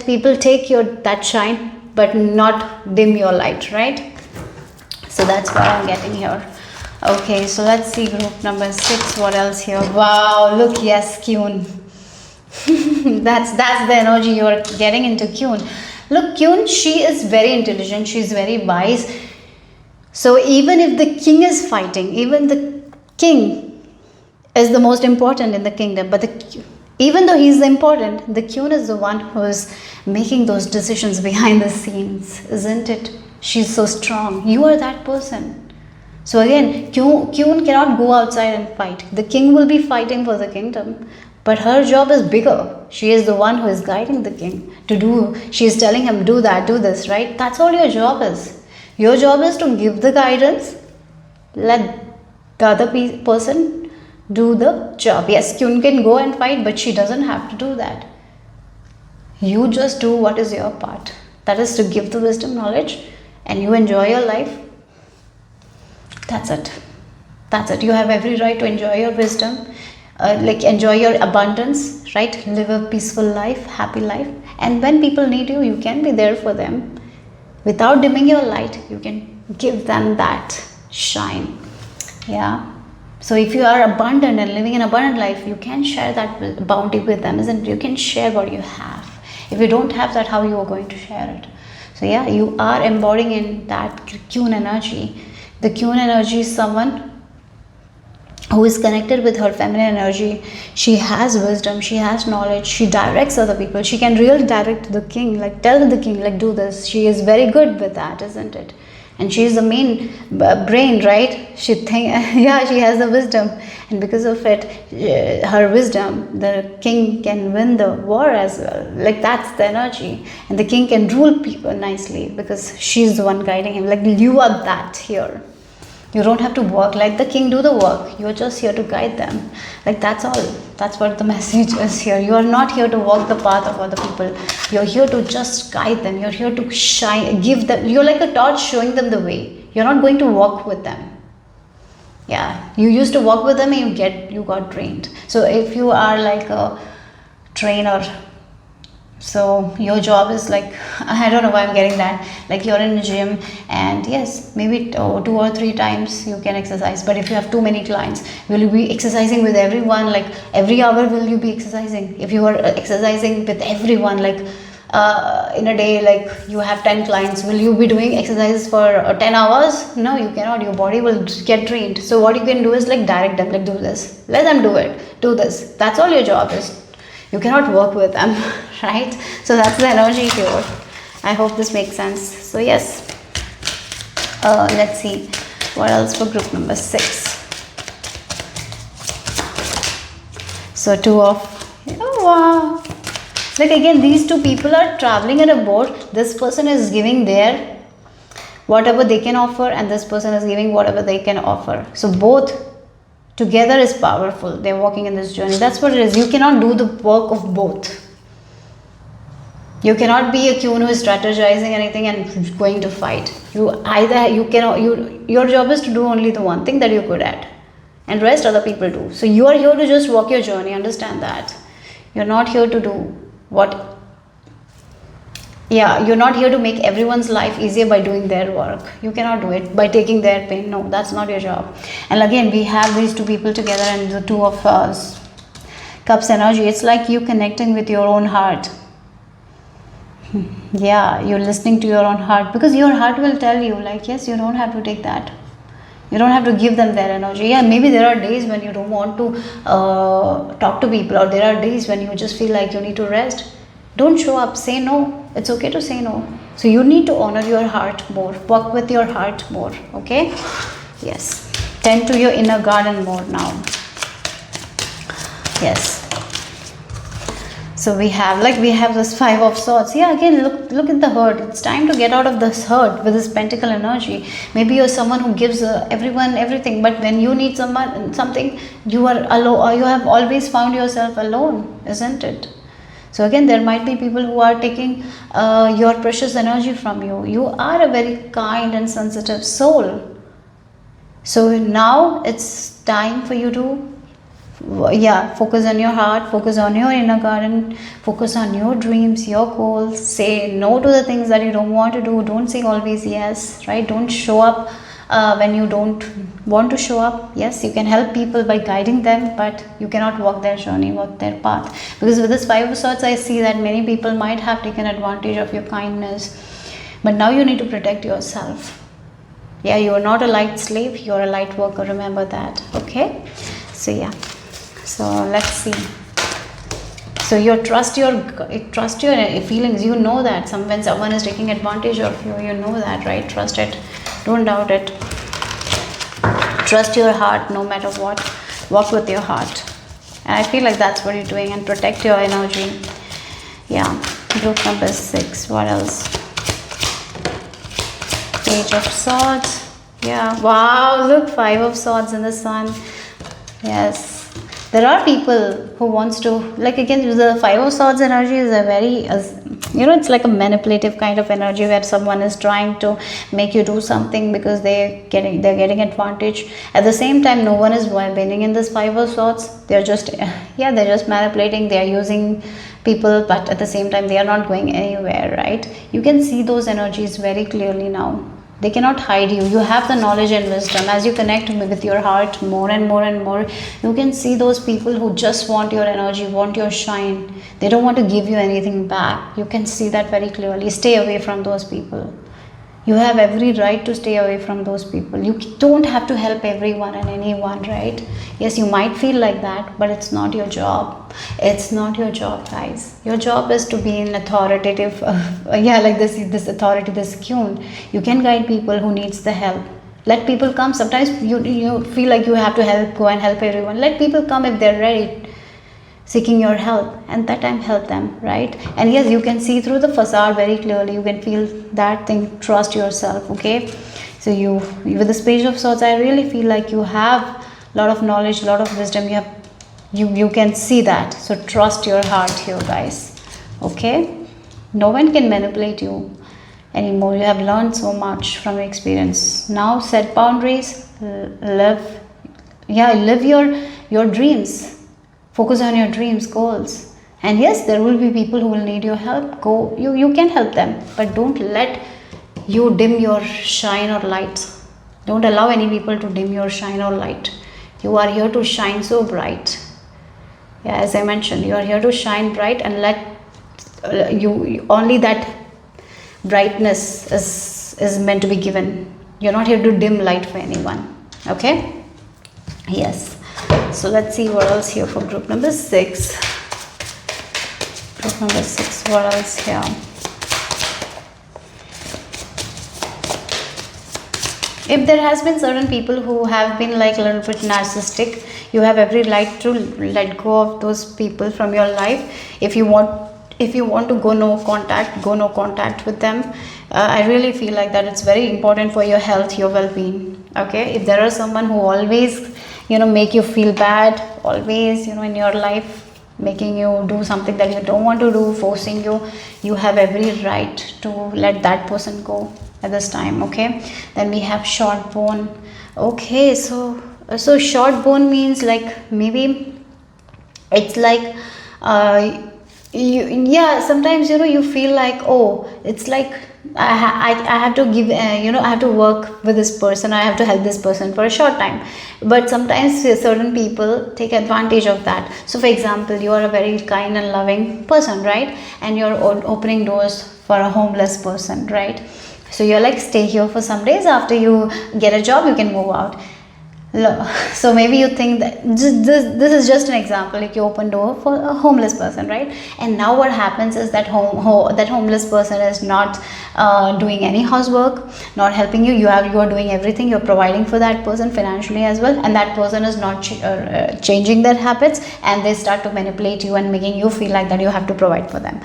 people take that shine, but not dim your light, right? So that's what I'm getting here. Okay, so let's see group number 6. What else here? Wow, look, yes, Kyun. that's the energy you're getting into Kyun. Look, Kyun, she is very intelligent. She's very wise. So even if the king is fighting, even the king is the most important in the kingdom, but even though he's important, the Kyun is the one who is making those decisions behind the scenes, isn't it? She's so strong. You are that person. So again, Kyun cannot go outside and fight. The king will be fighting for the kingdom, but her job is bigger. She is the one who is guiding the king to do. She is telling him, do that, do this, right? That's all your job is. Your job is to give the guidance, let the other person do the job. Yes, Kyun can go and fight, but she doesn't have to do that. You just do what is your part. That is to give the wisdom, knowledge, and you enjoy your life. That's it. That's it. You have every right to enjoy your wisdom, enjoy your abundance, right? Live a peaceful life, happy life. And when people need you, you can be there for them. Without dimming your light, you can give them that shine. Yeah. So if you are abundant and living an abundant life, you can share that bounty with them, isn't it? You can share what you have. If you don't have that, how you are going to share it? So yeah, you are embodying in that Kyun energy. The Kyun energy is someone who is connected with her feminine energy. She has wisdom, she has knowledge, she directs other people. She can really direct the king, tell the king, do this. She is very good with that, isn't it? And she is the main brain, right? She has the wisdom, and because of it, her wisdom, the king can win the war as well. That's the energy, and the king can rule people nicely because she's the one guiding him. You are that here. You don't have to work. Let the king do the work. You're just here to guide them. That's all. That's what the message is here. You are not here to walk the path of other people. You're here to just guide them. You're here to shine, give them. You're like a torch showing them the way. You're not going to walk with them. Yeah. You used to walk with them and you got drained. So if you are like a trainer, so your job is I don't know why I'm getting that. You're in a gym, and yes, maybe 2 or 3 times you can exercise. But if you have too many clients, will you be exercising with everyone? Every hour will you be exercising? If you are exercising with everyone, in a day, you have 10 clients, will you be doing exercises for 10 hours? No, you cannot. Your body will get drained. So what you can do is direct them, do this. Let them do it. Do this. That's all your job is. You cannot work with them, right? So that's the energy here. I hope this makes sense. So yes, let's see what else for group number 6. So 2 of, oh wow, like again these two people are traveling in a boat. This person is giving their whatever they can offer, and this person is giving whatever they can offer. So both together is powerful. They're walking in this journey. That's what it is. You cannot do the work of both. You cannot be a queen who is strategizing anything and going to fight. Your job is to do only the one thing that you're good at, and rest other people do. So you are here to just walk your journey. Understand that. You're not here to do what. Yeah, you're not here to make everyone's life easier by doing their work. You cannot do it by taking their pain. No, that's not your job. And again, we have these two people together, and the 2 of cups energy. It's like you connecting with your own heart. Yeah, you're listening to your own heart, because your heart will tell you like, yes, you don't have to take that. You don't have to give them their energy. Yeah, maybe there are days when you don't want to talk to people, or there are days when you just feel like you need to rest. Don't show up. Say no. It's okay to say no. So you need to honor your heart more. Work with your heart more. Okay? Yes. Tend to your inner garden more now. Yes. So we have this 5 of swords. Yeah, again, look at the hurt. It's time to get out of this hurt with this pentacle energy. Maybe you're someone who gives everyone everything, but when you need something, you are alone, or you have always found yourself alone, isn't it? So again, there might be people who are taking your precious energy from you. You are a very kind and sensitive soul. So now it's time for you to focus on your heart, focus on your inner garden, focus on your dreams, your goals. Say no to the things that you don't want to do. Don't say always yes, right? Don't show up when you don't want to show up. Yes, you can help people by guiding them, but you cannot walk their journey, walk their path. Because with this 5 of swords, I see that many people might have taken advantage of your kindness, but now you need to protect yourself. Yeah, you are not a light slave, you are a light worker. Remember that. Okay, so yeah, so let's see. So you trust your feelings. You know that when someone is taking advantage of you, you know that, right? Trust it. Don't doubt it. Trust your heart no matter what. Walk with your heart. And I feel like that's what you're doing, and protect your energy. Yeah. Group number 6. What else? Page of Swords. Yeah. Wow. Look, 5 of Swords in the sun. Yes. There are people who wants to, like again, the 5 of Swords energy is a very, it's like a manipulative kind of energy where someone is trying to make you do something because they're getting advantage. At the same time, no one is winning in this 5 of Swords. They're just manipulating. They are using people, but at the same time, they are not going anywhere, right? You can see those energies very clearly now. They cannot hide you. You have the knowledge and wisdom. As you connect with your heart more and more and more, you can see those people who just want your energy, want your shine. They don't want to give you anything back. You can see that very clearly. Stay away from those people. You have every right to stay away from those people. You don't have to help everyone and anyone, right? Yes, you might feel like that, but it's not your job. It's not your job, guys. Your job is to be an authoritative, like this authority, this queen. You can guide people who needs the help. Let people come. Sometimes you feel like you have to go and help everyone. Let people come if they're ready, seeking your help, and that time help them, right? And yes, you can see through the facade very clearly. You can feel that thing. Trust yourself. Okay, so with this Page of Swords, I really feel like you have a lot of knowledge, a lot of wisdom. You can see that. So trust your heart here, guys. Okay, no one can manipulate you anymore. You have learned so much from your experience. Now set boundaries. Live your dreams. Focus on your dreams, goals. And yes, there will be people who will need your help. You can help them, but don't let you dim your shine or light. Don't allow any people to dim your shine or light. You are here to shine so bright. Yeah, as I mentioned, you are here to shine bright, and let you only that brightness is meant to be given. You're not here to dim light for anyone. Okay? Yes. So let's see what else here for group number 6. Group number 6, what else here? If there has been certain people who have been like a little bit narcissistic, you have every right to let go of those people from your life. If you want to go no contact with them. I really feel like that it's very important for your health, your well-being. Okay, if there are someone who always make you feel bad, always in your life making you do something that you don't want to do, forcing you have every right to let that person go at this time. Okay, then we have short bone. Okay, so short bone means like maybe it's like sometimes you feel like, oh, it's like I have to give I have to work with this person, I have to help this person for a short time, but sometimes certain people take advantage of that. So for example, you are a very kind and loving person, right, and you're opening doors for a homeless person, right? So you're like, stay here for some days, after you get a job you can move out. So maybe you think that this is just an example, like you open door for a homeless person, right? And now what happens is that that homeless person is not doing any housework, not helping you. You are doing everything, you're providing for that person financially as well, and that person is not changing their habits, and they start to manipulate you and making you feel like that you have to provide for them.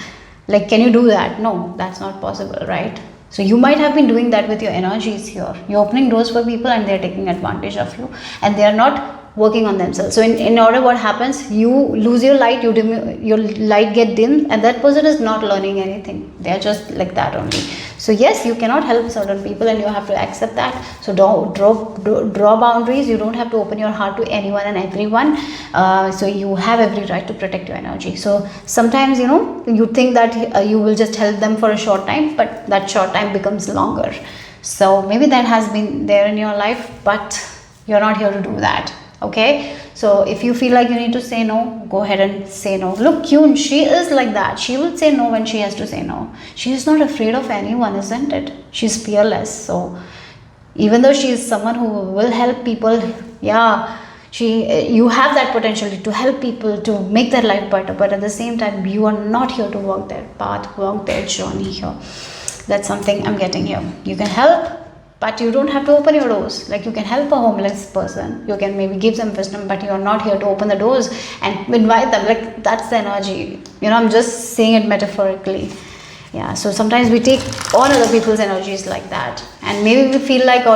Like, can you do that? No, that's not possible, right? So you might have been doing that with your energies here. You're opening doors for people and they're taking advantage of you, and they are not working on themselves. So in order, what happens, you lose your light, your light get dim, and that person is not learning anything. They are just like that only. So yes, you cannot help certain people and you have to accept that. So don't draw boundaries. You don't have to open your heart to anyone and everyone. So you have every right to protect your energy. So sometimes you think that you will just help them for a short time, but that short time becomes longer. So maybe that has been there in your life, but you're not here to do that. Okay, so if you feel like you need to say no, go ahead and say no. Look, Kyun, she is like that. She will say no when she has to say no. She is not afraid of anyone, isn't it? She's fearless. So even though she is someone who will help people, yeah, you have that potential to help people, to make their life better, but at the same time you are not here to walk their path, walk their journey here. That's something I'm getting here. You can help, but you don't have to open your doors. Like, you can help a homeless person, you can maybe give them wisdom, but you are not here to open the doors and invite them. Like, that's the energy. I'm just saying it metaphorically. Yeah, so sometimes we take on other people's energies like that, and maybe we feel like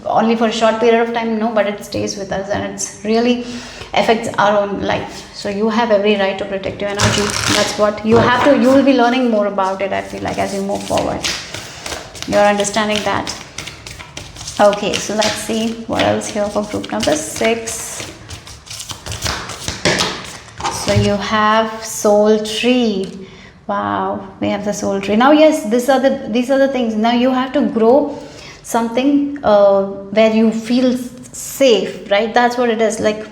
only for a short period of time. No, but it stays with us, and it's really affects our own life. So you have every right to protect your energy. That's what you have to. You will be learning more about it, I feel like, as you move forward. You're understanding that. Okay, so let's see what else here for group number 6. So you have soul tree. Wow, we have the soul tree. Now yes, these are the things. Now you have to grow something where you feel safe, right? That's what it is. Like,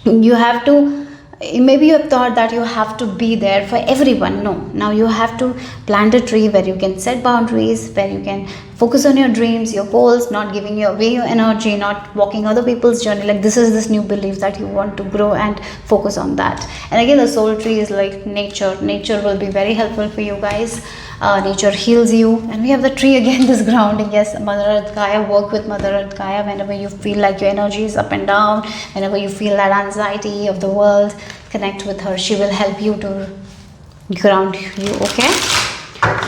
you have to, maybe you have thought that you have to be there for everyone. No, now you have to plant a tree where you can set boundaries, where you can focus on your dreams, your goals, not giving away your energy, not walking other people's journey. Like, this is this new belief that you want to grow and focus on that. And again, the soul tree is like nature. Nature will be very helpful for you guys. Nature heals you. And we have the tree again, this grounding. Yes, Mother Earth Gaia. Work with Mother Earth Gaia whenever you feel like your energy is up and down, whenever you feel that anxiety of the world. Connect with her. She will help you to ground you.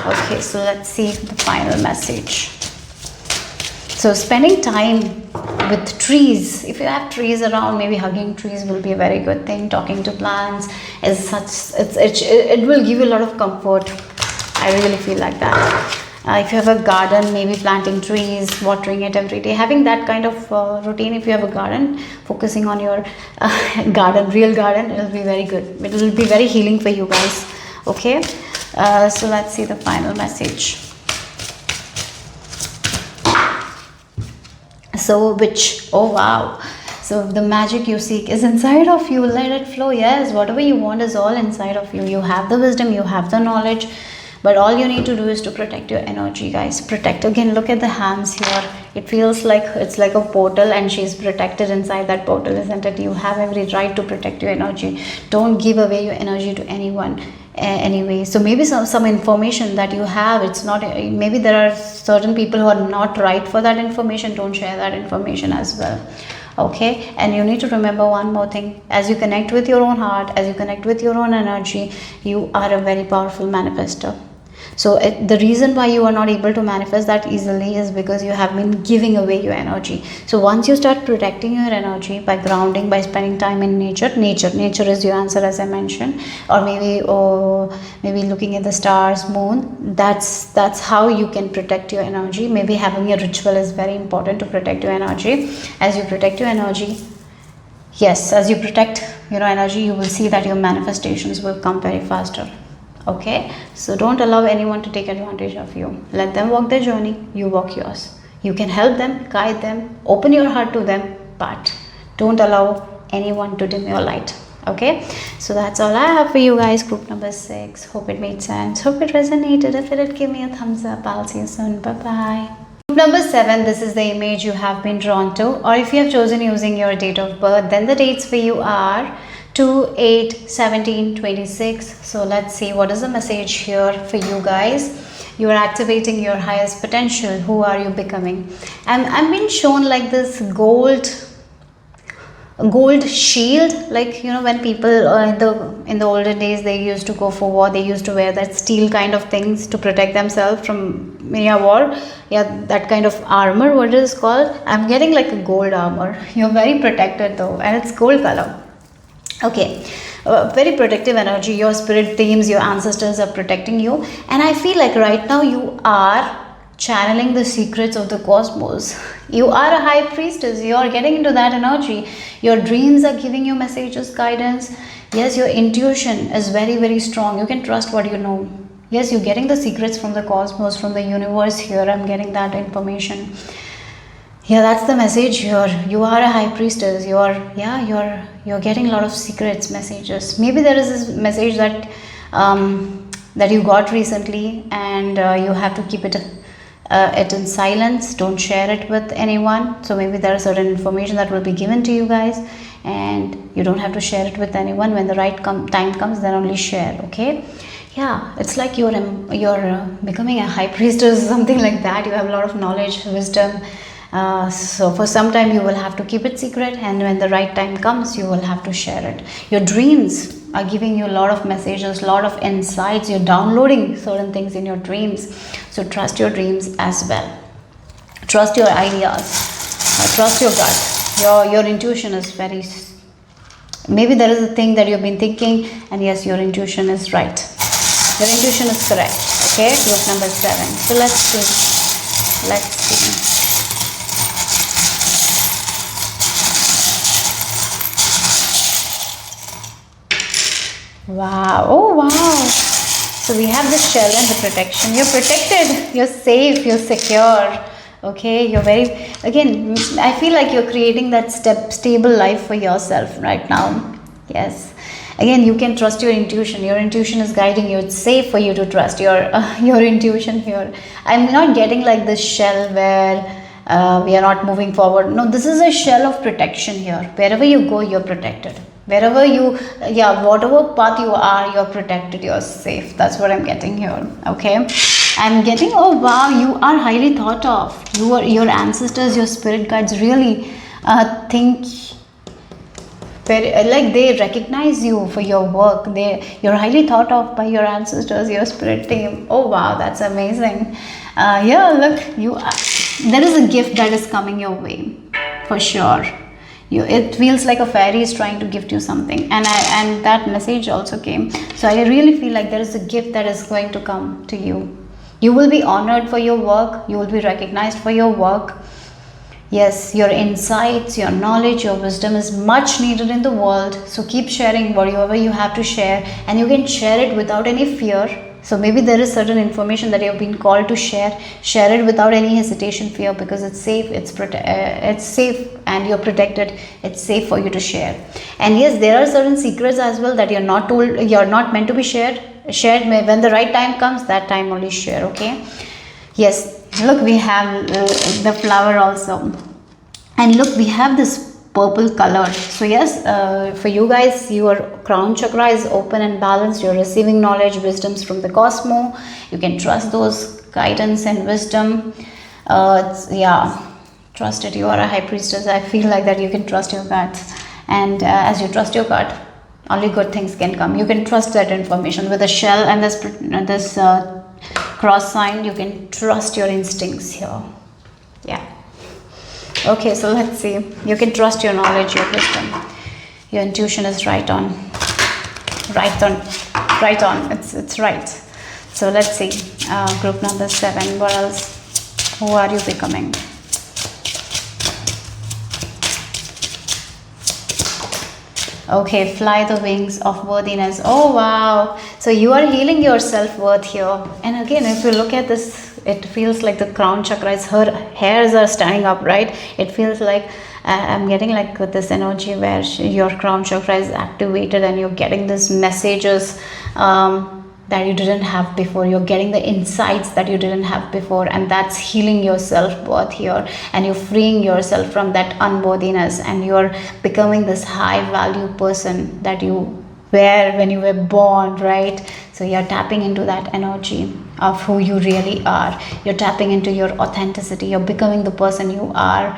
Okay, so let's see the final message. So spending time with trees. If you have trees around, maybe hugging trees will be a very good thing. Talking to plants is it will give you a lot of comfort. I really feel like that. If you have a garden, maybe planting trees, watering it every day, having that kind of routine. If you have a garden, focusing on your real garden, it will be very good. It will be very healing for you guys. Okay, so let's see the final message. So oh wow, so the magic you seek is inside of you. Let it flow. Yes, whatever you want is all inside of you. You have the wisdom, you have the knowledge, but all you need to do is to protect your energy, guys. Protect. Again, look at the hands here. It feels like it's like a portal and she's protected inside that portal, isn't it? You have every right to protect your energy. Don't give away your energy to anyone anyway. So maybe some information that you have, it's not, maybe there are certain people who are not right for that information. Don't share that information as well. Okay, and you need to remember one more thing: as you connect with your own heart, as you connect with your own energy, you are a very powerful manifester. So the reason why you are not able to manifest that easily is because you have been giving away your energy. So once you start protecting your energy by grounding, by spending time in nature is your answer, as I mentioned, or maybe looking at the stars, moon. That's how you can protect your energy. Maybe having a ritual is very important to protect your energy. As you protect your energy, yes, as you protect your energy, you will see that your manifestations will come very faster. Okay, so don't allow anyone to take advantage of you. Let them walk their journey, you walk yours. You can help them, guide them, open your heart to them, but don't allow anyone to dim your light. Okay, so that's all I have for you guys. Group number 6. Hope it made sense. Hope it resonated. If it did, give me a thumbs up. I'll see you soon. Bye bye. Group number 7. This is the image you have been drawn to, or if you have chosen using your date of birth, then the dates for you are 2, 8, 17, 26. So let's see what is the message here for you guys. You are activating your highest potential. Who are you becoming? I'm being shown like this gold shield, like, you know, when people in the olden days, they used to go for war, they used to wear that steel kind of things to protect themselves from war. Yeah, that kind of armor, what it is called. I'm getting like a gold armor. You're very protected though, and it's gold color. Okay, very protective energy. Your spirit teams, your ancestors are protecting you, and I feel like right now you are channeling the secrets of the cosmos. You are a high priestess. You are getting into that energy. Your dreams are giving you messages, guidance. Yes, your intuition is very, very strong. You can trust what you know. Yes, you're getting the secrets from the cosmos, from the universe here. I'm getting that information. Yeah, that's the message here. You are a high priestess. You're getting a lot of secrets, messages. Maybe there is this message that that you got recently, and you have to keep it in silence. Don't share it with anyone. So maybe there is certain information that will be given to you guys, and you don't have to share it with anyone. When the right time comes, then only share. Okay. Yeah, it's like you're becoming a high priestess, something like that. You have a lot of knowledge, wisdom. So for some time you will have to keep it secret, and when the right time comes, you will have to share it. Your dreams are giving you a lot of messages, a lot of insights. You're downloading certain things in your dreams. So trust your dreams as well. Trust your ideas. Trust your gut. Your intuition is very... Maybe there is a thing that you've been thinking, and yes, your intuition is right. Your intuition is correct. Okay, group number 7. So let's see. Let's see. Wow. Oh wow. So we have the shell and the protection. You're protected, you're safe, you're secure. Okay, you're very, again, I feel like you're creating that stable life for yourself right now. Yes, again, you can trust your intuition. Your intuition is guiding you. It's safe for you to trust your intuition here. I'm not getting like this shell where we are not moving forward. No, this is a shell of protection here. Wherever you go, you're protected. Wherever whatever path you are, you're protected, you're safe. That's what I'm getting here. Okay, I'm getting, oh wow, you are highly thought of. Your ancestors, your spirit guides really think very, like, they recognize you for your work. You're highly thought of by your ancestors, your spirit team. Oh wow, that's amazing. Yeah, look, there is a gift that is coming your way for sure. It feels like a fairy is trying to gift you something, and that message also came. So I really feel like there is a gift that is going to come to you. You will be honored for your work. You will be recognized for your work. Yes, your insights, your knowledge, your wisdom is much needed in the world. So keep sharing whatever you have to share, and you can share it without any fear. So maybe there is certain information that you have been called to share. Share it without any hesitation, fear, because it's safe. It's safe, and you're protected. It's safe for you to share. And yes, there are certain secrets as well that you're not told. You're not meant to be shared. When the right time comes, that time only share. Okay. Yes, Look, we have the flower also. And look, we have this purple color. So yes, for you guys, your crown chakra is open and balanced. You're receiving knowledge, wisdoms from the cosmos. You can trust those guidance and wisdom. Yeah, trust it. You are a high priestess. I feel like that you can trust your guts. And as you trust your gut, only good things can come. You can trust that information. With the shell and this cross sign, you can trust your instincts here. Yeah. Okay, so let's see. You can trust your knowledge, your wisdom. Your intuition is right on. Right on. Right on. It's right. So let's see. Group number 7. What else? Who are you becoming? Okay, fly the wings of worthiness. Oh wow. So you are healing your self-worth here. And again, if you look at this, it feels like the crown chakra, her hairs are standing up, right? It feels like I'm getting like this energy where your crown chakra is activated and you're getting these messages that you didn't have before. You're getting the insights that you didn't have before, and that's healing your self-worth here, and you're freeing yourself from that unworthiness, and you're becoming this high value person that you were when you were born, right? So you're tapping into that energy of who you really are. You're tapping into your authenticity. You're becoming the person you are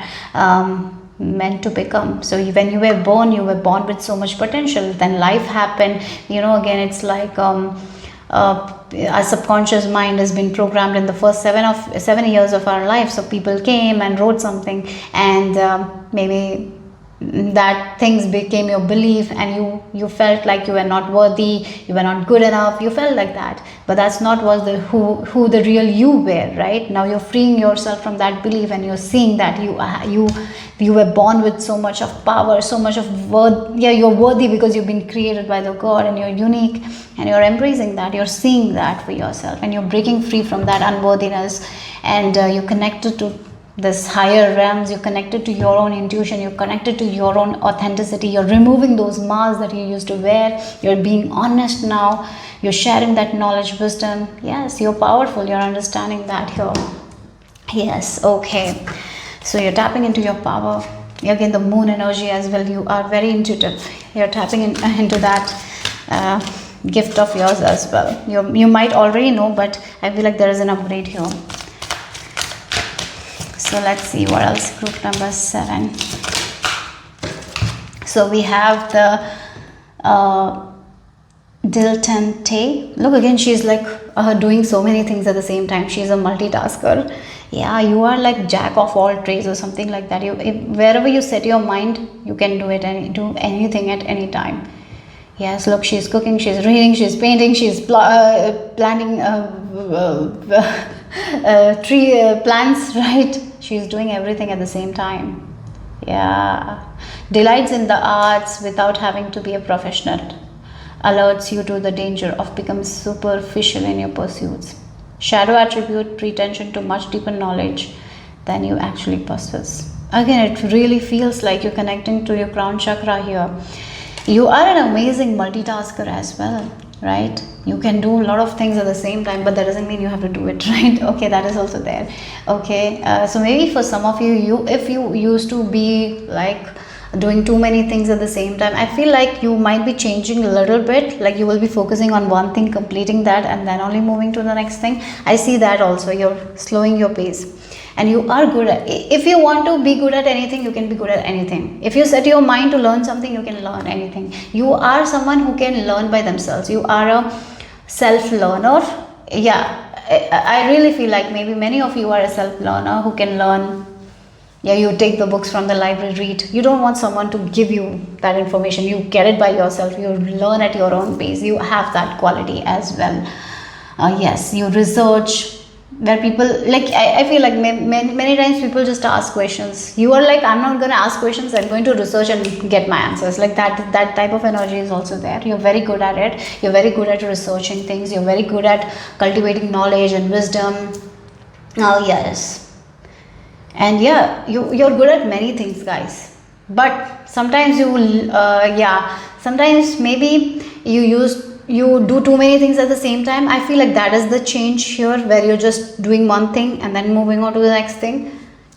meant to become. So when you were born with so much potential. Then life happened, again, it's like our subconscious mind has been programmed in the first 7 years of our life. So people came and wrote something, and maybe that things became your belief, and you felt like you were not worthy, you were not good enough, you felt like that. But that's not was the who the real you were, right? Now you're freeing yourself from that belief, and you're seeing that you were born with so much of power, so much of worth. Yeah, you're worthy because you've been created by the God, and you're unique, and you're embracing that. You're seeing that for yourself, and you're breaking free from that unworthiness, and you're connected to this higher realms. You're connected to your own intuition. You're connected to your own authenticity. You're removing those masks that you used to wear. You're being honest now. You're sharing that knowledge, wisdom. Yes, you're powerful. You're understanding that here. Yes. Okay. So you're tapping into your power. Again, the moon energy as well. You are very intuitive. You're tapping into that gift of yours as well. You might already know, but I feel like there is an upgrade here. So let's see what else. Group number 7. So we have the dilettante. Look, again, she's like doing so many things at the same time. She's a multitasker. Yeah, you are like jack of all trades or something like that. Wherever you set your mind, you can do anything at any time. Yes, look, she's cooking, she's reading, she's painting, she's planting tree plants, right? She's doing everything at the same time. Yeah. Delights in the arts without having to be a professional. Alerts you to the danger of becoming superficial in your pursuits. Shadow attribute pretension to much deeper knowledge than you actually possess. Again, it really feels like you're connecting to your crown chakra here. You are an amazing multitasker as well, right? You can do a lot of things at the same time, but that doesn't mean you have to do it, right? Okay, that is also there. Okay, so maybe for some of you, if you used to be like doing too many things at the same time, I feel like you might be changing a little bit. Like you will be focusing on one thing, completing that, and then only moving to the next thing. I see that also. You're slowing your pace. And you are good at, if you want to be good at anything, you can be good at anything. If you set your mind to learn something, you can learn anything. You are someone who can learn by themselves. You are a self-learner. Yeah, I really feel like maybe many of you are a self-learner who can learn. Yeah, you take the books from the library, read. You don't want someone to give you that information. You get it by yourself. You learn at your own pace. You have that quality as well. Yes, you research. Where people like, I feel like many times people just ask questions. You are like, I'm not going to ask questions, I'm going to research and get my answers. Like that type of energy is also there. You're very good at it. You're very good at researching things. You're very good at cultivating knowledge and wisdom. Oh yes. And yeah, you're good at many things, guys. But sometimes you will sometimes maybe you use you do too many things at the same time. I feel like that is the change here, where you're just doing one thing and then moving on to the next thing.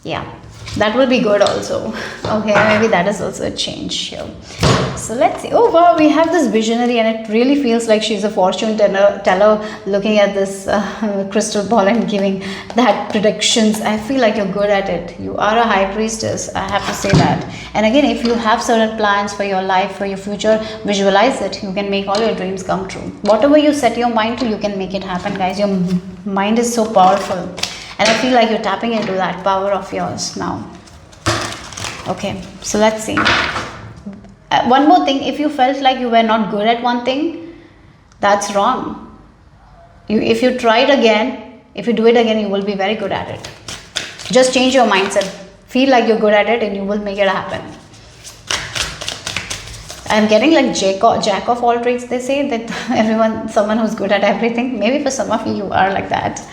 Yeah, that will be good also. Okay, maybe that is also a change here. So let's see. Oh wow, we have this visionary, and it really feels like she's a fortune teller looking at this crystal ball and giving that predictions. I feel like you're good at it. You are a high priestess, I have to say that. And again, if you have certain plans for your life, for your future, visualize it. You can make all your dreams come true. Whatever you set your mind to, you can make it happen, guys. Your mind is so powerful, and I feel like you're tapping into that power of yours now. Okay, so let's see. One more thing, if you felt like you were not good at one thing, that's wrong. If you try it again, if you do it again, you will be very good at it. Just change your mindset. Feel like you're good at it and you will make it happen. I'm getting like jack of all trades. They say that someone who's good at everything. Maybe for some of you, you are like that.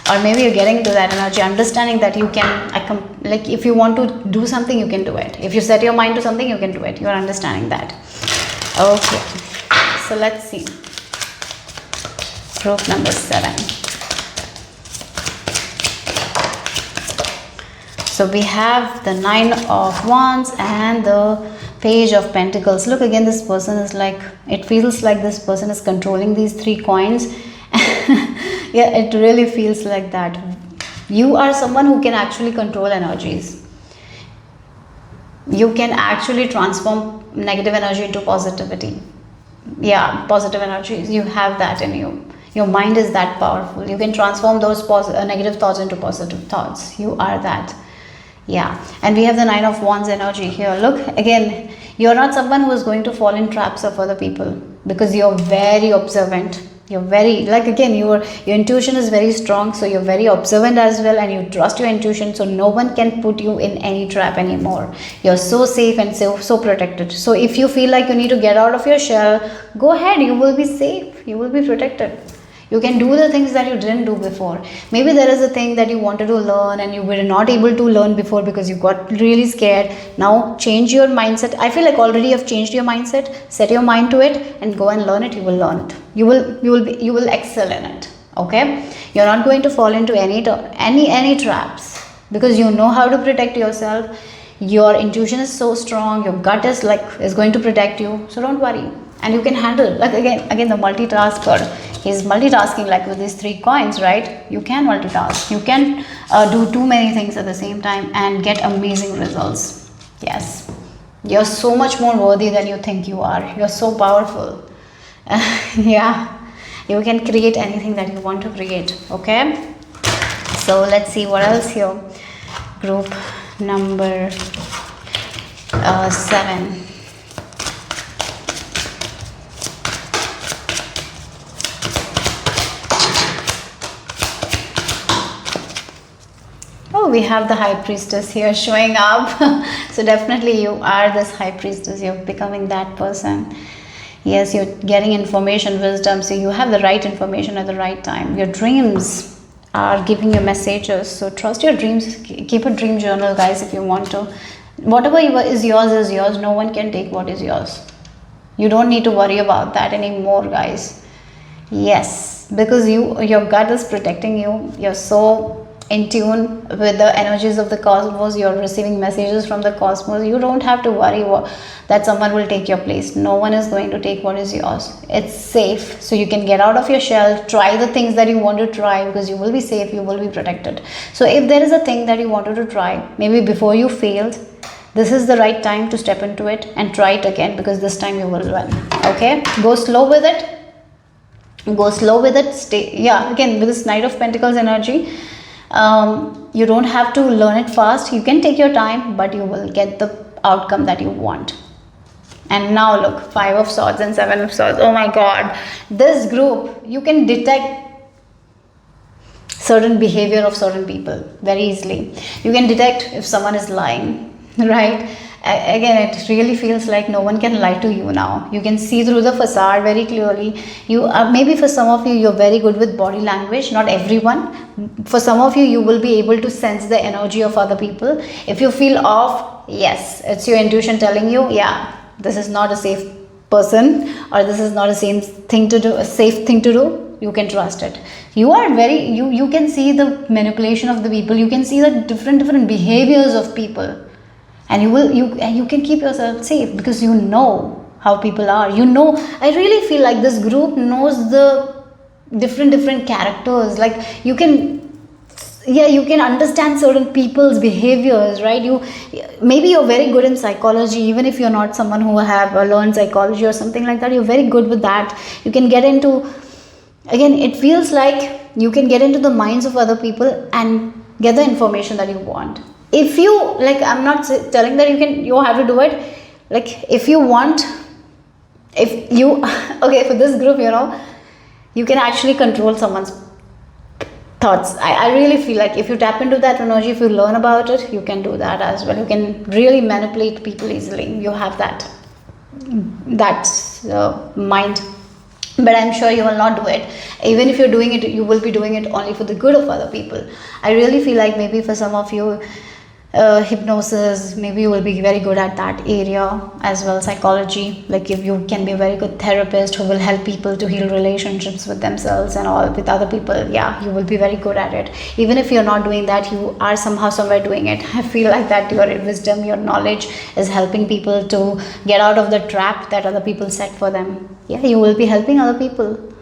Or maybe you're getting into that energy, understanding that you can, like if you want to do something, you can do it. If you set your mind to something, you can do it. You're understanding that. Okay, so let's see. Group number 7. So we have the 9 of Wands and the Page of Pentacles. Look, again, this person is like, it feels like this person is controlling these 3 coins. Yeah, it really feels like that. You are someone who can actually control energies. You can actually transform negative energy into positivity. Yeah, positive energies. You have that in you. Your mind is that powerful. You can transform those negative thoughts into positive thoughts. You are that. Yeah, and we have the 9 of Wands energy here. Look, again, you're not someone who is going to fall in traps of other people, because you're very observant. You're very, like, again, your intuition is very strong, so you're very observant as well, and you trust your intuition, so no one can put you in any trap anymore. You're so safe and so protected. So if you feel like you need to get out of your shell, go ahead. You will be safe. You will be protected. You can do the things that you didn't do before. Maybe there is a thing that you wanted to learn and you were not able to learn before because you got really scared. Now change your mindset. I feel like already you've changed your mindset. Set your mind to it and go and learn it. You will learn it. You will excel in it. Okay? You're not going to fall into any traps, because you know how to protect yourself. Your intuition is so strong. Your gut is going to protect you. So don't worry. And you can handle, like, again the multitasker. He's multitasking, like with these 3 coins, right? You can multitask. You can do too many things at the same time and get amazing results. Yes, you're so much more worthy than you think you are. You're so powerful. Yeah, you can create anything that you want to create. Okay, so let's see what else here. Group number 7. We have the High Priestess here showing up. So definitely you are this High Priestess. You're becoming that person. Yes, you're getting information, wisdom. So you have the right information at the right time. Your dreams are giving you messages. So trust your dreams. Keep a dream journal, guys, if you want to. Whatever is yours is yours. No one can take what is yours. You don't need to worry about that anymore, guys. Yes, because your gut is protecting you. You're so in tune with the energies of the cosmos. You're receiving messages from the cosmos. You don't have to worry that someone will take your place. No one is going to take what is yours. It's safe, so you can get out of your shell, try the things that you want to try, because you will be safe, you will be protected. So if there is a thing that you wanted to try, maybe before you failed, this is the right time to step into it and try it again, because this time you will win. Okay, go slow with it. Stay, yeah, again with this Knight of Pentacles energy, you don't have to learn it fast. You can take your time, but you will get the outcome that you want. And now look, 5 of Swords and 7 of Swords. Oh my God, this group, you can detect certain behavior of certain people very easily. You can detect if someone is lying, right? Again, it really feels like no one can lie to you now. You can see through the facade very clearly. Maybe for some of you, you're very good with body language. Not everyone. For some of you, you will be able to sense the energy of other people. If you feel off, yes, it's your intuition telling you, yeah, this is not a safe person, or this is not a same thing to do, a safe thing to do, you can trust it. You are very, you can see the manipulation of the people, you can see the different behaviors of people, and you can keep yourself safe because you know how people are. You know, I really feel like this group knows the different characters. Like you can, yeah, you can understand certain people's behaviors, right? Maybe you're very good in psychology, even if you're not someone who have learned psychology or something like that. You're very good with that. You can get into, again, it feels like you can get into the minds of other people and get the information that you want. If you like, I'm not telling that you have to do it. Like if you want, if you okay, for this group, you can actually control someone's thoughts. I really feel like if you tap into that energy, if you learn about it, you can do that as well. You can really manipulate people easily. You have that mind. But I'm sure you will not do it. Even if you're doing it, you will be doing it only for the good of other people. I really feel like maybe for some of you, hypnosis, maybe you will be very good at that area as well. Psychology, like if you can be a very good therapist who will help people to heal relationships with themselves and all with other people, yeah, you will be very good at it. Even if you're not doing that, you are somehow somewhere doing it. I feel like that your wisdom, your knowledge is helping people to get out of the trap that other people set for them. Yeah, you will be helping other people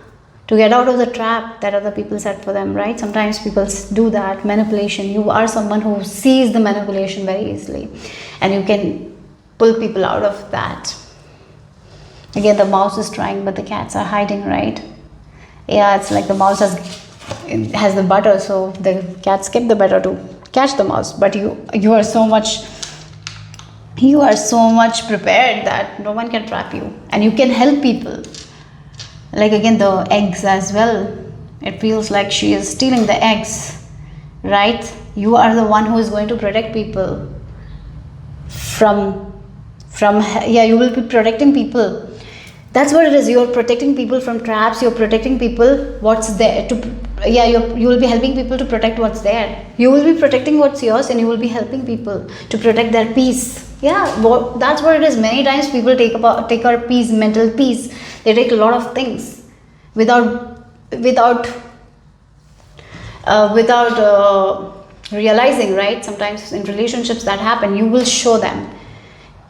to get out of the trap that other people set for them, right? Sometimes people do that, manipulation. You are someone who sees the manipulation very easily, and you can pull people out of that. Again, the mouse is trying, but the cats are hiding, right? Yeah, it's like the mouse has the butter, so the cat skipped the butter to catch the mouse. But you are so much prepared that no one can trap you, and you can help people. Like again, the eggs as well. It feels like she is stealing the eggs, right? You are the one who is going to protect people from yeah, you will be protecting people. That's what it is. You're protecting people from traps. You're protecting people what's there you will be helping people to protect what's there. You will be protecting what's yours, and you will be helping people to protect their peace. Yeah, that's what it is. Many times people take our peace, mental peace. They take a lot of things without realizing, right? Sometimes in relationships that happen, you will show them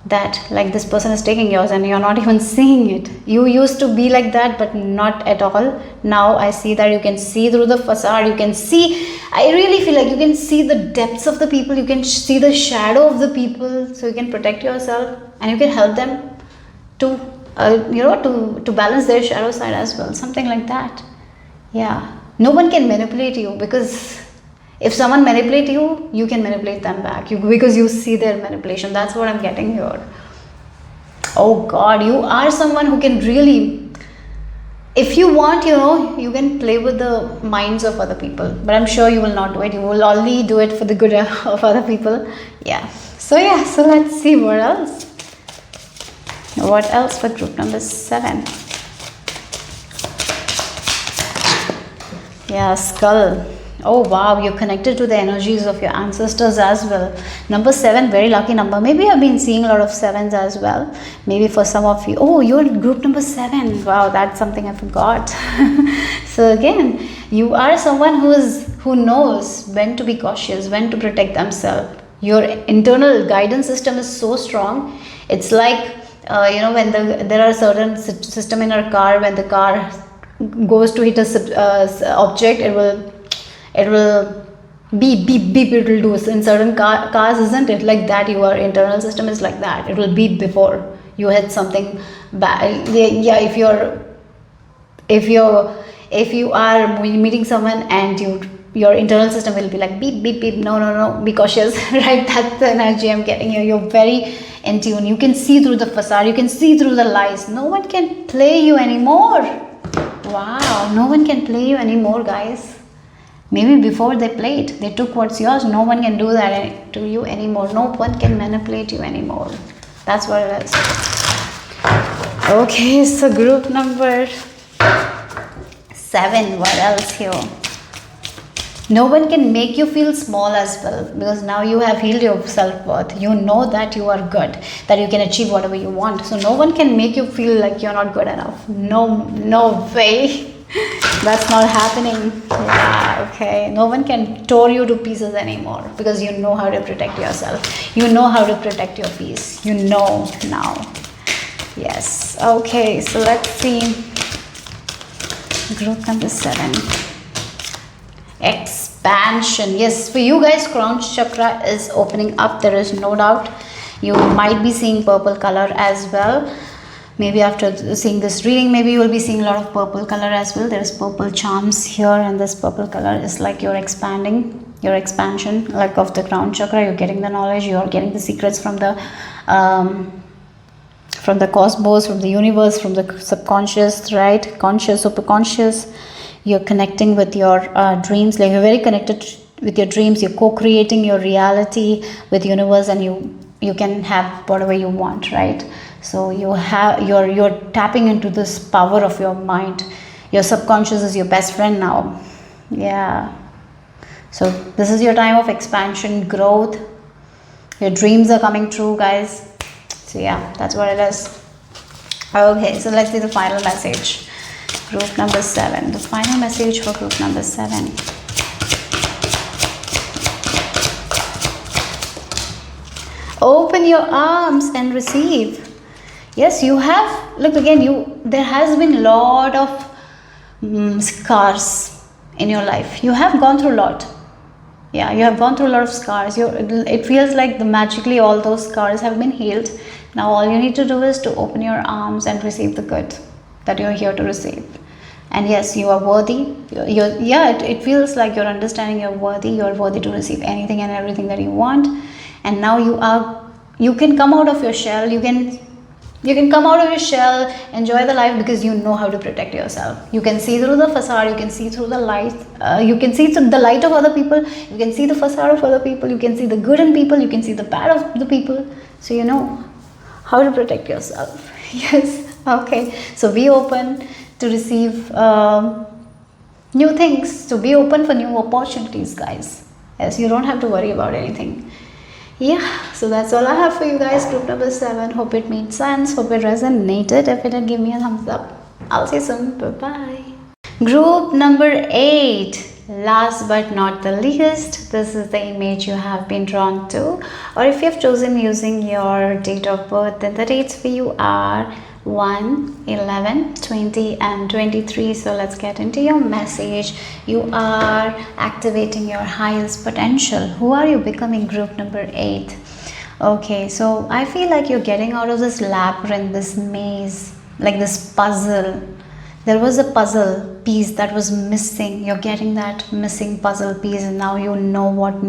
that like this person is taking yours, and you're not even seeing it. You used to be like that, but not at all. Now I see that you can see through the facade. You can see, I really feel like you can see the depths of the people. You can see the shadow of the people, so you can protect yourself, and you can help them to to balance their shadow side as well, something like that. Yeah, no one can manipulate you, because if someone manipulates you, you can manipulate them back, because you see their manipulation. That's what I'm getting here. Oh God, you are someone who can really, if you want, you can play with the minds of other people, but I'm sure you will not do it. You will only do it for the good of other people. Yeah, so let's see what else. What else for group number 7? Yeah, skull. Oh wow, you're connected to the energies of your ancestors as well. Number 7, very lucky number. Maybe I've been seeing a lot of 7s as well. Maybe for some of you, oh, you're in group number 7. Wow, that's something I forgot. So again, you are someone who knows when to be cautious, when to protect themselves. Your internal guidance system is so strong. It's like when there are certain system in our car, when the car goes to hit a object, it will beep beep beep. It will do in certain cars, isn't it? Like that, your internal system is like that. It will beep before you hit something bad. Yeah, if you are meeting someone and your internal system will be like beep beep beep, no, be cautious. Right, that's the energy I'm getting here. You're very in tune. You can see through the facade, you can see through the lies. No one can play you anymore. Wow, no one can play you anymore, guys. Maybe before they played, they took what's yours. No one can do that to you anymore. No one can manipulate you anymore. That's what it is. Okay, so group number 7, what else here? No one can make you feel small as well, because now you have healed your self-worth. You know that you are good, that you can achieve whatever you want. So no one can make you feel like you're not good enough. No way. That's not happening. Yeah, okay. No one can tear you to pieces anymore, because you know how to protect yourself. You know how to protect your peace. You know now. Yes. Okay, so let's see. Group number 7. Expansion. Yes, for you guys, crown chakra is opening up. There is no doubt. You might be seeing purple color as well. Maybe after seeing this reading, maybe you will be seeing a lot of purple color as well. There's purple charms here, and this purple color is like you're expanding, your expansion, like of the crown chakra. You're getting the knowledge, you're getting the secrets from the cosmos, from the universe, from the subconscious, right? Conscious, superconscious. You're connecting with your dreams, like you're very connected with your dreams. You're co-creating your reality with universe, and you can have whatever you want, right? So you're tapping into this power of your mind. Your subconscious is your best friend now. Yeah. So this is your time of expansion, growth. Your dreams are coming true, guys. So yeah, that's what it is. Okay, so let's see the final message. Group number 7. The final message for group number 7. Open your arms and receive. Yes, you have, look again, there has been a lot of scars in your life. You have gone through a lot. Yeah, you have gone through a lot of scars. It feels like magically all those scars have been healed. Now all you need to do is to open your arms and receive the good that you're here to receive. And yes, you are worthy. It feels like you're understanding you're worthy. You're worthy to receive anything and everything that you want. And now you can come out of your shell. You can come out of your shell, enjoy the life, because you know how to protect yourself. You can see through the facade, you can see through the light, you can see through the light of other people, you can see the facade of other people, you can see the good in people, you can see the bad of the people. So you know how to protect yourself. Yes. Okay. So be open to receive new things, to be open for new opportunities, guys. Yes, you don't have to worry about anything. Yeah, so that's all I have for you guys. Group number 7. Hope it made sense. Hope it resonated. If it did, give me a thumbs up. I'll see you soon. Bye-bye. Group number 8. Last but not the least, this is the image you have been drawn to. Or if you have chosen using your date of birth, then the dates for you are 1, 11, 20 and 23. So let's get into your message. You are activating your highest potential. Who are you becoming? Group number 8. Okay, so I feel like you're getting out of this labyrinth, this maze, like this puzzle. There was a puzzle piece that was missing. You're getting that missing puzzle piece, and now you know what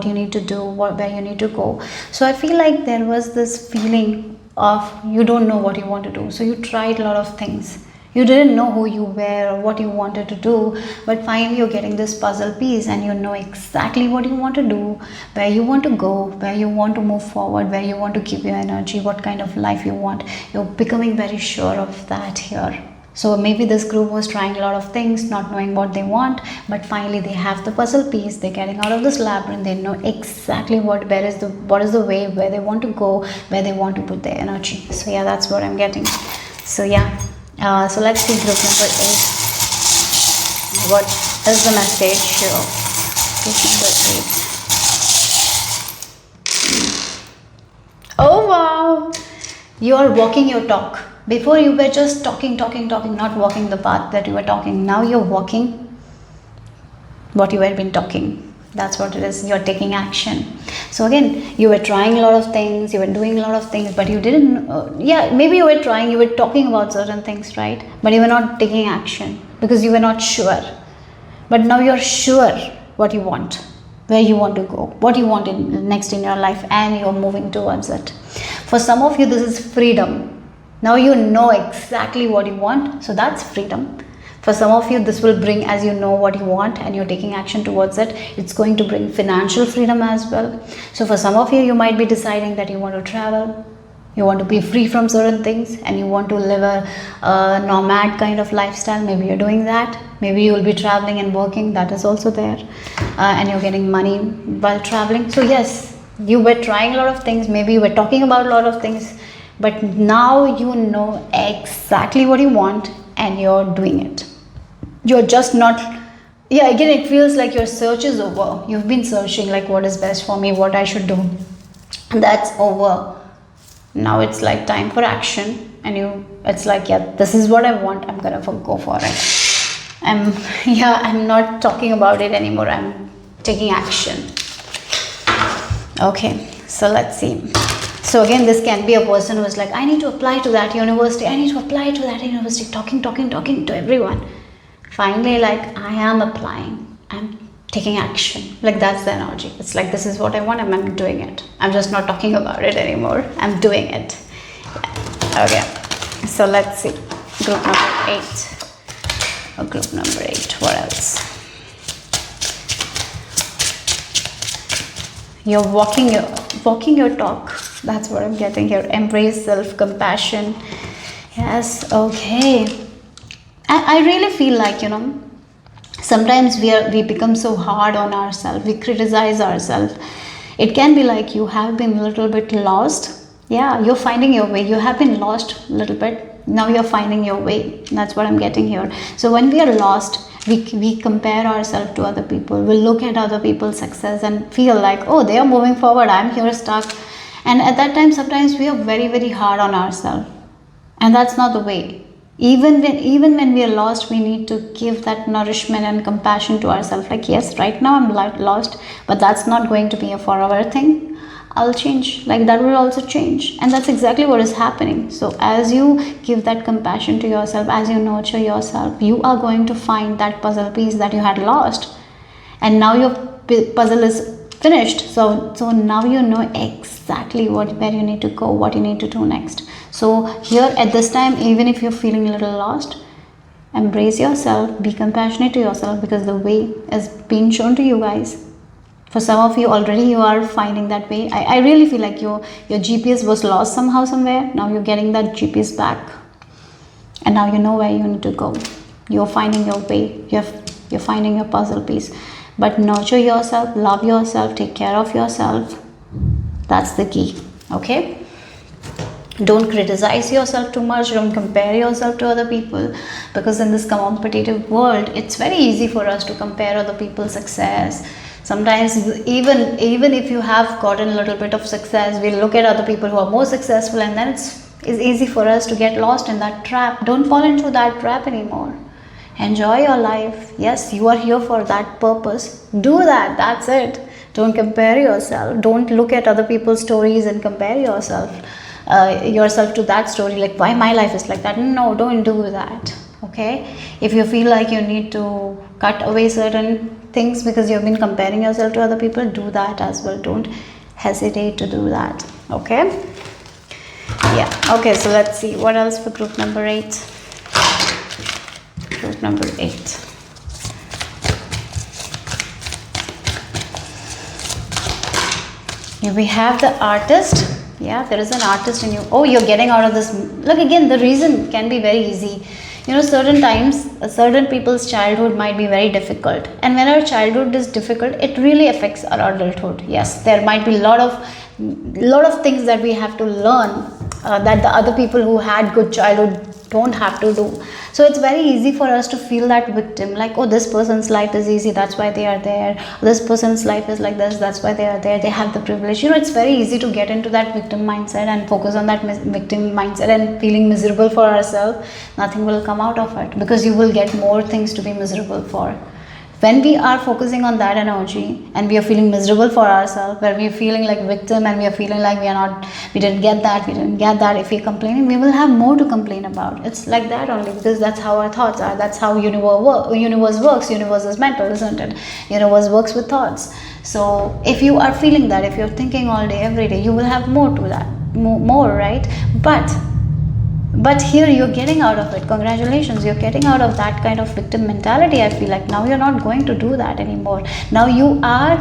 you need to do, where you need to go. So I feel like there was this feeling of you don't know what you want to do. So you tried a lot of things. You didn't know who you were or what you wanted to do, but finally you're getting this puzzle piece and you know exactly what you want to do, where you want to go, where you want to move forward, where you want to keep your energy, what kind of life you want. You're becoming very sure of that here. So maybe this group was trying a lot of things, not knowing what they want, but finally they have the puzzle piece. They're getting out of this labyrinth. They know exactly what is the way, where they want to go, where they want to put their energy. So yeah, that's what I'm getting. So yeah, so let's see group number 8. What is the message here? Group number 8. Oh wow, you are walking your talk. Before you were just talking, not walking the path that you were talking. Now you're walking what you had been talking. That's what it is. You're taking action. So again, you were trying a lot of things, you were doing a lot of things, but you didn't, maybe you were trying, you were talking about certain things, right? But you were not taking action because you were not sure. But now you're sure what you want, where you want to go, what you want next in your life, and you're moving towards it. For some of you, this is freedom. Now you know exactly what you want, so that's freedom. For some of you, this will bring, as you know what you want and you're taking action towards it, it's going to bring financial freedom as well. So for some of you, you might be deciding that you want to travel, You want to be free from certain things and you want to live a nomad kind of lifestyle. Maybe you're doing that. Maybe you will be traveling and working. That is also there. And you're getting money while traveling. So yes, you were trying a lot of things. Maybe you were talking about a lot of things. But now you know exactly what you want and you're doing it. You're just not, yeah, again, it feels like your search is over. You've been searching like what is best for me, what I should do. And that's over. Now it's like time for action. And it's like, yeah, this is what I want. I'm gonna go for it. I'm not talking about it anymore. I'm taking action. Okay, so let's see. So again, this can be a person who is like, I need to apply to that university. I need to apply to that university. Talking to everyone. Finally, like, I am applying. I'm taking action. Like, that's the energy. It's like, this is what I want and I'm doing it. I'm just not talking about it anymore. I'm doing it. Yeah. Okay. So let's see. Group number 8. Or group number 8. What else? You're walking your talk. That's what I'm getting here. Embrace self-compassion. Yes, okay. I really feel like, sometimes we become so hard on ourselves. We criticize ourselves. It can be like you have been a little bit lost. Yeah, you're finding your way. You have been lost a little bit. Now you're finding your way. That's what I'm getting here. So when we are lost, we compare ourselves to other people. We look at other people's success and feel like, oh, they are moving forward. I'm here stuck. And at that time, sometimes we are very, very hard on ourselves. And that's not the way. Even when we are lost, we need to give that nourishment and compassion to ourselves. Like, yes, right now I'm lost, but that's not going to be a forever thing. I'll change. Like, that will also change. And that's exactly what is happening. So as you give that compassion to yourself, as you nurture yourself, you are going to find that puzzle piece that you had lost. And now your puzzle is finished. So now you know exactly where you need to go, what you need to do next. So here at this time, even if you're feeling a little lost, embrace yourself, be compassionate to yourself, because the way is being shown to you guys. For some of you already, you are finding that way. I really feel like your GPS was lost somehow, somewhere. Now you're getting that GPS back. And now you know where you need to go. You're finding your way. You're finding your puzzle piece. But nurture yourself, love yourself, take care of yourself. That's the key. Okay? Don't criticize yourself too much. Don't compare yourself to other people, because in this competitive world, it's very easy for us to compare other people's success. Sometimes even if you have gotten a little bit of success, we look at other people who are more successful, and then it's easy for us to get lost in that trap. Don't fall into that trap anymore. Enjoy your life. Yes, you are here for that purpose. Do that. That's it. Don't compare yourself. Don't look at other people's stories and compare yourself to that story. Like, why my life is like that? No, don't do that. Okay? If you feel like you need to cut away certain things because you've been comparing yourself to other people, do that as well. Don't hesitate to do that. Okay? Yeah. Okay, so let's see. What else for group number 8? Group number 8. Here we have the artist. Yeah, there is an artist in you. Oh, you're getting out of this. Look, again, the reason can be very easy. Certain times, certain people's childhood might be very difficult. And when our childhood is difficult, it really affects our adulthood. Yes, there might be a lot of things that we have to learn that the other people who had good childhood don't have to do. So it's very easy for us to feel that victim, like, oh, this person's life is easy, that's why they are there. This person's life is like this, that's why they are there. They have the privilege. It's very easy to get into that victim mindset and focus on that victim mindset and feeling miserable for ourselves. Nothing will come out of it, because you will get more things to be miserable for. When we are focusing on that energy and we are feeling miserable for ourselves, where we are feeling like victim and we are feeling like we didn't get that, if we're complaining, we will have more to complain about. It's like that only, because that's how our thoughts are. That's how universe works. Universe is mental, isn't it? Universe works with thoughts. So if you are feeling that, if you're thinking all day, every day, you will have more to that, more, right? But here you're getting out of it. Congratulations, you're getting out of that kind of victim mentality. I feel like now you're not going to do that anymore. Now you are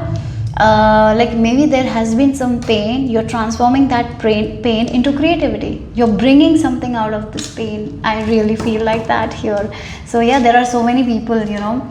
like maybe there has been some pain, you're transforming that pain into creativity. You're bringing something out of this pain. I really feel like that here. So yeah, there are so many people, you know,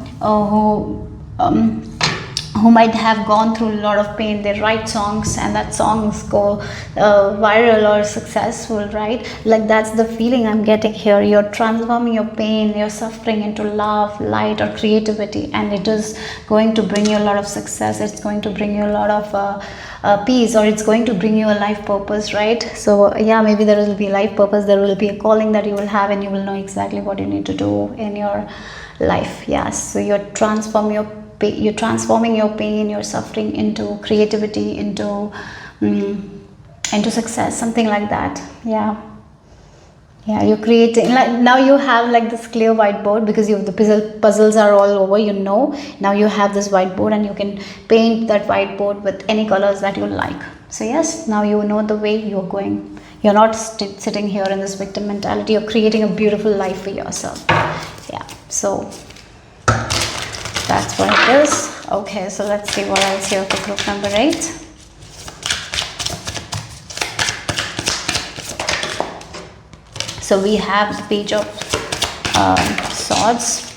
who might have gone through a lot of pain. They write songs and that songs go viral or successful, right? Like that's the feeling I'm getting here. You're transforming your pain, your suffering into love, light, or creativity, and it is going to bring you a lot of success. It's going to bring you a lot of peace, or it's going to bring you a life purpose, right? So yeah, maybe there will be life purpose, there will be a calling that you will have, and you will know exactly what you need to do in your life. Yes, so you're transforming your pain, your suffering into creativity, into success, something like that. Yeah, you're creating, like now you have like this clear whiteboard, because you have the puzzles are all over, you know. Now you have this whiteboard and you can paint that whiteboard with any colors that you like. So yes, now you know the way you're going. You're not sitting here in this victim mentality. You're creating a beautiful life for yourself. Yeah, so that's what it is. Okay, so let's see what else here for group number 8. So we have the page of swords,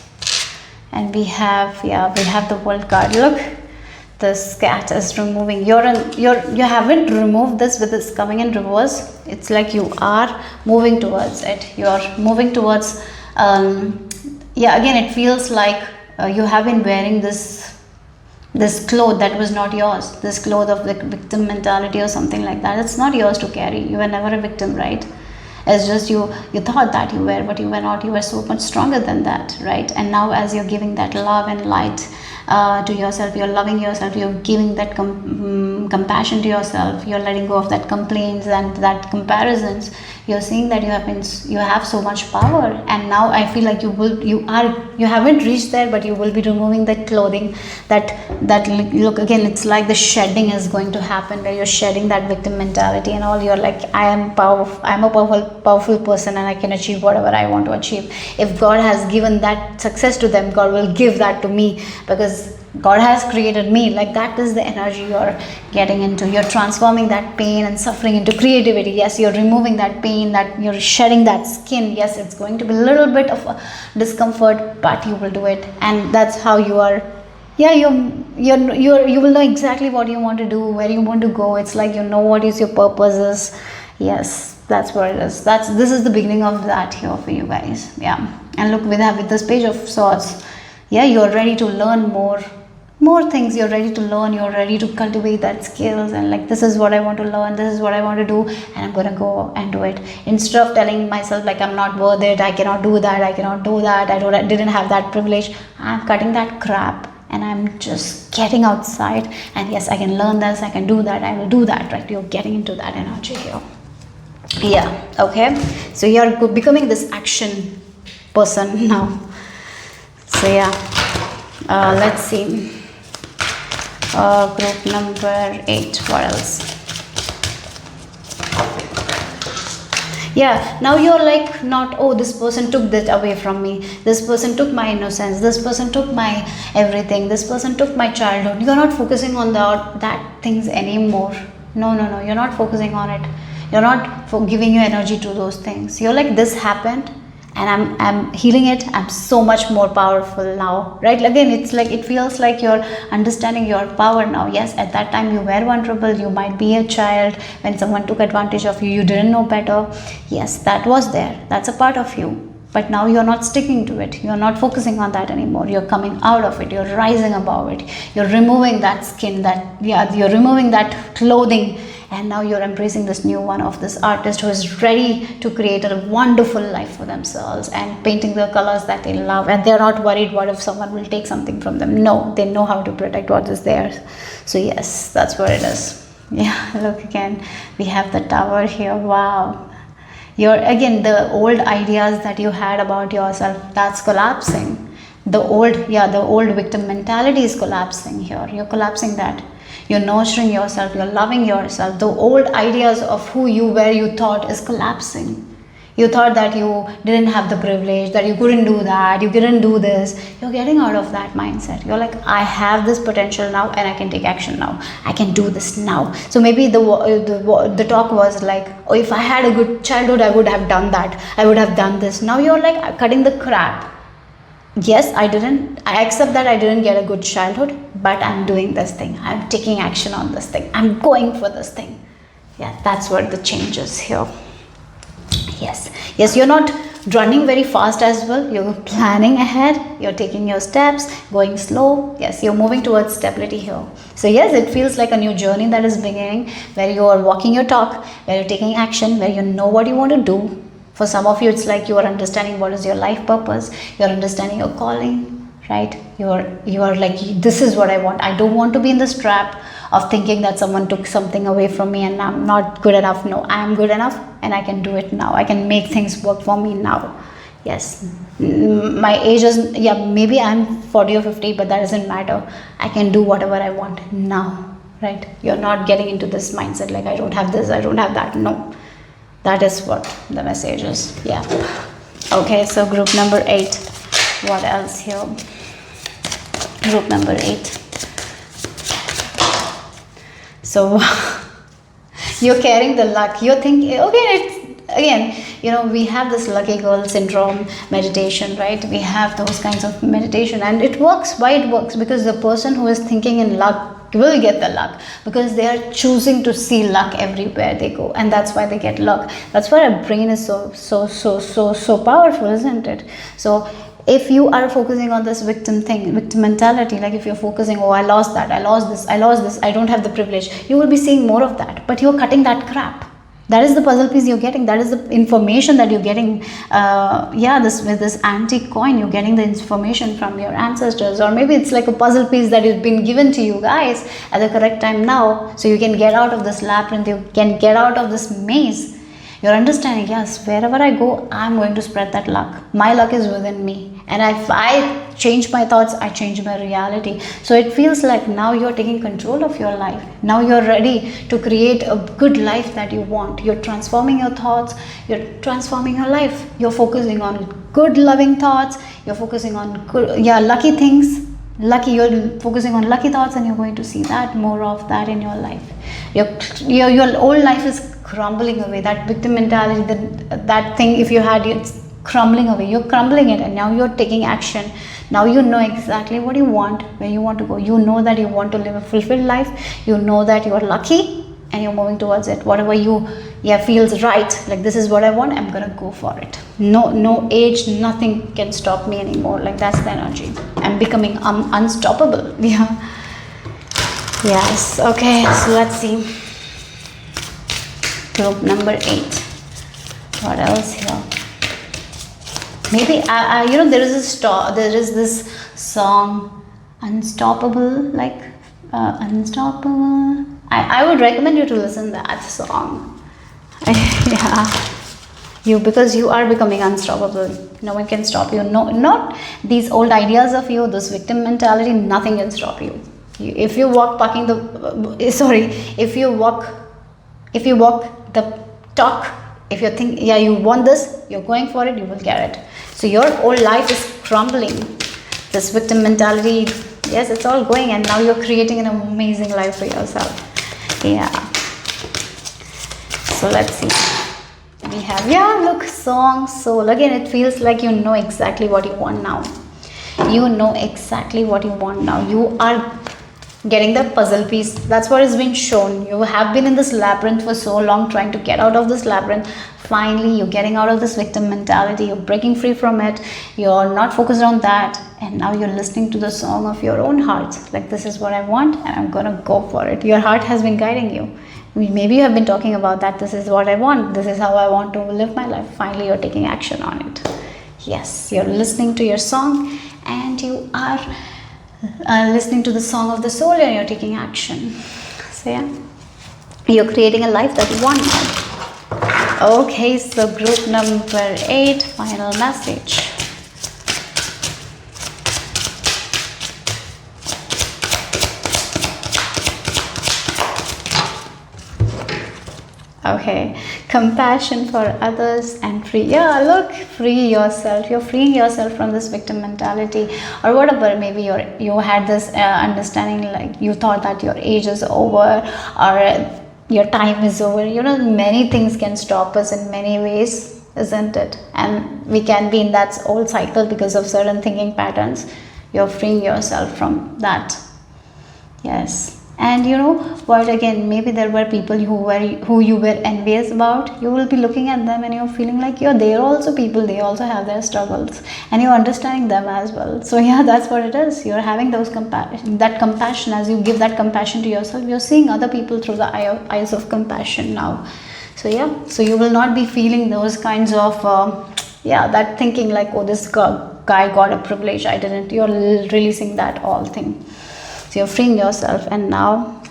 and we have the world card. Look, this cat is removing. You haven't removed this with this coming in reverse. It's like you are moving towards it. You are moving towards. Again, it feels like you have been wearing this cloth that was not yours, this cloth of the victim mentality or something like that. It's not yours to carry. You were never a victim, right? It's just you thought that you were, but you were not. You were so much stronger than that, right? And now as you're giving that love and light to yourself, you're loving yourself, you're giving that compassion to yourself, you're letting go of that complaints and that comparisons. You're seeing that you have so much power, and now I feel like you haven't reached there, but you will be removing that clothing, that look, again, it's like the shedding is going to happen, where you're shedding that victim mentality and all. You're like, I'm a powerful person, and I can achieve whatever I want to achieve. If God has given that success to them, God will give that to me, because God has created me. Like that is the energy you're getting into. You're transforming that pain and suffering into creativity. Yes, you're removing that pain, that you're shedding that skin. Yes, it's going to be a little bit of a discomfort, but you will do it, and that's how you are. Yeah, you will know exactly what you want to do, where you want to go. It's like you know what is your purpose is. Yes, that's what it is. This is the beginning of that here for you guys. Yeah, and look, with this page of swords, yeah, you're ready to learn more things. You're ready to learn, you're ready to cultivate that skills, and like, this is what I want to learn, this is what I want to do, and I'm gonna go and do it. Instead of telling myself like, I'm not worth it, I cannot do that, I didn't have that privilege, I'm cutting that crap and I'm just getting outside, and yes, I can learn this, I can do that, I will do that, right? You're getting into that energy here. Yeah, okay, so you're becoming this action person now. So yeah, let's see. Group number 8, what else? Yeah, now you're like, not, oh, this person took that away from me, this person took my innocence, this person took my everything, this person took my childhood. You're not focusing on that things anymore. No, you're not focusing on it. You're not giving your energy to those things. You're like, this happened and I'm healing it. I'm so much more powerful now, right? Again, it's like, it feels like you're understanding your power now. Yes, at that time you were vulnerable, you might be a child, when someone took advantage of you, you didn't know better. Yes, that was there, that's a part of you. But now you're not sticking to it, you're not focusing on that anymore. You're coming out of it, you're rising above it, you're removing that skin, you're removing that clothing, and now you're embracing this new one of this artist who is ready to create a wonderful life for themselves and painting the colors that they love, and they're not worried what if someone will take something from them. No, they know how to protect what is theirs. So yes, that's what it is. Yeah, look, again, we have the tower here. Wow. Again, the old ideas that you had about yourself, that's collapsing. The old victim mentality is collapsing here. You're collapsing that. You're nurturing yourself, you're loving yourself. The old ideas of who you were, you thought, is collapsing. You thought that you didn't have the privilege, that you couldn't do that, you couldn't do this. You're getting out of that mindset. You're like, I have this potential now and I can take action now. I can do this now. So maybe the talk was like, oh, if I had a good childhood, I would have done that. I would have done this. Now you're like cutting the crap. Yes, I accept that I didn't get a good childhood, but I'm doing this thing. I'm taking action on this thing. I'm going for this thing. Yeah, that's what the change is here. Yes, you're not running very fast as well. You're planning ahead. You're taking your steps, going slow. Yes, you're moving towards stability here. So yes, it feels like a new journey that is beginning, where you are walking your talk, where you're taking action, where you know what you want to do. For some of you, it's like you are understanding what is your life purpose. You're understanding your calling, right? You are like, this is what I want. I don't want to be in this trap of thinking that someone took something away from me and I'm not good enough. No, I am good enough and I can do it now. I can make things work for me now. Yes, my age is, yeah, maybe I'm 40 or 50, but that doesn't matter. I can do whatever I want now, right? You're not getting into this mindset like, I don't have this, I don't have that. No, that is what the message is. Yeah. Okay, so group number 8. What else here? Group number 8. So you're carrying the luck. You're thinking, okay, it's again, you know, we have this lucky girl syndrome meditation, right? We have those kinds of meditation, and it works. Why it works? Because the person who is thinking in luck will get the luck, because they are choosing to see luck everywhere they go, and that's why they get luck. That's why our brain is so powerful, isn't it? So if you are focusing on this victim mentality, like if you're focusing, oh, I lost that, I lost this, I don't have the privilege, you will be seeing more of that, but you're cutting that crap. That is the puzzle piece you're getting. That is the information that you're getting. With this antique coin, you're getting the information from your ancestors, or maybe it's like a puzzle piece that has been given to you guys at the correct time now, so you can get out of this labyrinth, you can get out of this maze. You're understanding, yes, wherever I go, I'm going to spread that luck. My luck is within me. And if I change my thoughts, I change my reality. So it feels like now you're taking control of your life. Now you're ready to create a good life that you want. You're transforming your thoughts. You're transforming your life. You're focusing on good, loving thoughts. You're focusing on good, lucky things. You're focusing on lucky thoughts, and you're going to see that, more of that in your life. Your old life is crumbling away. That victim mentality, that thing, if you had, it's crumbling away. You're crumbling it, and now you're taking action. Now you know exactly what you want, where you want to go. You know that you want to live a fulfilled life. You know that you are lucky, and you're moving towards it. Whatever feels right, like this is what I want, I'm gonna go for it. No age, nothing can stop me anymore. Like that's the energy. I'm becoming unstoppable. Yeah. Yes. Okay, so let's see. Group number 8. What else here? Maybe there is this song, Unstoppable, like Unstoppable. I would recommend you to listen to that song. Because you are becoming unstoppable. No one can stop you. No, not these old ideas of you, this victim mentality. Nothing can stop you. If you walk the talk, if you think, you want this, you're going for it, you will get it. So your whole life is crumbling. This victim mentality, yes, it's all going, and now you're creating an amazing life for yourself. Yeah. So let's see. We have, song, soul. Again, it feels like you know exactly what you want now. You know exactly what you want now. You are getting the puzzle piece. That's what has been shown. You have been in this labyrinth for so long, trying to get out of this labyrinth. Finally, you're getting out of this victim mentality. You're breaking free from it. You're not focused on that, and now you're listening to the song of your own heart. Like, this is what I want, and I'm gonna go for it. Your heart has been guiding you. Maybe you have been talking about that. This is what I want. This is how I want to live my life. Finally, you're taking action on it. Yes, you're listening to your song, and you are listening to the song of the soul, and you're taking action. So you're creating a life that you want now. Okay, so group number 8, final message. Okay, compassion for others and free. Yeah, look, free yourself. You're freeing yourself from this victim mentality, or whatever. Maybe you had this understanding, like you thought that your age is over, or your time is over. You know, many things can stop us in many ways, isn't it? And we can be in that old cycle because of certain thinking patterns. You're freeing yourself from that. Yes. And you know what, again, maybe there were people who you were envious about. You will be looking at them and you're feeling like they're also people, they also have their struggles, and you're understanding them as well. So yeah, that's what it is. You're having that compassion. As you give that compassion to yourself, you're seeing other people through the eyes of compassion now. So yeah, so you will not be feeling those kinds of that thinking like, oh, this guy got a privilege, I didn't. You're releasing that all thing. So you're freeing yourself, and now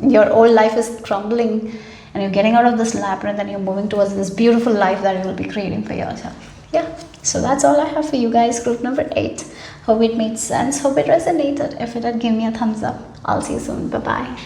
your old life is crumbling and you're getting out of this labyrinth and you're moving towards this beautiful life that you will be creating for yourself. Yeah, so that's all I have for you guys, group number 8. Hope it made sense, hope it resonated. If it did, give me a thumbs up. I'll see you soon. Bye bye.